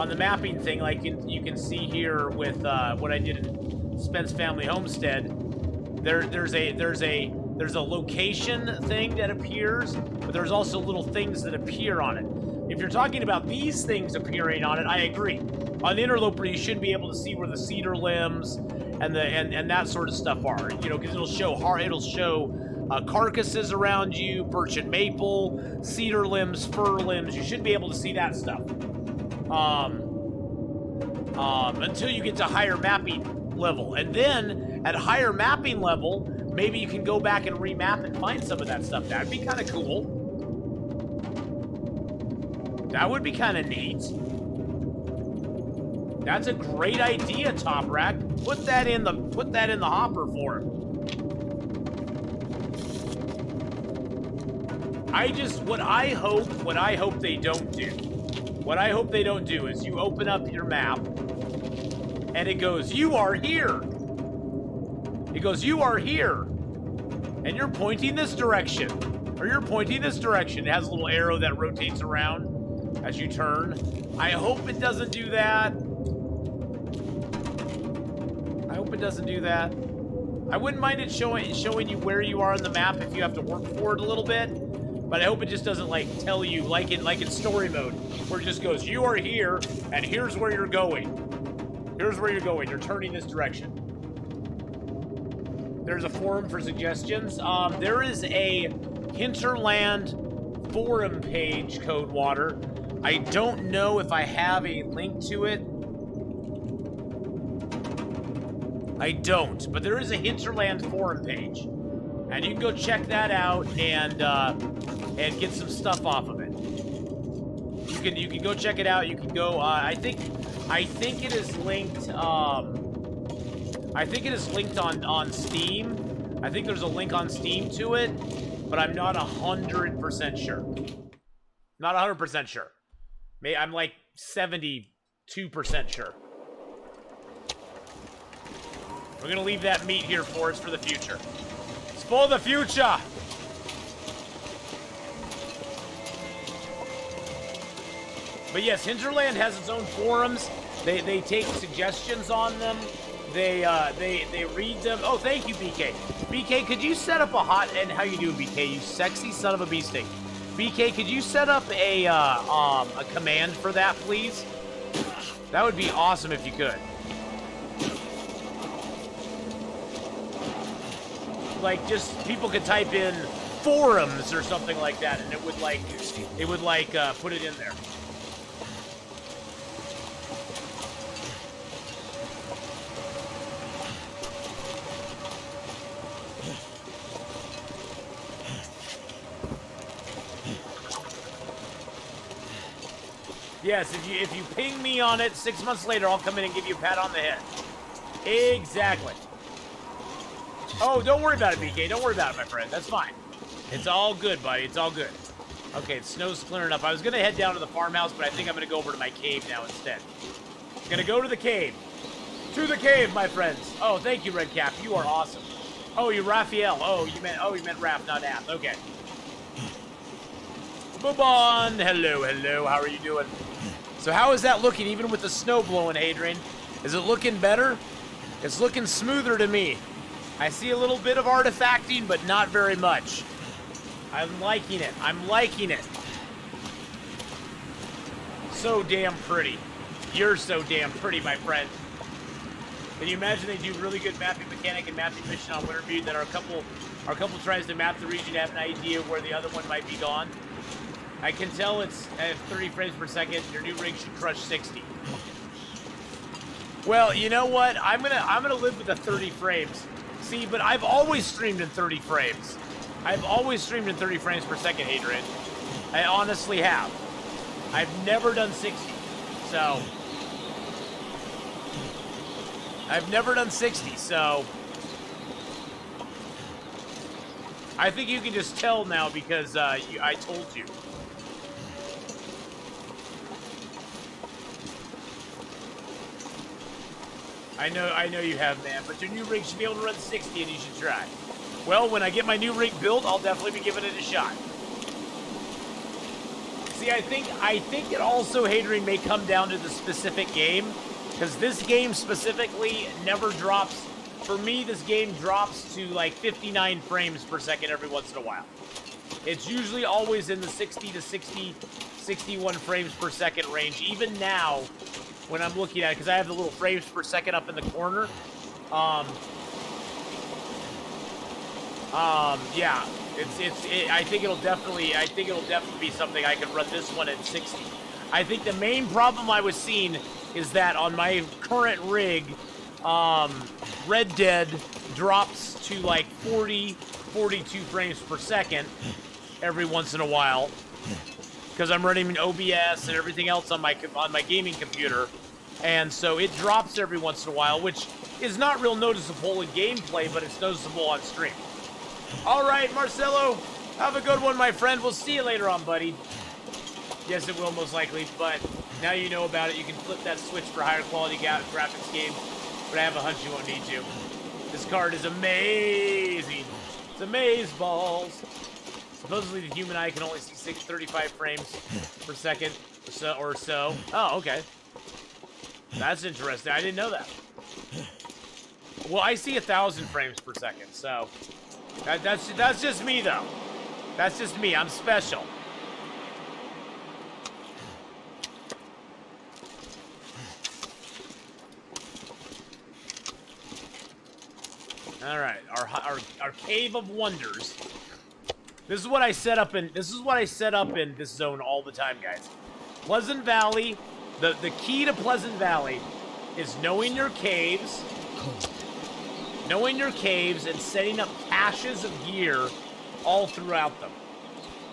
the mapping thing, like you can see here with what I did in Spence Family Homestead. There's a location thing that appears, but there's also little things that appear on it. If you're talking about these things appearing on it, I agree. On Interloper, you should be able to see where the cedar limbs and that sort of stuff are. You know, because it'll show carcasses around you, birch and maple, cedar limbs, fir limbs. You should be able to see that stuff. Until you get to higher mapping level, and then at higher mapping level, maybe you can go back and remap and find some of that stuff. That'd be kind of cool. That would be kind of neat. That's a great idea, Top Rack. Put that in the hopper for him. What I hope they don't do is you open up your map and it goes, "You are here." It goes, "You are here." And you're pointing this direction. Or you're pointing this direction. It has a little arrow that rotates around as you turn. I hope it doesn't do that. I wouldn't mind it showing you where you are on the map if you have to work for it a little bit. But I hope it just doesn't like tell you like in story mode, where it just goes, "You are here, and here's where you're going. Here's where you're going. You're turning this direction." There's a forum for suggestions. There is a Hinterland forum page, Codewater. I don't know if I have a link to it. I don't, but there is a Hinterland forum page, and you can go check that out and get some stuff off of it. You can go check it out. You can go. I think it is linked. I think it is linked on Steam. I think there's a link on Steam to it, but I'm not 100% sure. Not 100% sure. I'm like 72% sure. We're gonna leave that meat here for us for the future. It's for the future! But yes, Hinterland has its own forums. They take suggestions on them. They read them. Oh, thank you, BK. BK, could you set up a hot... And how you doing, BK? You sexy son of a bee sting. BK, could you set up a command for that, please? That would be awesome if you could. Like, just people could type in forums or something like that, and it would put it in there. Yes, if you ping me on it 6 months later, I'll come in and give you a pat on the head. Exactly. Oh, don't worry about it, BK. Don't worry about it, my friend. That's fine. It's all good, buddy. It's all good. Okay, the snow's clearing up. I was going to head down to the farmhouse, but I think I'm going to go over to my cave now instead. Going to go to the cave. To the cave, my friends. Oh, thank you, Redcap. You are awesome. Oh, you're Raphael. Oh, you meant Raph, not App. Okay. Boobon. Hello, hello. How are you doing? So how is that looking, even with the snow blowing, Adrian? Is it looking better? It's looking smoother to me. I see a little bit of artifacting, but not very much. I'm liking it. I'm liking it. So damn pretty. You're so damn pretty, my friend. Can you imagine they do really good mapping mechanic and mapping mission on Winterview, that our couple tries to map the region to have an idea where the other one might be gone? I can tell it's at 30 frames per second. Your new rig should crush 60. Well, you know what? I'm gonna live with the 30 frames. See, but I've always streamed in 30 frames. I've always streamed in 30 frames per second, Adrian. I honestly have. I've never done 60. So I've never done 60, so I think you can just tell now because I told you. I know you have, man, but your new rig should be able to run 60 and you should try. Well, when I get my new rig built, I'll definitely be giving it a shot. See, I think it also, Hadrian, may come down to the specific game, because this game specifically never drops. For me, this game drops to like 59 frames per second every once in a while. It's usually always in the 60 to 61 frames per second range. Even now, when I'm looking at it, because I have the little frames per second up in the corner. Yeah, I think it'll definitely be something I can run this one at 60. I think the main problem I was seeing is that on my current rig, Red Dead drops to like 40, 42 frames per second every once in a while because I'm running OBS and everything else on my gaming computer, and so it drops every once in a while, which is not real noticeable in gameplay, but it's noticeable on stream. All right, Marcelo, have a good one, my friend. We'll see you later on, buddy. Yes, it will most likely, but now you know about it. You can flip that switch for higher quality graphics game, but I have a hunch you won't need to. This card is amazing. It's amazeballs. Supposedly the human eye can only see 635 frames per second or so. Oh, okay. That's interesting. I didn't know that. Well, I see 1,000 frames per second, so that's just me, though. That's just me. I'm special. All right, our cave of wonders. This is what I set up in. This is what I set up in this zone all the time, guys. Pleasant Valley. The key to Pleasant Valley is knowing your caves, and setting up caches of gear all throughout them.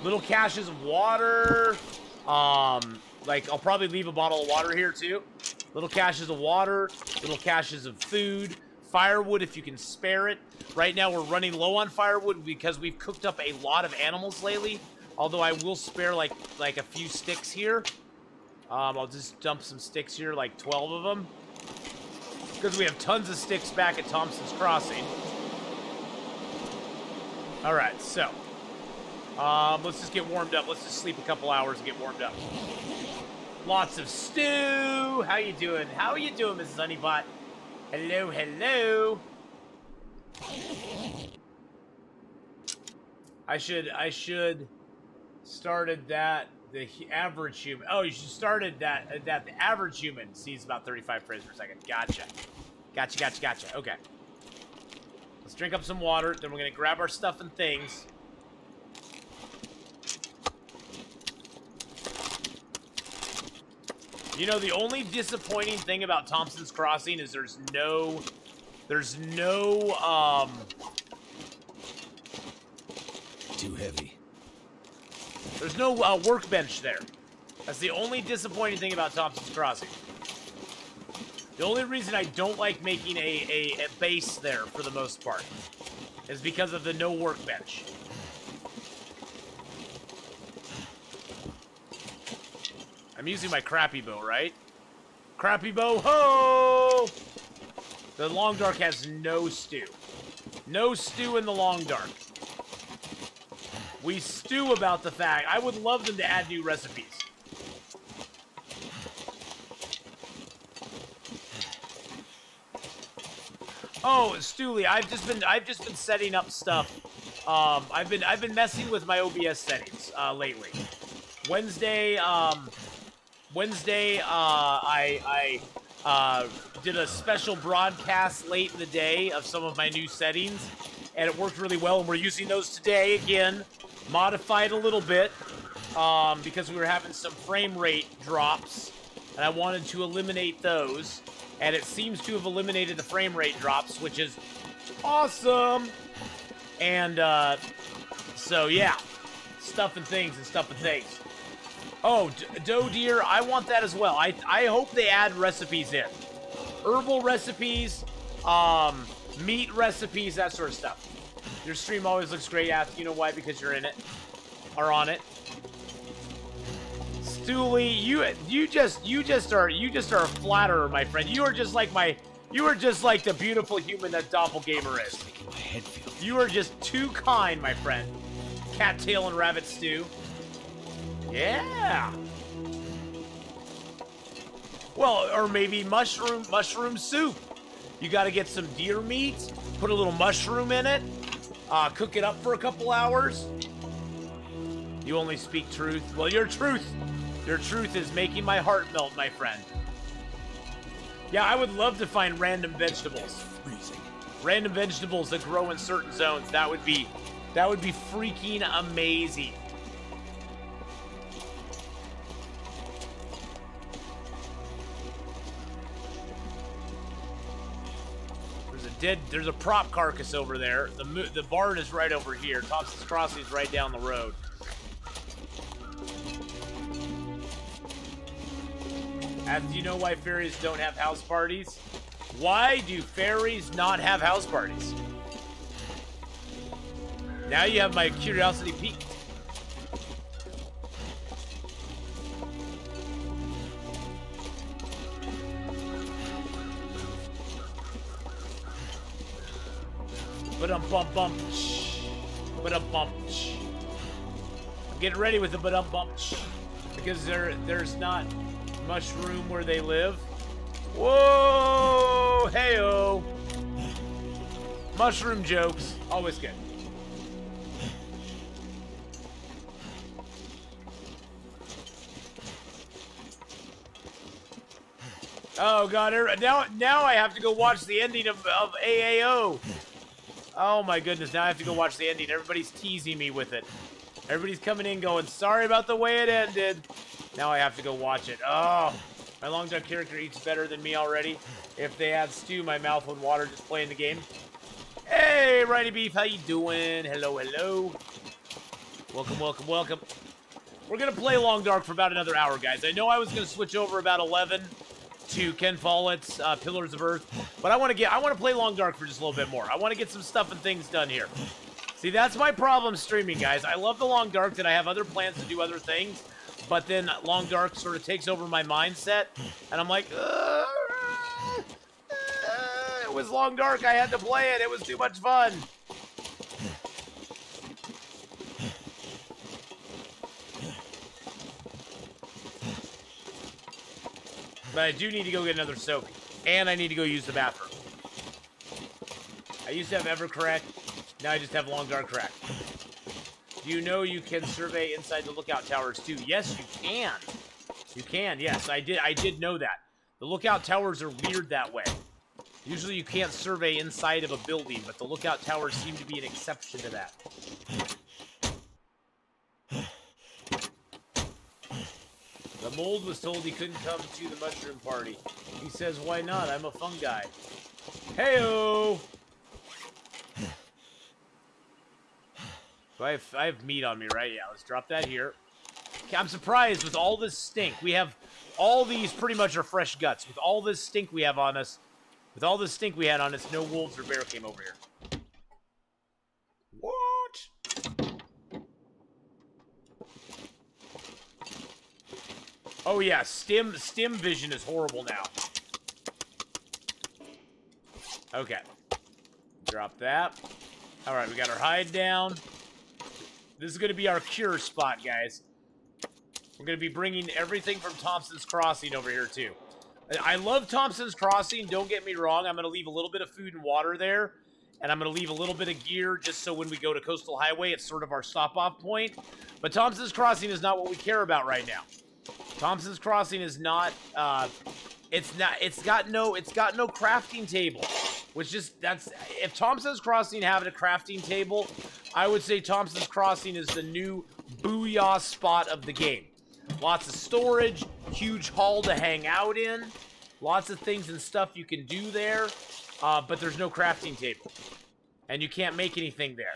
Little caches of water. Like I'll probably leave a bottle of water here too. Little caches of water. Little caches of food. Firewood if you can spare it. Right now we're running low on firewood because we've cooked up a lot of animals lately. Although I will spare like a few sticks here. I'll just dump some sticks here, like 12 of them. Because we have tons of sticks back at Thompson's Crossing. Alright, so. Let's just get warmed up. Let's just sleep a couple hours and get warmed up. Lots of stew. How you doing? How are you doing, Mrs. Honeybot? Hello, hello. I should started that the average human. Oh, you should started that the average human sees about 35 frames per second. Gotcha. Okay. Let's drink up some water. Then we're gonna grab our stuff and things. You know, the only disappointing thing about Thompson's Crossing is there's no Too heavy. There's no workbench there. That's the only disappointing thing about Thompson's Crossing. The only reason I don't like making a base there, for the most part, is because of the no workbench. I'm using my crappy bow, right? Crappy bow, ho! The Long Dark has no stew. No stew in the Long Dark. We stew about the fact. I would love them to add new recipes. Oh, Stooley, I've just been setting up stuff. I've been messing with my OBS settings lately. Wednesday, I did a special broadcast late in the day of some of my new settings, and it worked really well, and we're using those today again, modified a little bit, because we were having some frame rate drops, and I wanted to eliminate those, and it seems to have eliminated the frame rate drops, which is awesome, and, so yeah, stuff and things. Oh, doe deer, I want that as well. I hope they add recipes in. Herbal recipes, meat recipes, that sort of stuff. Your stream always looks great, Ask. You know why? Because you're in it. Or on it. Stooley, you just are a flatterer, my friend. You are just like the beautiful human that Doppelganger is. Making my head feel. You are just too kind, my friend. Cattail and rabbit stew. Yeah. Well, or maybe mushroom soup. You got to get some deer meat, put a little mushroom in it, cook it up for a couple hours. You only speak truth. Well, your truth is making my heart melt, my friend. Yeah, I would love to find random vegetables. Freezing. Random vegetables that grow in certain zones. That would be freaking amazing. There's a prop carcass over there. The barn is right over here. Thompson's Crossing is right down the road. And do you know why fairies don't have house parties? Why do fairies not have house parties? Now you have my curiosity piqued. Ba-dum-bum-bum. Ba-dum-bum. I'm getting ready with the ba-dum-bum. Because there's not mushroom where they live. Whoa! Hey-oh! Mushroom jokes. Always good. Oh god, now I have to go watch the ending of AAO. Oh my goodness, now I have to go watch the ending. Everybody's teasing me with it. Everybody's coming in going, sorry about the way it ended. Now I have to go watch it. Oh, my long duck character eats better than me already. If they add stew, my mouth would water just playing the game. Hey, Righty Beef, how you doing? Hello, hello. Welcome, welcome, welcome. We're going to play Long Dark for about another hour, guys. I know I was going to switch over about 11 to Ken Follett's Pillars of Earth, but I want to play Long Dark for just a little bit more. I want to get some stuff and things done here. See, that's my problem streaming, guys. I love the Long Dark, that I have other plans to do other things, but then Long Dark sort of takes over my mindset, and I'm like, it was Long Dark. I had to play it. It was too much fun. But I do need to go get another soak. And I need to go use the bathroom. I used to have EverCorrect. Now I just have Long Dark Crack. Do you know you can survey inside the lookout towers too? Yes, you can. You can, yes. I did know that. The lookout towers are weird that way. Usually you can't survey inside of a building, but the lookout towers seem to be an exception to that. The mold was told he couldn't come to the mushroom party. He says, why not? I'm a fungi. Hey-o! So I have meat on me, right? Yeah, let's drop that here. Okay, I'm surprised with all this stink. We have all these pretty much are fresh guts. With all this stink we have on us, no wolves or bear came over here. What? Oh yeah, stim vision is horrible now. Okay. Drop that. Alright, we got our hide down. This is going to be our cure spot, guys. We're going to be bringing everything from Thompson's Crossing over here, too. I love Thompson's Crossing, don't get me wrong. I'm going to leave a little bit of food and water there. And I'm going to leave a little bit of gear just so when we go to Coastal Highway, it's sort of our stop-off point. But Thompson's Crossing is not what we care about right now. Thompson's Crossing is not, it's got no crafting table. Which just, if Thompson's Crossing having a crafting table, I would say Thompson's Crossing is the new booyah spot of the game. Lots of storage, huge hall to hang out in, lots of things and stuff you can do there, but there's no crafting table. And you can't make anything there.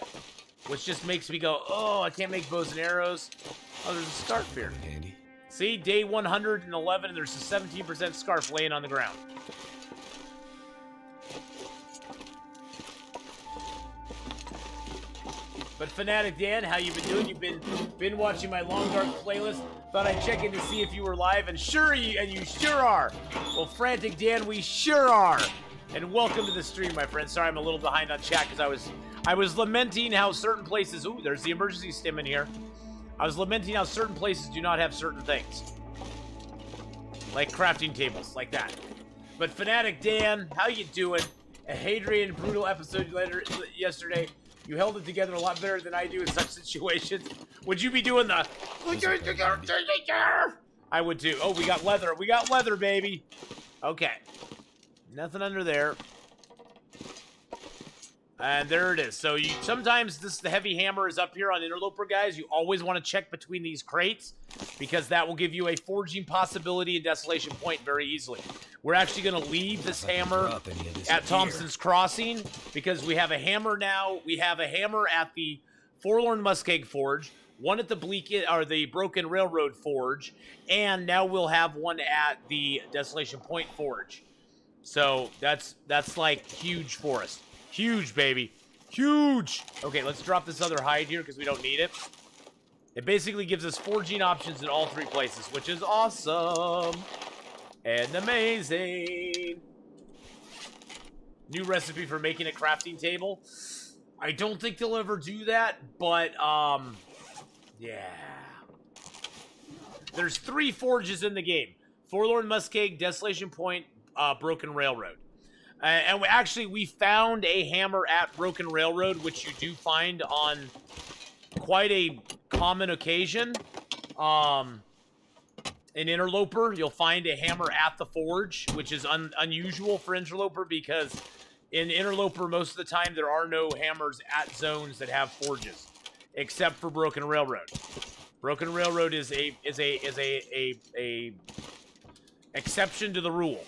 Which just makes me go, oh, I can't make bows and arrows. Oh, there's a scarf here. Handy. See, day 111, and there's a 17% scarf laying on the ground. But Fanatic Dan, how you been doing? You've been watching my Long Dark playlist. Thought I'd check in to see if you were live, and you sure are. Well, Frantic Dan, we sure are. And welcome to the stream, my friend. Sorry, I'm a little behind on chat because I was lamenting how certain places. Ooh, there's the emergency stim in here. I was lamenting how certain places do not have certain things, like crafting tables, like that. But Fanatic Dan, how you doing? A Hadrian brutal episode yesterday. You held it together a lot better than I do in such situations. Would you be doing the... I would too. Oh, we got leather. We got leather, baby. Okay. Nothing under there. And there it is. So sometimes the heavy hammer is up here on Interloper, guys. You always want to check between these crates because that will give you a forging possibility in Desolation Point very easily. We're actually going to leave this hammer at Thompson's Crossing because we have a hammer now. We have a hammer at the Forlorn Muskeg Forge, one at the Broken Railroad Forge, and now we'll have one at the Desolation Point Forge. So that's like huge for us. Huge, baby. Huge! Okay, let's drop this other hide here because we don't need it. It basically gives us forging options in all three places, which is awesome and amazing. New recipe for making a crafting table. I don't think they'll ever do that, but, yeah. There's 3 forges in the game. Forlorn Muskeg, Desolation Point, Broken Railroad. And we found a hammer at Broken Railroad, which you do find on quite a common occasion. In Interloper, you'll find a hammer at the forge, which is unusual for Interloper because in Interloper, most of the time, there are no hammers at zones that have forges, except for Broken Railroad. Broken Railroad is a exception to the rule,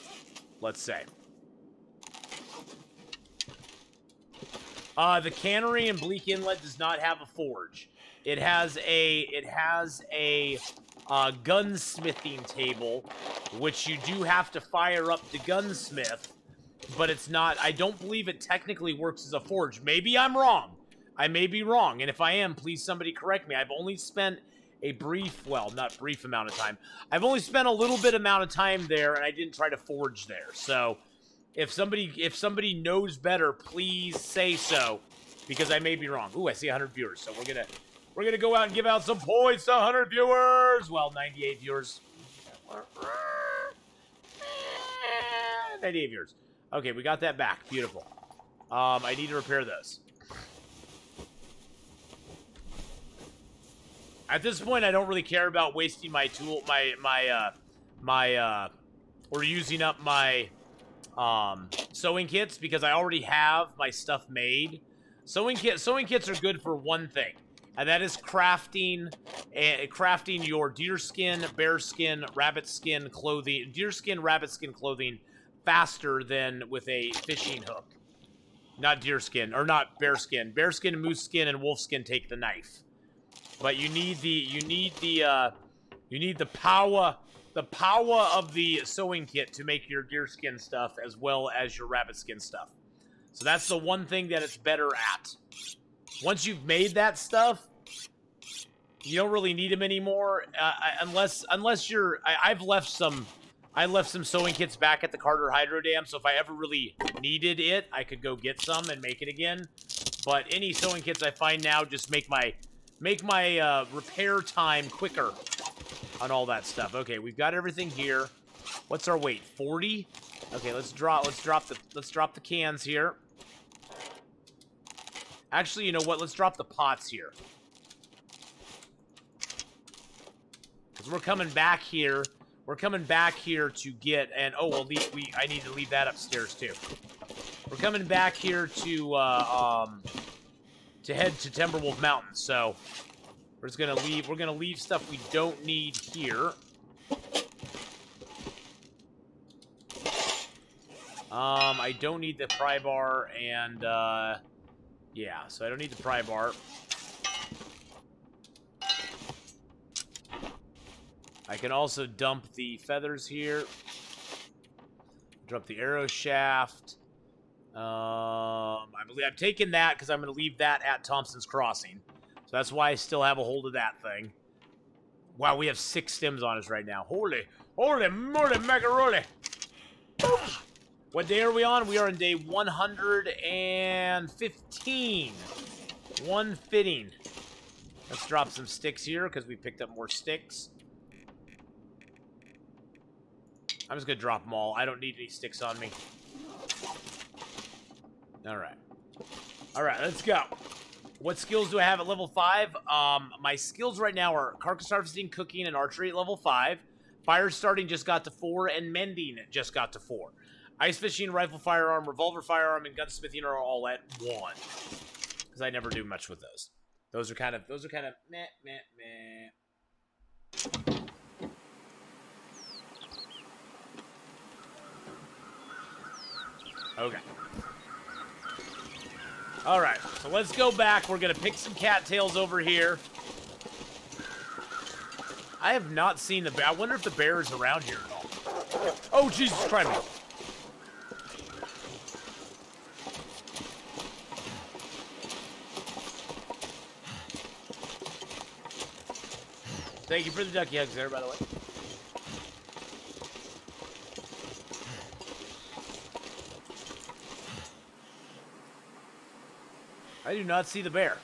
let's say. The cannery in Bleak Inlet does not have a forge. It has a gunsmithing table, which you do have to fire up the gunsmith, but it's not. I don't believe it technically works as a forge. Maybe I'm wrong. I may be wrong, and if I am, please somebody correct me. I've only spent a not brief amount of time. I've only spent a little bit amount of time there, and I didn't try to forge there. So, if somebody knows better, please say so, because I may be wrong. Ooh, I see 100 viewers, so we're gonna go out and give out some points to 100 viewers. Well, 98 viewers. 98 viewers. Okay, we got that back. Beautiful. I need to repair those. At this point, I don't really care about wasting my tool, or using up my sewing kits because I already have my stuff made. Sewing kits are good for one thing, and that is crafting your deerskin, bearskin, rabbit skin clothing, deerskin, rabbit skin clothing faster than with a fishing hook. Not deerskin or not bearskin. Bearskin, moose skin, and wolf skin take the knife. But you need the power of the sewing kit to make your deerskin stuff as well as your rabbit skin stuff. So that's the one thing that it's better at. Once you've made that stuff, you don't really need them anymore, unless you're. I left some sewing kits back at the Carter Hydro Dam, so if I ever really needed it, I could go get some and make it again. But any sewing kits I find now just make my repair time quicker on all that stuff. Okay, we've got everything here. What's our weight? 40? Okay, let's drop the cans here. Actually, you know what? Let's drop the pots here. Cuz we're coming back here. We're coming back here to get and oh, well I need to leave that upstairs too. We're coming back here to head to Timberwolf Mountain. So, we're gonna leave stuff we don't need here. I don't need the pry bar, and, yeah, so I don't need the pry bar. I can also dump the feathers here. Drop the arrow shaft. I believe I'm taking that because I'm going to leave that at Thompson's Crossing. So that's why I still have a hold of that thing. Wow, we have 6 stems on us right now. Holy moly, macaroni. What day are we on? We are on day 115. One fitting. Let's drop some sticks here because we picked up more sticks. I'm just going to drop them all. I don't need any sticks on me. Alright. Alright, let's go. What skills do I have at level 5? My skills right now are carcass harvesting, cooking, and archery at level 5. Fire starting just got to 4, and mending just got to 4. Ice fishing, rifle firearm, revolver firearm, and gunsmithing are all at 1. Because I never do much with those. Those are kind of meh. Okay. Alright, so let's go back. We're going to pick some cattails over here. I have not seen the bear. I wonder if the bear is around here at all. Oh, Jesus Christ. Thank you for the ducky hugs there, by the way. I do not see the bear.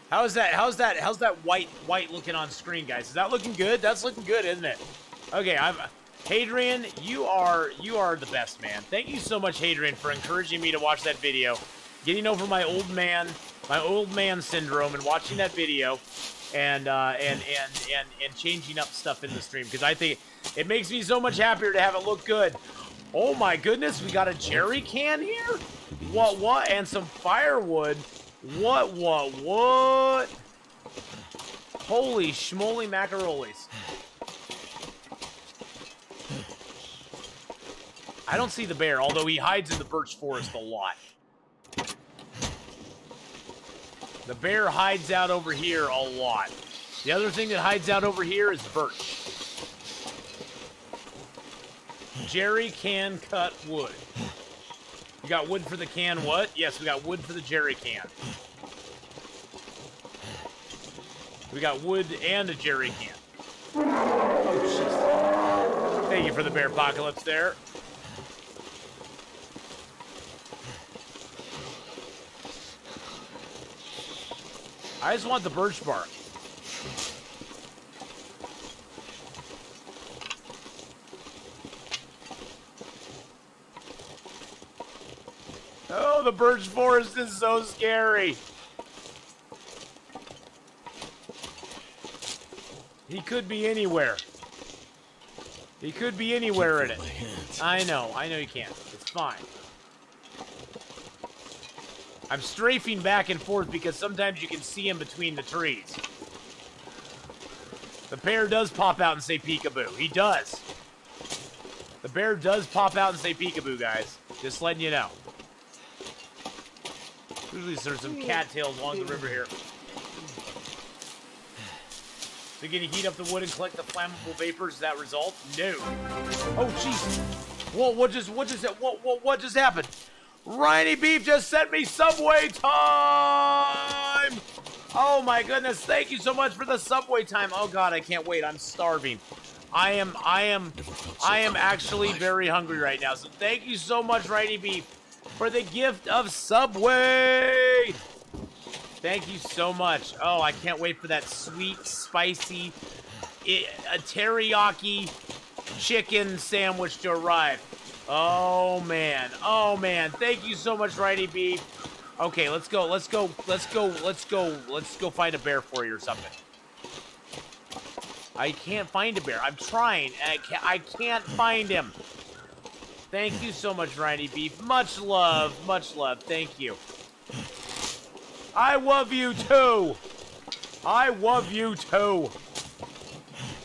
How's that white looking on screen, guys? Is that looking good? That's looking good, isn't it? Okay, Hadrian, you are the best, man. Thank you so much, Hadrian, for encouraging me to watch that video. Getting over my old man syndrome and watching that video and changing up stuff in the stream because I think it makes me so much happier to have it look good. Oh my goodness, we got a jerry can here? What? And some firewood. What? Holy schmoly macarolis. I don't see the bear, although he hides in the birch forest a lot. The bear hides out over here a lot. The other thing that hides out over here is birch. Jerry can cut wood. You got wood for the can what? Yes, we got wood for the jerry can. We got wood and a jerry can. Oh, jeez. Thank you for the bear apocalypse there. I just want the birch bark. Oh, the birch forest is so scary. He could be anywhere. He could be anywhere in it. I know you can't. It's fine. I'm strafing back and forth because sometimes you can see him between the trees. The bear does pop out and say peekaboo. He does. The bear does pop out and say peekaboo, guys. Just letting you know. Usually there's some cattails along the river here. So you're gonna heat up the wood and collect the flammable vapors. Is that result? No. Oh jeez. Whoa! What just happened? Rhiny Beef just sent me Subway time. Oh my goodness! Thank you so much for the Subway time. Oh God, I can't wait. I'm starving. I am actually very hungry right now. So thank you so much, Rhiny Beef, for the gift of Subway. Thank you so much. Oh, I can't wait for that sweet, spicy, teriyaki chicken sandwich to arrive. Oh man. Thank you so much, Righty Beef. Okay, let's go find a bear for you or something. I can't find a bear. I'm trying, and I can't find him. Thank you so much, Righty Beef. Much love. Thank you. I love you too.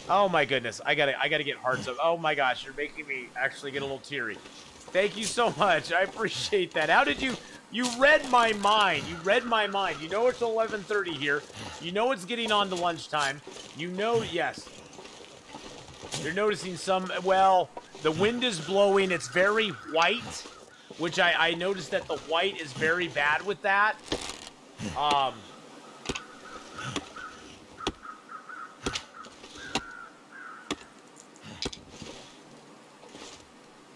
Oh my goodness, I gotta get hearts up. Oh my gosh, you're making me actually get a little teary. Thank you so much. I appreciate that. How did you read my mind. You read my mind. You know it's 11:30 here. You know it's getting on to lunchtime. You know, yes. You're noticing some, well, the wind is blowing. It's very white. which I noticed that the white is very bad with that.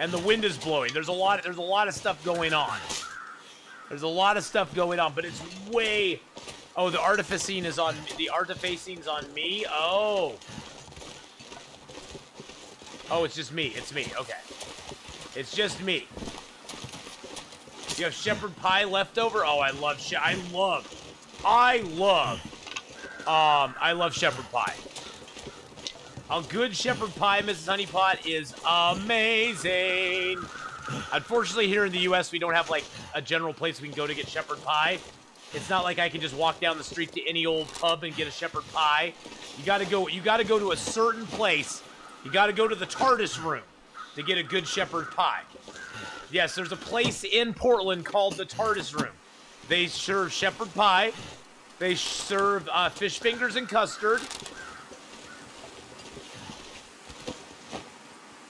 And the wind is blowing. There's a lot of stuff going on. There's a lot of stuff going on, but it's way... Oh, the artificing is on... The artifacing's on me? Oh. Oh, it's just me. It's me. Okay. It's just me. You have shepherd pie left over? Oh, I love shepherd pie. A good shepherd pie, Mrs. Honeypot, is amazing. Unfortunately, here in the U.S., we don't have, like, a general place we can go to get shepherd pie. It's not like I can just walk down the street to any old pub and get a shepherd pie. You gotta go to a certain place. You gotta go to the TARDIS room to get a good shepherd pie. Yes, there's a place in Portland called the TARDIS room. They serve shepherd pie. They serve fish fingers and custard.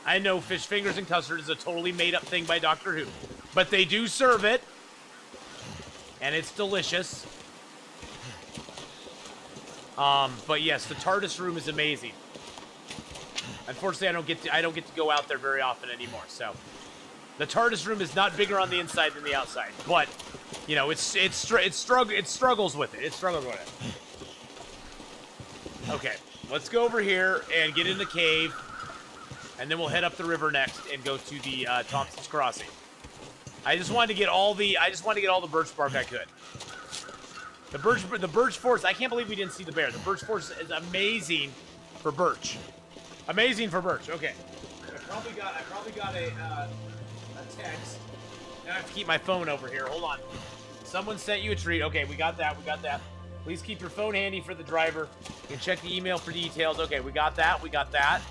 I know fish fingers and custard is a totally made-up thing by Doctor Who. But they do serve it. And it's delicious. But yes, the TARDIS room is amazing. Unfortunately, I don't get to go out there very often anymore. So, the TARDIS room is not bigger on the inside than the outside. But, you know, it struggles with it. It struggles with it. Okay, let's go over here and get in the cave. And then we'll head up the river next and go to the Thompson's Crossing. I just wanted to get all the birch bark I could. The birch forest. I can't believe we didn't see the bear. The birch forest is amazing for birch. Amazing for birch. Okay. I probably got a text. Now I have to keep my phone over here. Hold on. Someone sent you a treat. Okay, we got that. We got that. Please keep your phone handy for the driver. You can check the email for details. Okay, we got that. We got that.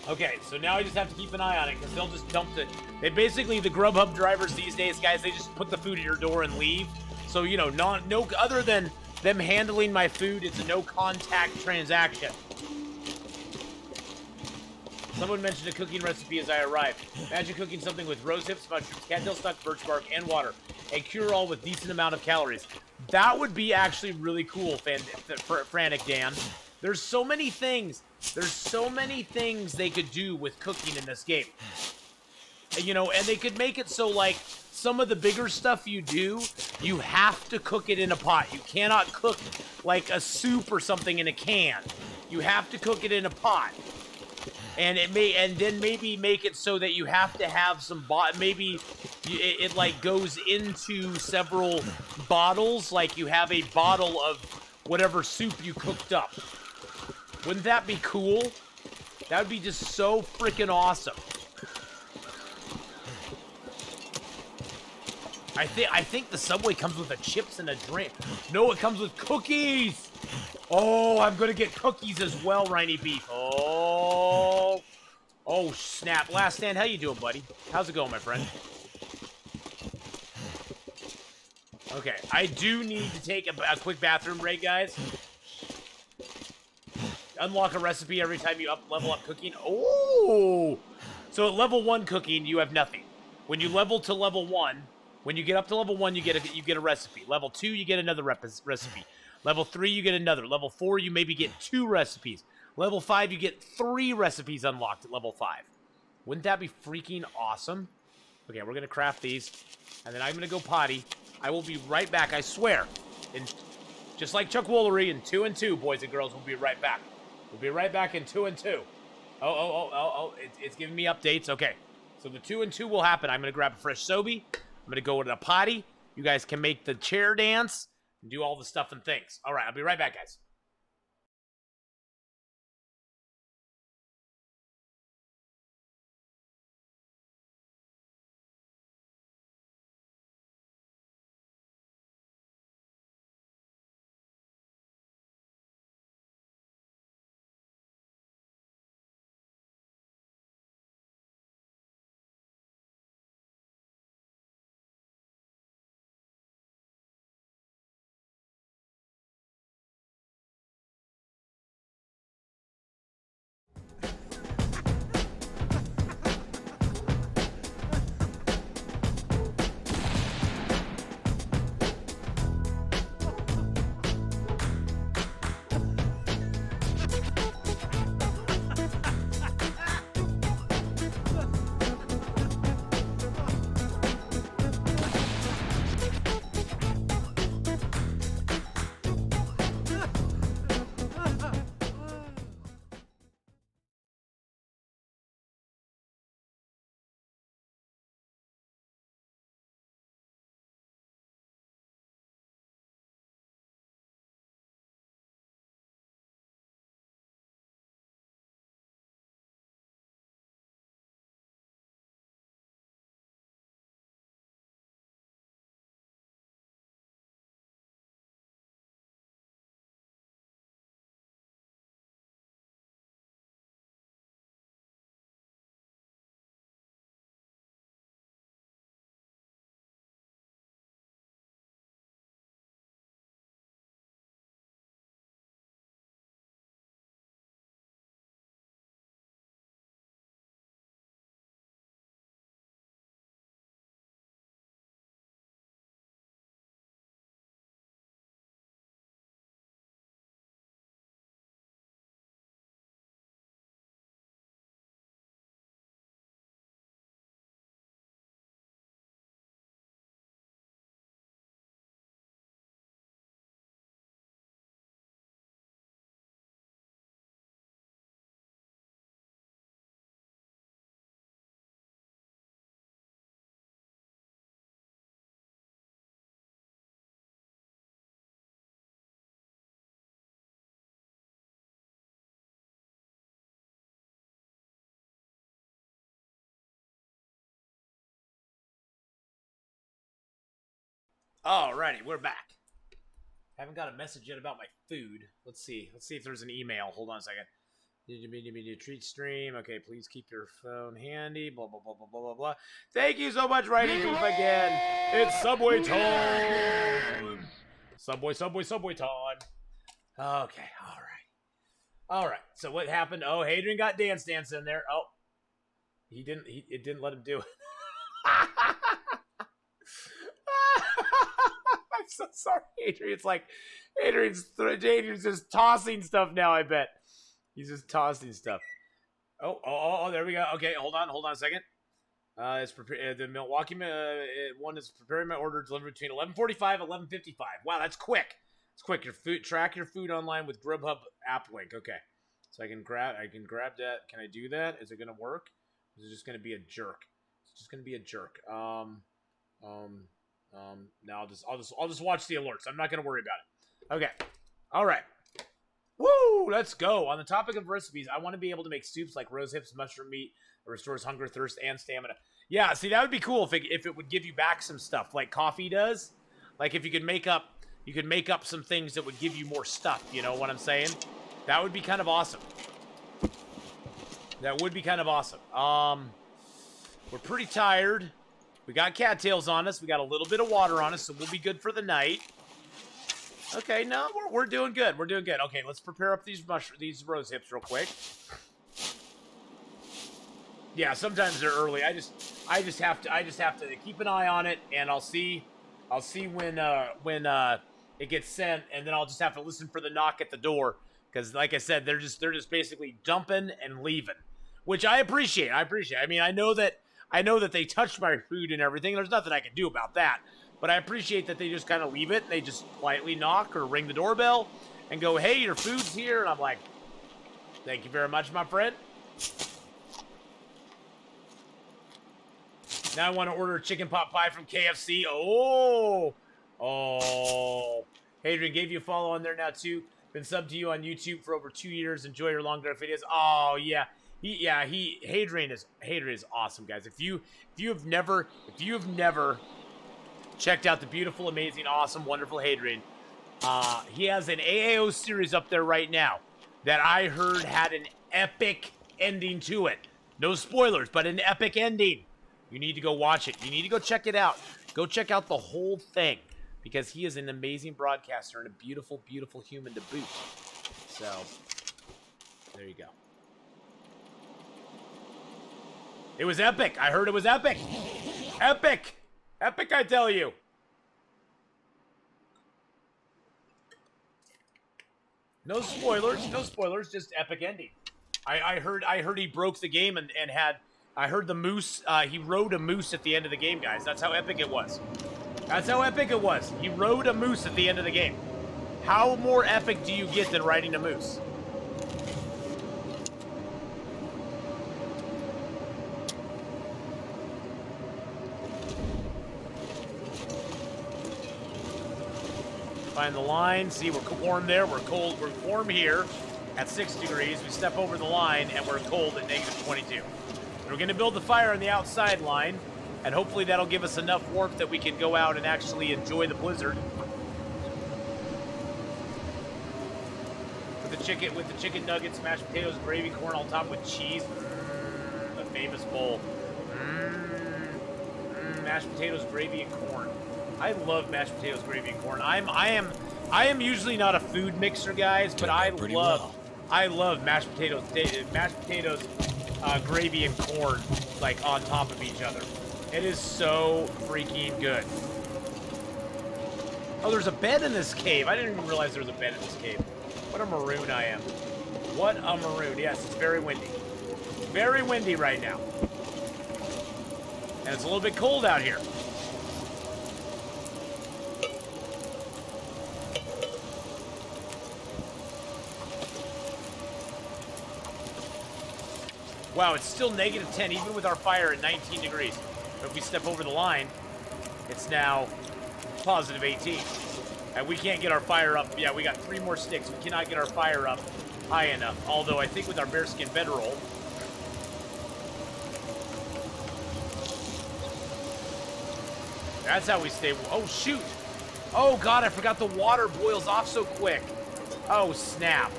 Okay, so now I just have to keep an eye on it because they'll just dump it. They basically, the Grubhub drivers these days, guys, they just put the food at your door and leave. So, you know, no other than them handling my food, it's a no-contact transaction. Someone mentioned a cooking recipe as I arrived. Imagine cooking something with rose hips, mushrooms, cattail stock, birch bark, and water. A cure-all with decent amount of calories. That would be actually really cool, Frantic Dan. There's so many things. There's so many things they could do with cooking in this game. You know, and they could make it so, like, some of the bigger stuff you do, you have to cook it in a pot. You cannot cook, like, a soup or something in a can. You have to cook it in a pot. And then maybe make it so that you have to have some, maybe it like goes into several bottles, like you have a bottle of whatever soup you cooked up. Wouldn't that be cool? That would be just so freaking awesome. I think the Subway comes with a chips and a drink. No, it comes with cookies. Oh, I'm gonna get cookies as well, Rhiney Beef. Oh snap! Last Stand, how you doing, buddy? How's it going, my friend? Okay, I do need to take a quick bathroom break, guys. Unlock a recipe every time you level up cooking. Oh, so at level 1 cooking, you have nothing. When you level to level 1, when you get up to level 1, you get a recipe. Level 2, you get another recipe. Level 3, you get another. Level 4, you maybe get 2 recipes. Level 5, you get 3 recipes unlocked at level 5. Wouldn't that be freaking awesome? Okay, we're going to craft these, and then I'm going to go potty. I will be right back, I swear. Just like Chuck Woolery in 2 and 2, boys and girls, we'll be right back. We'll be right back in 2 and 2. Oh, it's giving me updates. Okay, so the 2 and 2 will happen. I'm going to grab a fresh Sobe. I'm going to go to the potty. You guys can make the chair dance and do all the stuff and things. All right, I'll be right back, guys. Alrighty, we're back. Haven't got a message yet about my food. Let's see. Let's see if there's an email. Hold on a second. Did you mean to treat stream? Okay, please keep your phone handy. Blah, blah, blah, blah, blah, blah, blah. Thank you so much, Writing Beef again. It's Subway time. Subway time. Okay, all right. So what happened? Oh, Hadrian got Dance in there. Oh, it didn't let him do it. I'm so sorry, Adrian. It's like Adrian's just tossing stuff now, I bet. He's just tossing stuff. Oh, there we go. Okay, hold on a second. It's the Milwaukee one is preparing my order delivered between 11:45 and 11:55. Wow, that's quick. It's quick. Track your food online with Grubhub app link. Okay. So I can grab that. Can I do that? Is it gonna work? Or is it just gonna be a jerk? It's just gonna be a jerk. Now I'll just watch the alerts. I'm not gonna worry about it. Okay. All right. Woo! Let's go. On the topic of recipes, I want to be able to make soups like rose hips, mushroom meat that restores hunger, thirst, and stamina. Yeah, see, that would be cool if it would give you back some stuff like coffee does. Like if you could make up some things that would give you more stuff. You know what I'm saying? That would be kind of awesome. That would be kind of awesome. We're pretty tired. We got cattails on us. We got a little bit of water on us, so we'll be good for the night. Okay, no, we're doing good. We're doing good. Okay, let's prepare up these rose hips real quick. Yeah, sometimes they're early. I just have to keep an eye on it, and I'll see when it gets sent, and then I'll just have to listen for the knock at the door because, like I said, they're just basically dumping and leaving, which I appreciate. I mean, I know that they touched my food and everything. There's nothing I can do about that. But I appreciate that they just kind of leave it. And they just quietly knock or ring the doorbell and go, hey, your food's here. And I'm like, thank you very much, my friend. Now I want to order a chicken pot pie from KFC. Oh. Hadrian gave you a follow on there now, too. Been subbed to you on YouTube for over 2 years. Enjoy your long drive videos. Oh, yeah. Hadrian is awesome, guys. If you have never checked out the beautiful, amazing, awesome, wonderful Hadrian, he has an AAO series up there right now that I heard had an epic ending to it. No spoilers, but an epic ending. You need to go watch it. You need to go check it out. Go check out the whole thing because he is an amazing broadcaster and a beautiful, beautiful human to boot. So, there you go. It was epic. I heard it was epic. Epic. Epic, I tell you. No spoilers, just epic ending. I heard he broke the game and had, I heard the moose, he rode a moose at the end of the game, guys. That's how epic it was. That's how epic it was. He rode a moose at the end of the game. How more epic do you get than riding a moose? Find the line. See, we're warm there. We're cold. We're warm here at 6 degrees. We step over the line, and we're cold at -22. We're going to build the fire on the outside line, and hopefully that'll give us enough warmth that we can go out and actually enjoy the blizzard. With the chicken nuggets, mashed potatoes, gravy, corn on top with cheese. The famous bowl. Mashed potatoes, gravy, and corn. I love mashed potatoes, gravy, and corn. I am usually not a food mixer, guys, but I love mashed potatoes, gravy, and corn like on top of each other. It is so freaking good. Oh, there's a bed in this cave. I didn't even realize there was a bed in this cave. What a maroon I am. What a maroon. Yes, it's very windy. Very windy right now. And it's a little bit cold out here. Wow, it's still -10 even with our fire at 19 degrees. But if we step over the line, it's now +18. And we can't get our fire up. Yeah, we got 3 more sticks. We cannot get our fire up high enough. Although I think with our bearskin bedroll, that's how we stay. Oh, shoot. Oh god, I forgot the water boils off so quick. Oh snap.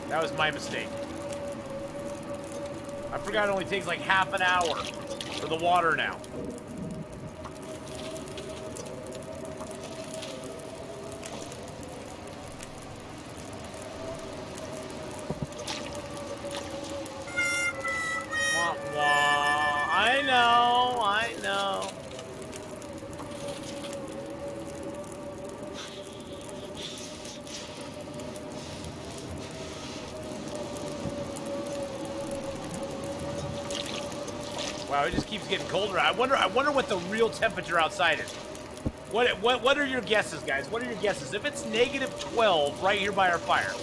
That was my mistake. I forgot it only takes like half an hour for the water now. Wah, wah. I know, I know. Wow, it just keeps getting colder. I wonder what the real temperature outside is. What are your guesses, guys? What are your guesses? If it's -12 right here by our fire,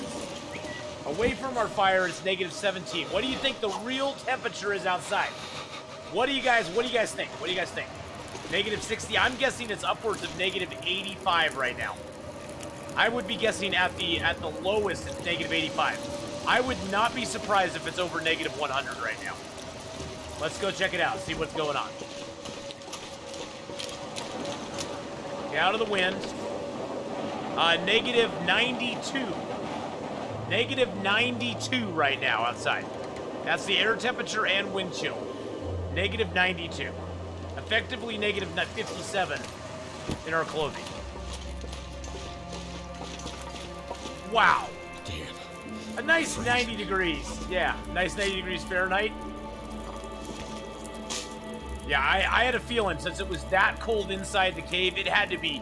away from our fire, it's -17. What do you think the real temperature is outside? What do you guys think? What do you guys think? -60. I'm guessing it's upwards of -85 right now. I would be guessing at the lowest it's -85. I would not be surprised if it's over -100 right now. Let's go check it out, see what's going on. Get out of the wind. -92. -92 right now outside. That's the air temperature and wind chill. -92. Effectively -57 in our clothing. Wow. Damn. A nice 90 degrees. Yeah, nice 90 degrees Fahrenheit. Yeah, I had a feeling since it was that cold inside the cave, it had to be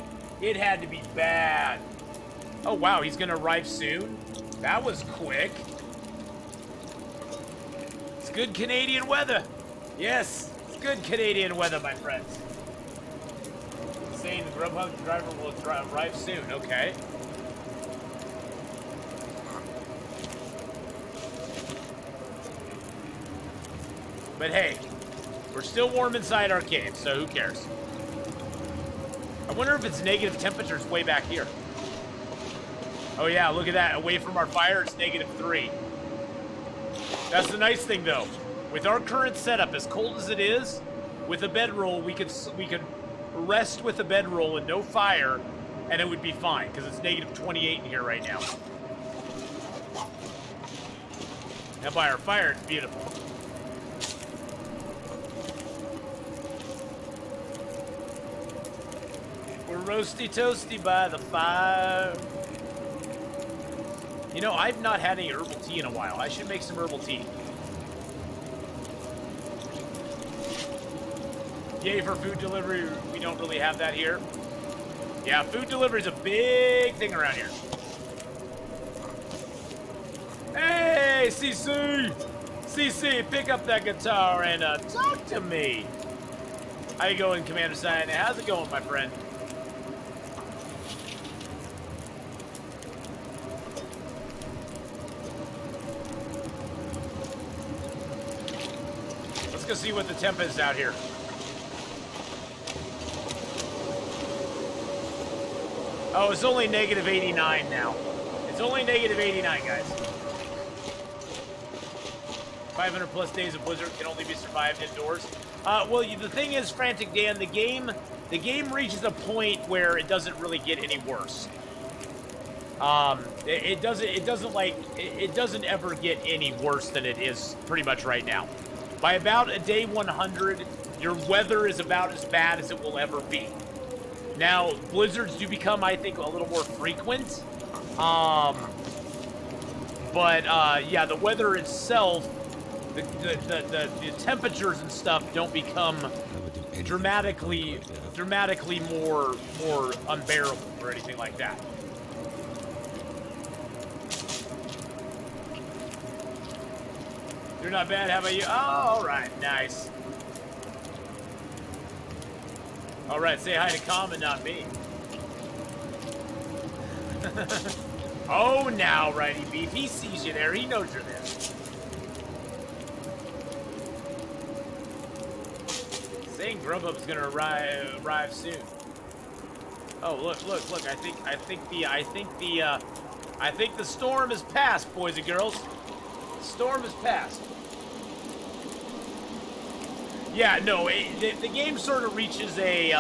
bad. Oh wow, he's gonna arrive soon? That was quick. It's good Canadian weather. Yes, it's good Canadian weather, my friends. Saying the Grubhub driver will arrive soon, okay. But hey, we're still warm inside our cave, so who cares? I wonder if it's negative temperatures way back here. Oh yeah, look at that. Away from our fire, it's -3. That's the nice thing, though. With our current setup, as cold as it is, with a bedroll, we could rest with a bedroll and no fire, and it would be fine, because it's -28 in here right now. Now by our fire, it's beautiful. We're roasty toasty by the fire. You know, I've not had any herbal tea in a while. I should make some herbal tea. Yay for food delivery. We don't really have that here. Yeah, food delivery is a big thing around here. Hey, CC! CC, pick up that guitar and talk to me. How you going, Commander Cyan? How's it going, my friend? Let's go see what the temp is out here. Oh, it's only -89 now. It's only -89, guys. 500 plus days of blizzard can only be survived indoors. Well, the thing is, Frantic Dan, the game reaches a point where it doesn't really get any worse. It doesn't ever get any worse than it is pretty much right now. By about a day 100, your weather is about as bad as it will ever be. Now, blizzards do become, I think, a little more frequent. Yeah, the weather itself, the temperatures and stuff don't become dramatically more unbearable or anything like that. You're not bad, how about you? Oh, all right, nice. All right, say hi to Common, not me. Oh, now, Righty Beef, he sees you there. He knows you're there. Saying Grubhub's gonna arrive soon. Oh, look! I think the storm is past, boys and girls. The storm is past. Yeah, no, the game sort of reaches a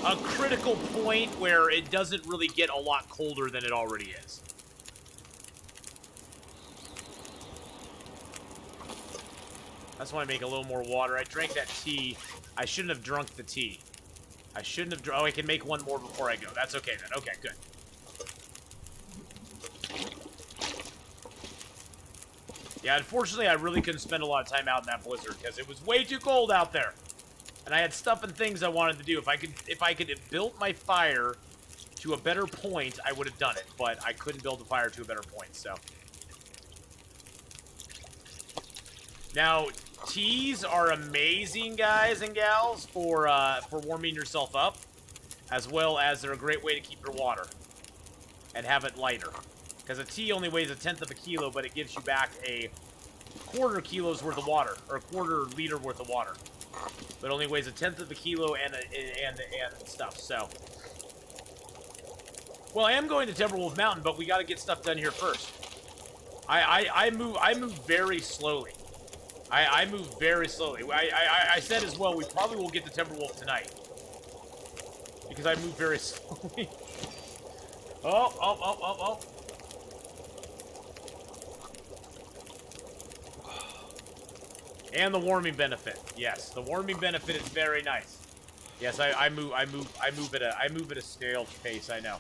a critical point where it doesn't really get a lot colder than it already is. I just want to make a little more water. I drank that tea. I shouldn't have drunk the tea. I shouldn't have drunk. Oh, I can make one more before I go. That's okay then. Okay, good. Yeah, unfortunately, I really couldn't spend a lot of time out in that blizzard because it was way too cold out there. And I had stuff and things I wanted to do. If I could have built my fire to a better point, I would have done it. But I couldn't build the fire to a better point, so. Now, teas are amazing, guys and gals, for warming yourself up, as well as they're a great way to keep your water and have it lighter. Because a tea only weighs 1/10 of a kilo, but it gives you back a 1/4 kilo's worth of water, or a 1/4 liter worth of water. But it only weighs 1/10 of a kilo and stuff. So, well, I am going to Timberwolf Mountain, but we got to get stuff done here first. I move very slowly. I move very slowly. I said as well, we probably will get to Timberwolf tonight. Because I move very slowly. Oh. And the warming benefit. Yes, the warming benefit is very nice. Yes, I move at a snail's pace, I know.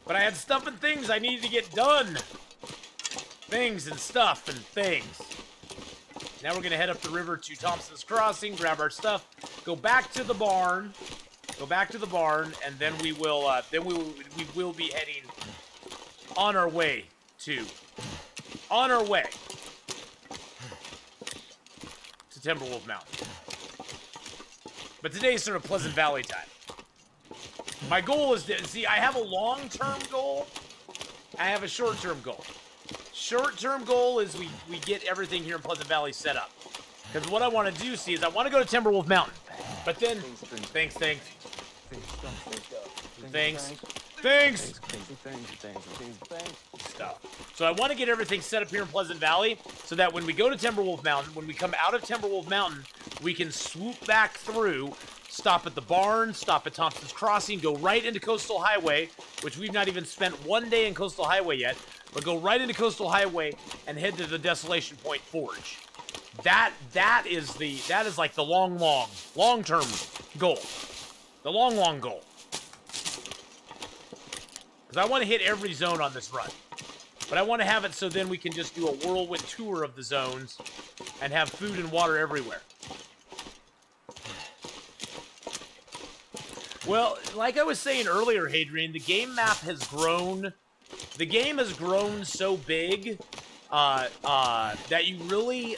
But I had stuff and things I needed to get done. Things and stuff and things. Now we're gonna head up the river to Thompson's Crossing, grab our stuff, go back to the barn, and then we will be heading on our way to Timberwolf Mountain. But today's sort of Pleasant Valley time. My goal is to see. I have a long-term goal. I have a short-term goal. Short-term goal is we get everything here in Pleasant Valley set up. Because what I want to do, see, is I want to go to Timberwolf Mountain. But then, things. Stuff. So I want to get everything set up here in Pleasant Valley so that when we go to Timberwolf Mountain, when we come out of Timberwolf Mountain, we can swoop back through, stop at the barn, stop at Thompson's Crossing, go right into Coastal Highway, which we've not even spent one day in Coastal Highway yet, but go right into Coastal Highway and head to the Desolation Point Forge. That is like the long-term goal. The long goal. Because I want to hit every zone on this run. But I want to have it so then we can just do a whirlwind tour of the zones and have food and water everywhere. Well, like I was saying earlier, Hadrian, the game map has grown. The game has grown so big that you really,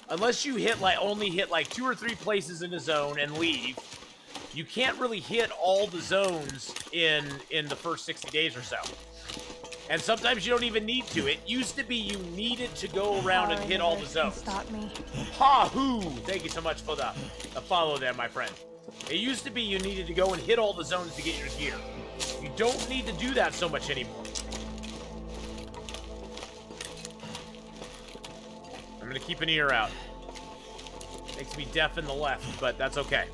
unless you only hit like 2 or 3 places in a zone and leave, you can't really hit all the zones in the first 60 days or so. And sometimes you don't even need to. It used to be you needed to go around and hit all the zones. Stop me. Ha-hoo! Thank you so much for the follow there, my friend. It used to be you needed to go and hit all the zones to get your gear. You don't need to do that so much anymore. I'm gonna keep an ear out. Makes me deaf in the left, but that's okay.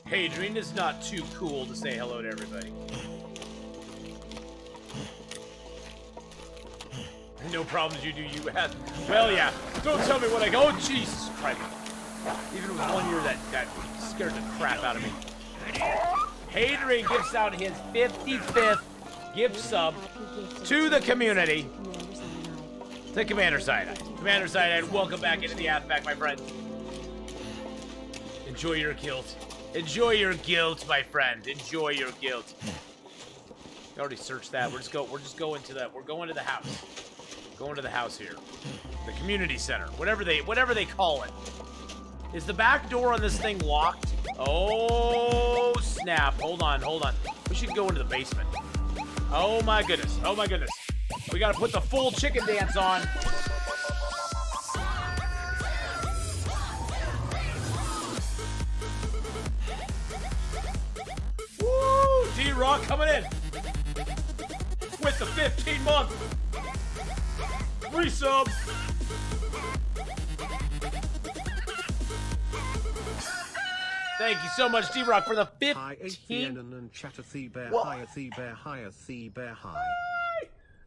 Hadrian is not too cool to say hello to everybody. No problems you do, you have. Well, yeah. Don't tell me what I go. Oh, Jesus Christ. Even with 1 year, that scared the crap out of me. Hadrian gives out his 55th gift sub to the community. To Commander Cyanide. Commander Cyanide, welcome back into the Outback, my friend. Enjoy your guilt. Enjoy your guilt, my friend. Enjoy your guilt. We already searched that. We're just going to the. We're going to the house. Going to the house here. The community center. Whatever they call it. Is the back door on this thing locked? Oh snap! Hold on. We should go into the basement. Oh my goodness. We gotta put the full chicken dance on. Woo! D-Rock coming in with the 15-month. Free sub. Thank you so much, D-Rock, for the 15. Hi, Athenan and Chatterthee Bear. What? Hi, Athee Bear. Hi, Athee Bear. Hi.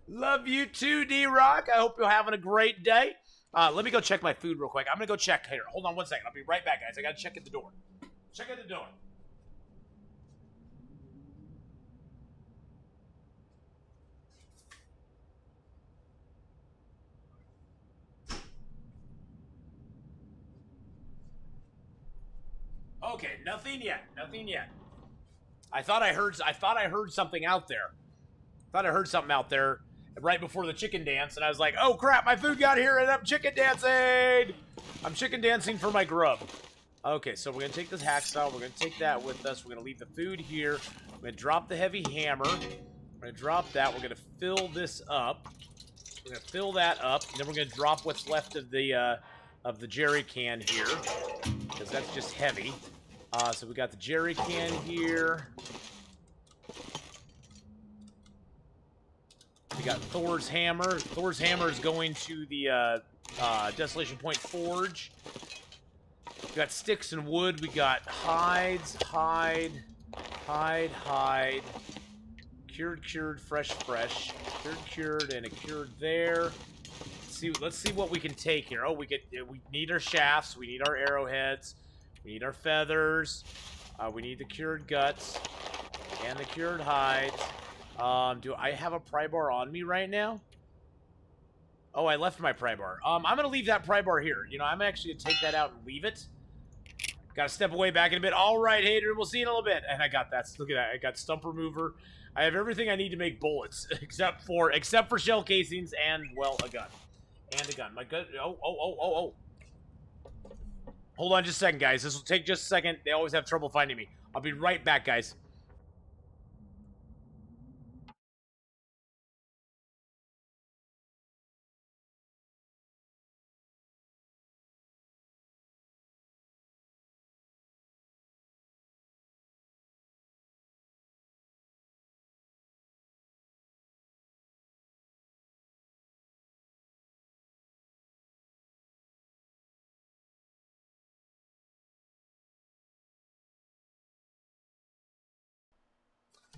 Love you too, D-Rock. I hope you're having a great day. Let me go check my food real quick. I'm going to go check. Here, hold on one second. I'll be right back, guys. I got to check at the door. Check at the door. Okay, nothing yet. Nothing yet. I thought I heard something out there. Thought I heard something out there right before the chicken dance, and I was like, "Oh crap, my food got here and I'm chicken dancing." I'm chicken dancing for my grub. Okay, so we're gonna take this hacksaw. We're gonna take that with us. We're gonna leave the food here. We're gonna drop the heavy hammer. We're gonna drop that. We're gonna fill this up. We're gonna fill that up, and then we're gonna drop what's left of the jerry can here, because that's just heavy. So we got the jerry can here. We got Thor's hammer. Thor's hammer is going to the Desolation Point Forge. We got sticks and wood. We got hides, hide. Cured, fresh. Cured, and a cured there. Let's see what we can take here. Oh, we need our shafts. We need our arrowheads. We need our feathers. We need the cured guts and the cured hides. Do I have a pry bar on me right now? Oh, I left my pry bar. I'm gonna leave that pry bar here. You know, I'm actually gonna take that out and leave it. Gotta step away back in a bit. All right, Hater, we'll see you in a little bit. And I got that. Look at that. I got stump remover. I have everything I need to make bullets, except for shell casings and, well, a gun. And a gun. My gun. Oh. Hold on just a second, guys. This will take just a second. They always have trouble finding me. I'll be right back, guys.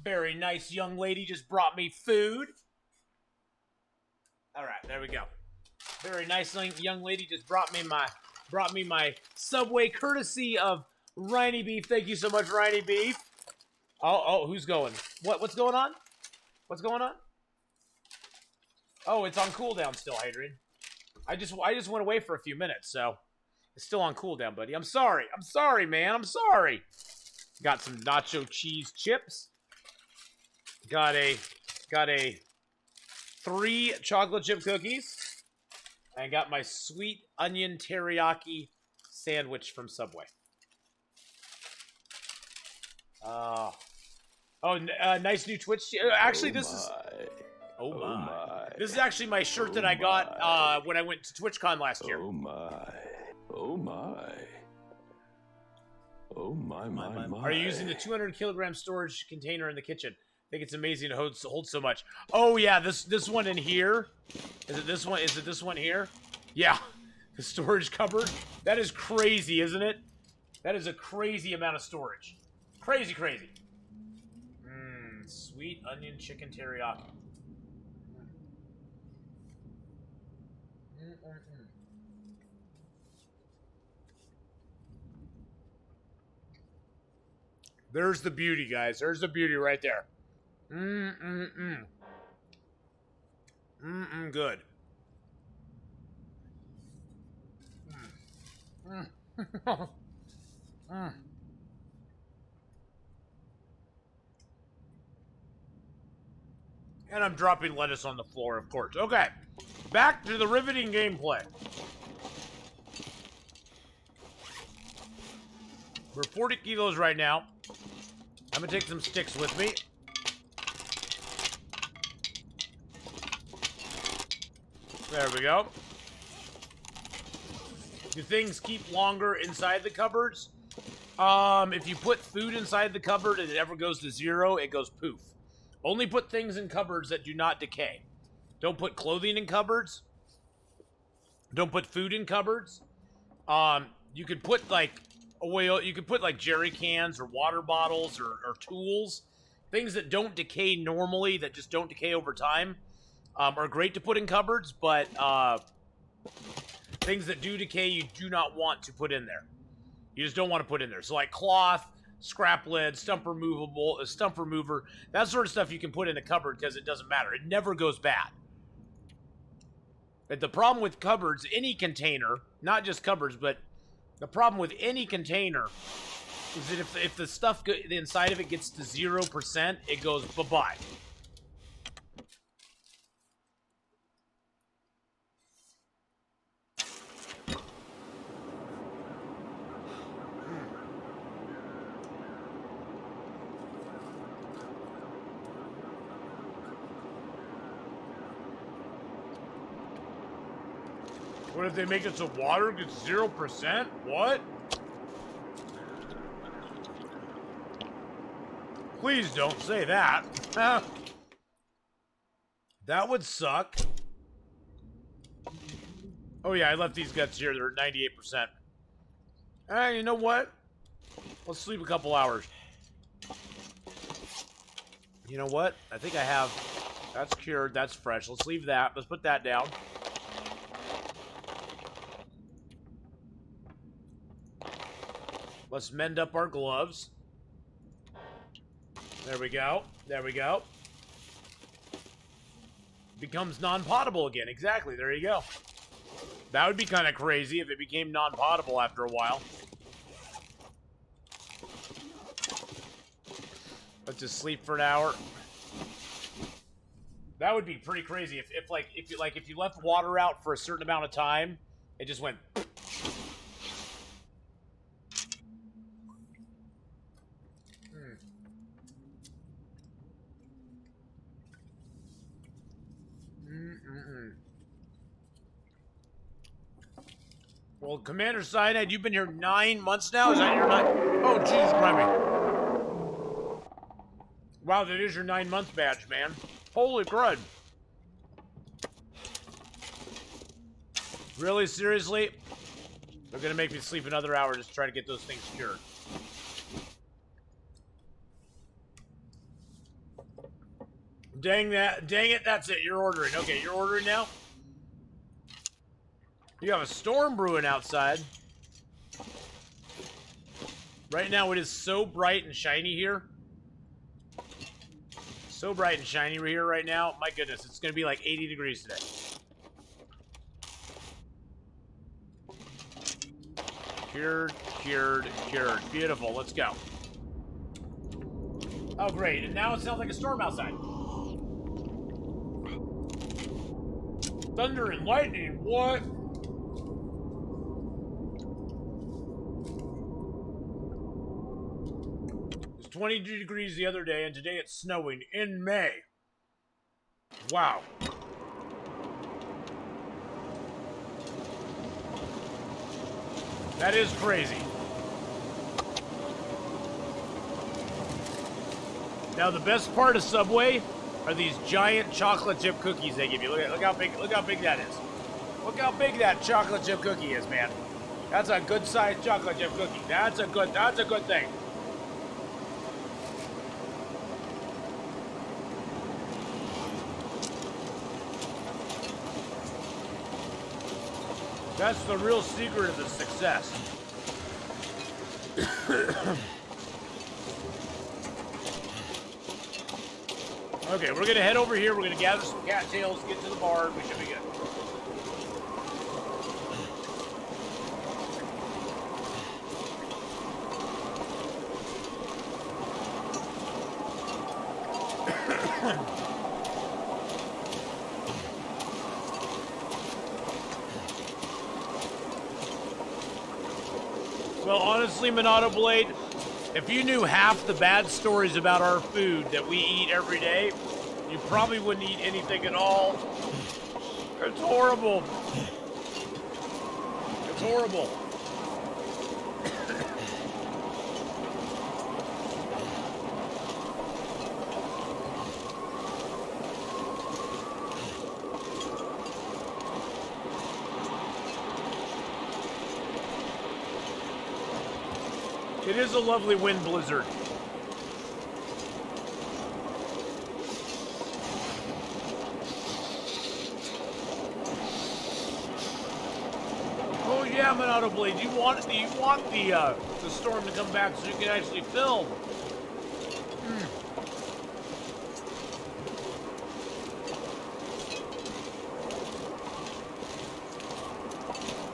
Very nice young lady just brought me food. All right, there we go. Very nice young lady just brought me my Subway courtesy of Rhiney Beef. Thank you so much, Rhiney Beef. Oh, who's going? What's going on? What's going on? Oh, it's on cooldown still, Hadrian. I just went away for a few minutes, so it's still on cooldown, buddy. I'm sorry. I'm sorry, man. I'm sorry. Got some nacho cheese chips. Got a 3 chocolate chip cookies. I got my sweet onion teriyaki sandwich from Subway. Nice new Twitch. Actually, this is. Oh my! This is actually my shirt that I got when I went to TwitchCon last year. Oh my! Oh my! Oh my! Are you using the 200 kilogram storage container in the kitchen? I think it's amazing to hold so much. Oh yeah, this one in here. Is it this one? Is it this one here? Yeah, the storage cupboard. That is crazy, isn't it? That is a crazy amount of storage. Crazy. Sweet onion chicken teriyaki. There's the beauty, guys. There's the beauty right there. Good. And I'm dropping lettuce on the floor, of course. Okay, back to the riveting gameplay. We're 40 kilos right now. I'm gonna take some sticks with me. There we go. Do things keep longer inside the cupboards? If you put food inside the cupboard and it ever goes to 0, it goes poof. Only put things in cupboards that do not decay. Don't put clothing in cupboards. Don't put food in cupboards. You could put like oil. You could put like jerry cans or water bottles or tools, things that don't decay normally, that just don't decay over time, are great to put in cupboards. But things that do decay, you do not want to put in there. You just don't want to put in there. So like cloth, scrap lid, stump remover, that sort of stuff you can put in a cupboard because it doesn't matter. It never goes bad. But the problem with cupboards, any container, not just cupboards, but the problem with any container is that if the stuff the inside of it gets to 0%, it goes bye-bye. What if they make it so water gets 0%? What? Please don't say that. That would suck. Oh yeah, I left these guts here. They're at 98%. Hey, you know what? Let's sleep a couple hours. You know what? I think I have... That's cured. That's fresh. Let's leave that. Let's put that down. Let's mend up our gloves. There we go. There we go. Becomes non-potable again. Exactly. There you go. That would be kind of crazy if it became non-potable after a while. Let's just sleep for an hour. That would be pretty crazy if you left water out for a certain amount of time, it just went. Well, Commander Cyanide, you've been here 9 months now? Is that your 9? Oh, Jesus Christ. Wow, that is your 9-month badge, man. Holy crud. Really? Seriously? They're gonna make me sleep another hour just to try to get those things cured. Dang it, that's it. You're ordering. Okay, you're ordering now? You have a storm brewing outside. Right now, it is so bright and shiny here. So bright and shiny here right now. My goodness, it's going to be like 80 degrees today. Cured, cured, cured. Beautiful. Let's go. Oh, great. And now it sounds like a storm outside. Thunder and lightning. What? It was 22 degrees the other day, and today it's snowing in May. Wow. That is crazy. Now the best part of Subway are these giant chocolate chip cookies they give you. Look how big that is. Look how big that chocolate chip cookie is, man. That's a good sized chocolate chip cookie. That's a good thing. That's the real secret of the success. Okay, we're gonna head over here. We're gonna gather some cattails, get to the barn. We should be good. Well, honestly, Monado Blade, if you knew half the bad stories about our food that we eat every day, you probably wouldn't eat anything at all. It's horrible. It's horrible. It is a lovely wind blizzard. Oh yeah, Monado Blade, you want the storm to come back so you can actually film.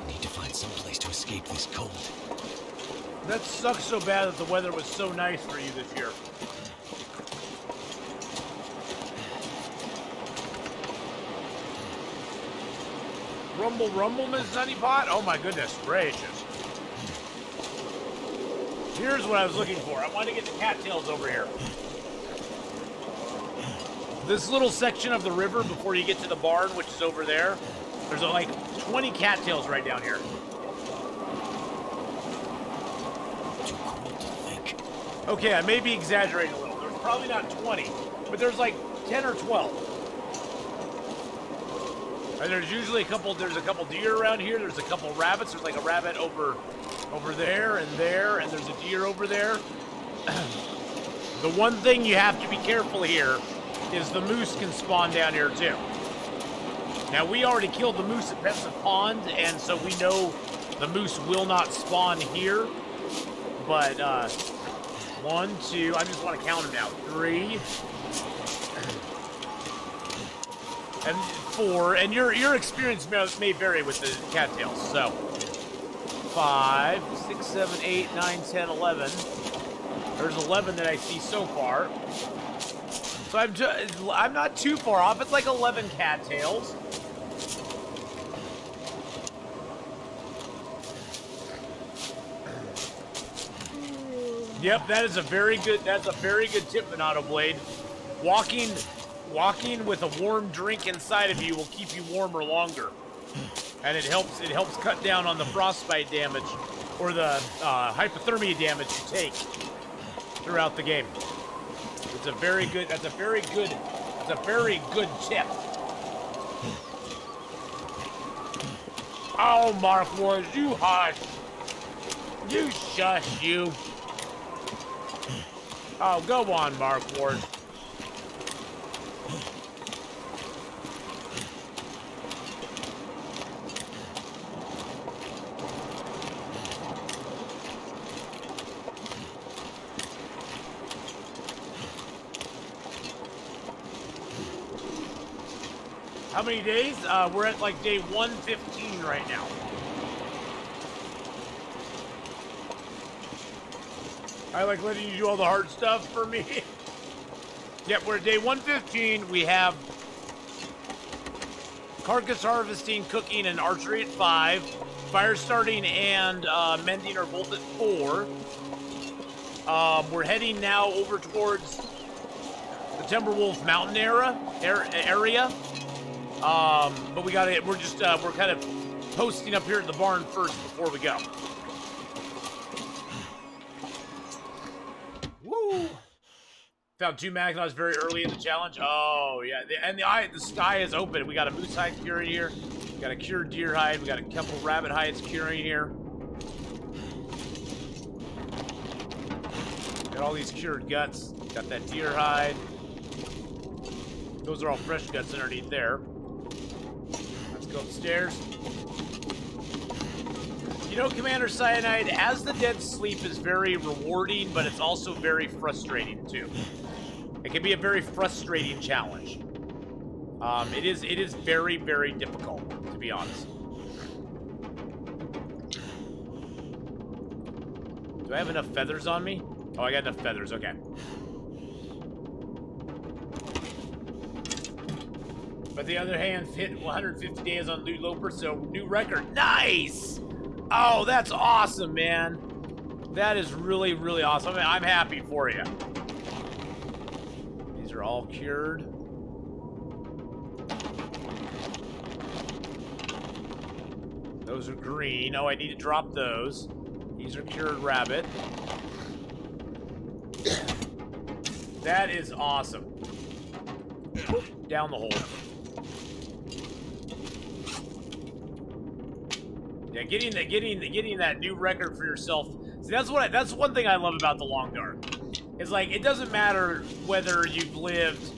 Need to find some place to escape this cold. That sucks so bad that the weather was so nice for you this year. Rumble, rumble, Miss Sunnypot? Oh my goodness gracious. Here's what I was looking for. I wanted to get the cattails over here. This little section of the river before you get to the barn, which is over there, there's like 20 cattails right down here. Too cold to think. Okay, I may be exaggerating a little. There's probably not 20, but there's like 10 or 12. And there's usually a couple deer around here. There's a couple rabbits. There's like a rabbit over there, and there's a deer over there. The one thing you have to be careful here is the moose can spawn down here too. Now, we already killed the moose at Pensive Pond, and so we know the moose will not spawn here. But, 1, 2, I just want to count them now. 3, and 4, and your experience may vary with the cattails, so 5, 6, 7, 8, 9, 10, 11. There's 11 that I see so far. So I'm not too far off. It's like 11 cattails. Yep, that's a very good tip, Monado Blade. Walking with a warm drink inside of you will keep you warmer longer. And it helps cut down on the frostbite damage or the hypothermia damage you take throughout the game. That's a very good tip. Oh, Mark Wars, you hush. You shush, you. Oh, go on, Mark Ward. How many days? We're at like day 115 right now. I like letting you do all the hard stuff for me. Yep, we're at day 115. We have carcass harvesting, cooking, and archery at 5. Fire starting and mending are both at 4. We're heading now over towards the Timberwolf Mountain area. But we're kind of posting up here at the barn first before we go. Woo! Found 2 Magnots very early in the challenge. Oh yeah, the sky is open. We got a moose hide curing here. We got a cured deer hide. We got a couple rabbit hides curing here. Got all these cured guts. Got that deer hide. Those are all fresh guts underneath there. Let's go upstairs. You know, Commander Cyanide, As the Dead Sleep is very rewarding, but it's also very frustrating too. It can be a very frustrating challenge. It is very, very difficult, to be honest. Do I have enough feathers on me? Oh, I got enough feathers, okay. But the other hand, hit 150 days on Interloper, so new record. Nice! Oh, that's awesome, man. That is really, really awesome. I mean, I'm happy for you. These are all cured. Those are green. Oh, I need to drop those. These are cured rabbit. That is awesome. Down the hole. Yeah, getting that new record for yourself See, that's one thing I love about the Long Dark. It's like, it doesn't matter whether you've lived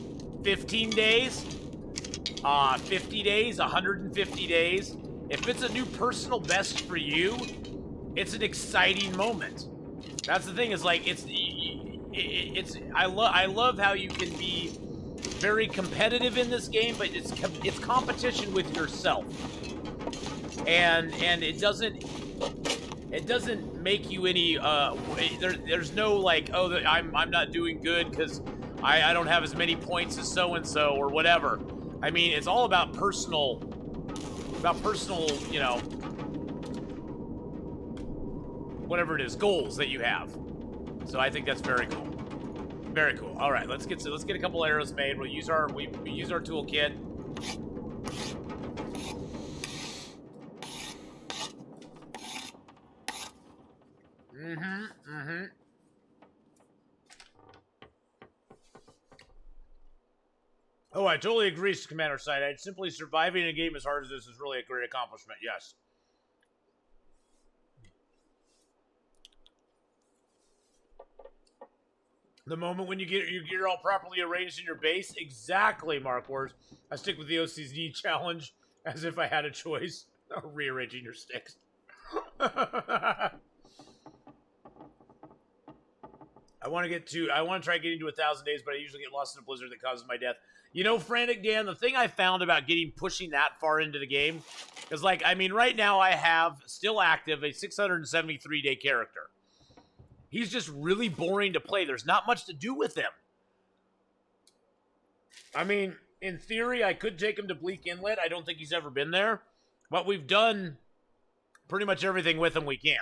15 days, 50 days, 150 days. If it's a new personal best for you, it's an exciting moment. That's the thing, is like, I love how you can be very competitive in this game, but it's competition with yourself. And it doesn't make you any there's no like, oh, I'm not doing good because I don't have as many points as so and so or whatever. I mean, it's all about personal, you know, whatever it is, goals that you have. So I think that's very cool. Very cool. All right, let's get a couple arrows made. We'll use our toolkit. Oh, I totally agree, Commander Side. Simply surviving a game as hard as this is really a great accomplishment. Yes. The moment when you get your gear all properly arranged in your base. Exactly, Mark Wars. I stick with the OCD challenge as if I had a choice. Rearranging your sticks. I want to try getting to 1,000 days, but I usually get lost in a blizzard that causes my death. You know, Frantic Dan, the thing I found about pushing that far into the game is, like, I mean, right now I have still active a 673-day character. He's just really boring to play. There's not much to do with him. I mean, in theory, I could take him to Bleak Inlet. I don't think he's ever been there. But we've done pretty much everything with him we can.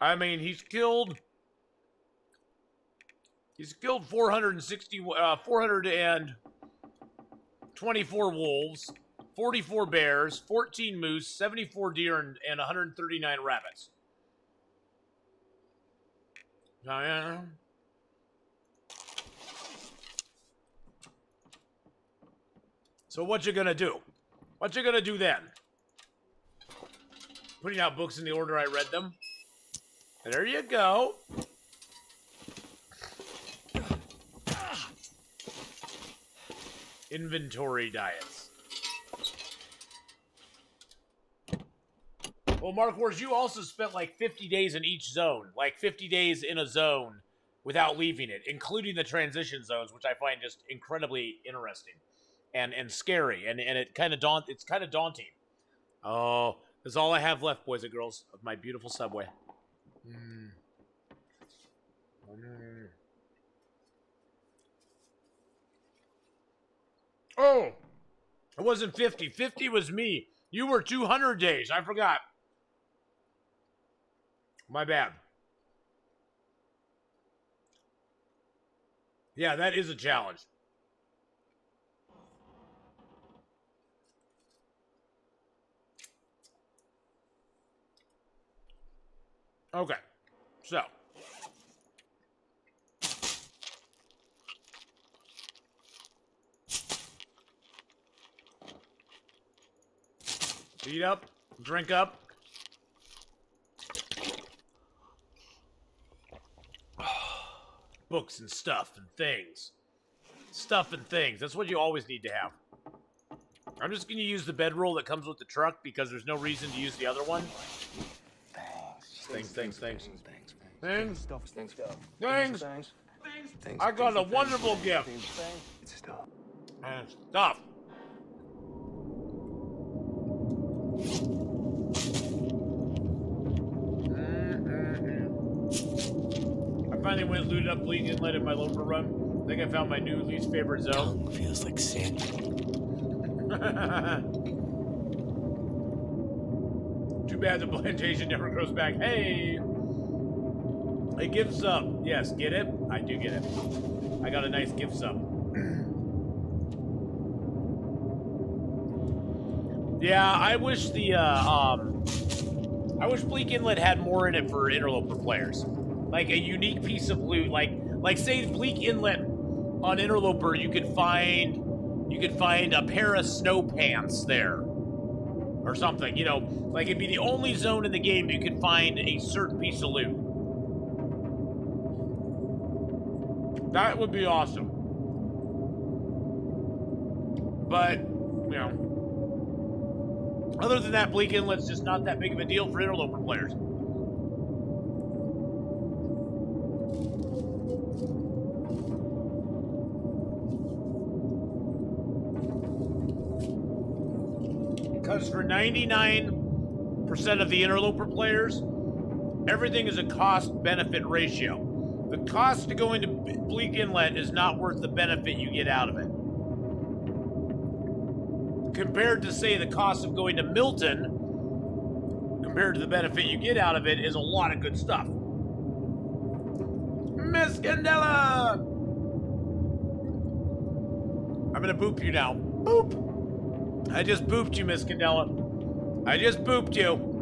I mean, he's killed 424 wolves, 44 bears, 14 moose, 74 deer, and 139 rabbits. So what you gonna do? What you gonna do then? Putting out books in the order I read them. There you go. Inventory diets. Well, Mark Wars, you also spent like 50 days in each zone. Like 50 days in a zone without leaving it, including the transition zones, which I find just incredibly interesting and scary. And it's kind of daunting. Oh, that's all I have left, boys and girls, of my beautiful subway. Oh, it wasn't 50. 50 was me. You were 200 days. I forgot. My bad. Yeah, that is a challenge. Okay, so. Eat up, drink up. Books and stuff and things. Stuff and things. That's what you always need to have. I'm just going to use the bedroll that comes with the truck because there's no reason to use the other one. Things. I got a wonderful gift. And stuff. I finally went and looted up Bleak Inlet in my Loper run. I think I found my new least favorite zone. Feels like sand. Too bad the plantation never grows back. Hey! A gift sub. Yes, get it? I do get it. I got a nice gift sub. Yeah, I wish I wish Bleak Inlet had more in it for Interloper players. Like a unique piece of loot. Like say Bleak Inlet on Interloper, you could find a pair of snow pants there. or something. You know, like it'd be the only zone in the game you can find a certain piece of loot. That would be awesome. But, you know, other than that, Bleak Inlet's just not that big of a deal for Interloper players. Because for 99% of the Interloper players, everything is a cost-benefit ratio. The cost to go into Bleak Inlet is not worth the benefit you get out of it. Compared to, say, the cost of going to Milton, compared to the benefit you get out of it, is a lot of good stuff. Miss Candela! I'm gonna boop you now. Boop! I just booped you, Miss Candela. I just booped you.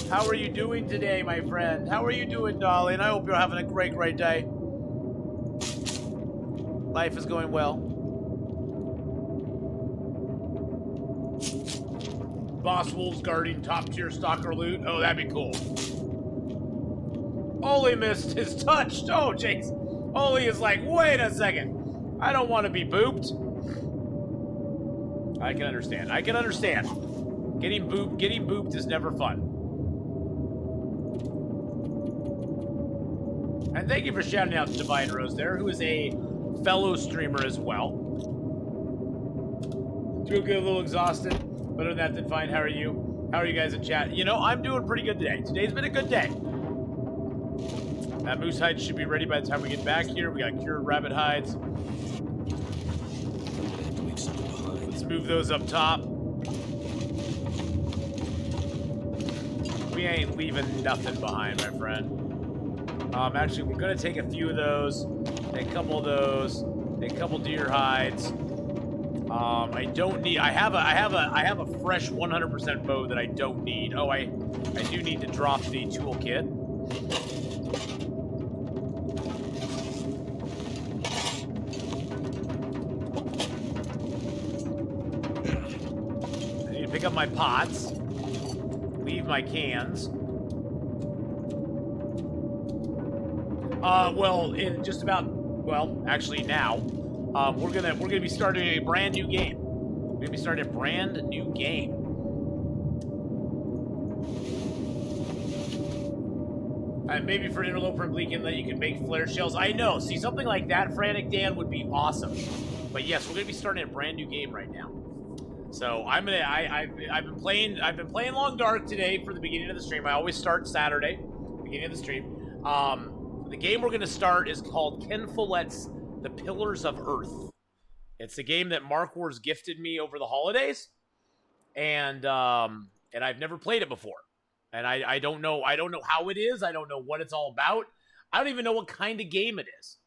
How are you doing today, my friend? How are you doing, darling? I hope you're having a great, great day. Life is going well. Boss Wolves guarding top-tier stalker loot. Oh, that'd be cool. Oli missed his touch. Oh, jeez. Oli is like, wait a second. I don't want to be booped. I can understand. I can understand. Getting booped is never fun. And thank you for shouting out to Divine Rose there, who is a fellow streamer as well. Do get a little exhausted. Better than that than fine. How are you? How are you guys in chat? You know, I'm doing pretty good today. Today's been a good day. That moose hide should be ready by the time we get back here. We got cured rabbit hides. Let's move those up top. We ain't leaving nothing behind, my friend. Actually, we're gonna take a few of those, a couple of those, a couple deer hides. I don't need. I have a fresh 100% bow that I don't need. Oh, I do need to drop the toolkit. I need to pick up my pots. Leave my cans. Well, in just about, well, actually now, we're gonna be starting a brand new game. We're gonna be starting a brand new game. Maybe for Interloper and Bleak Inlet, you can make flare shells. I know. See, something like that, Frantic Dan, would be awesome. But yes, we're gonna be starting a brand new game right now. So I've been playing Long Dark today for the beginning of the stream. I always start Saturday, beginning of the stream. The game we're gonna start is called Ken Follett's The Pillars of Earth. It's a game that Mark Wars gifted me over the holidays, and I've never played it before, and I don't know how it is. I don't know what it's all about. I don't even know what kind of game it is.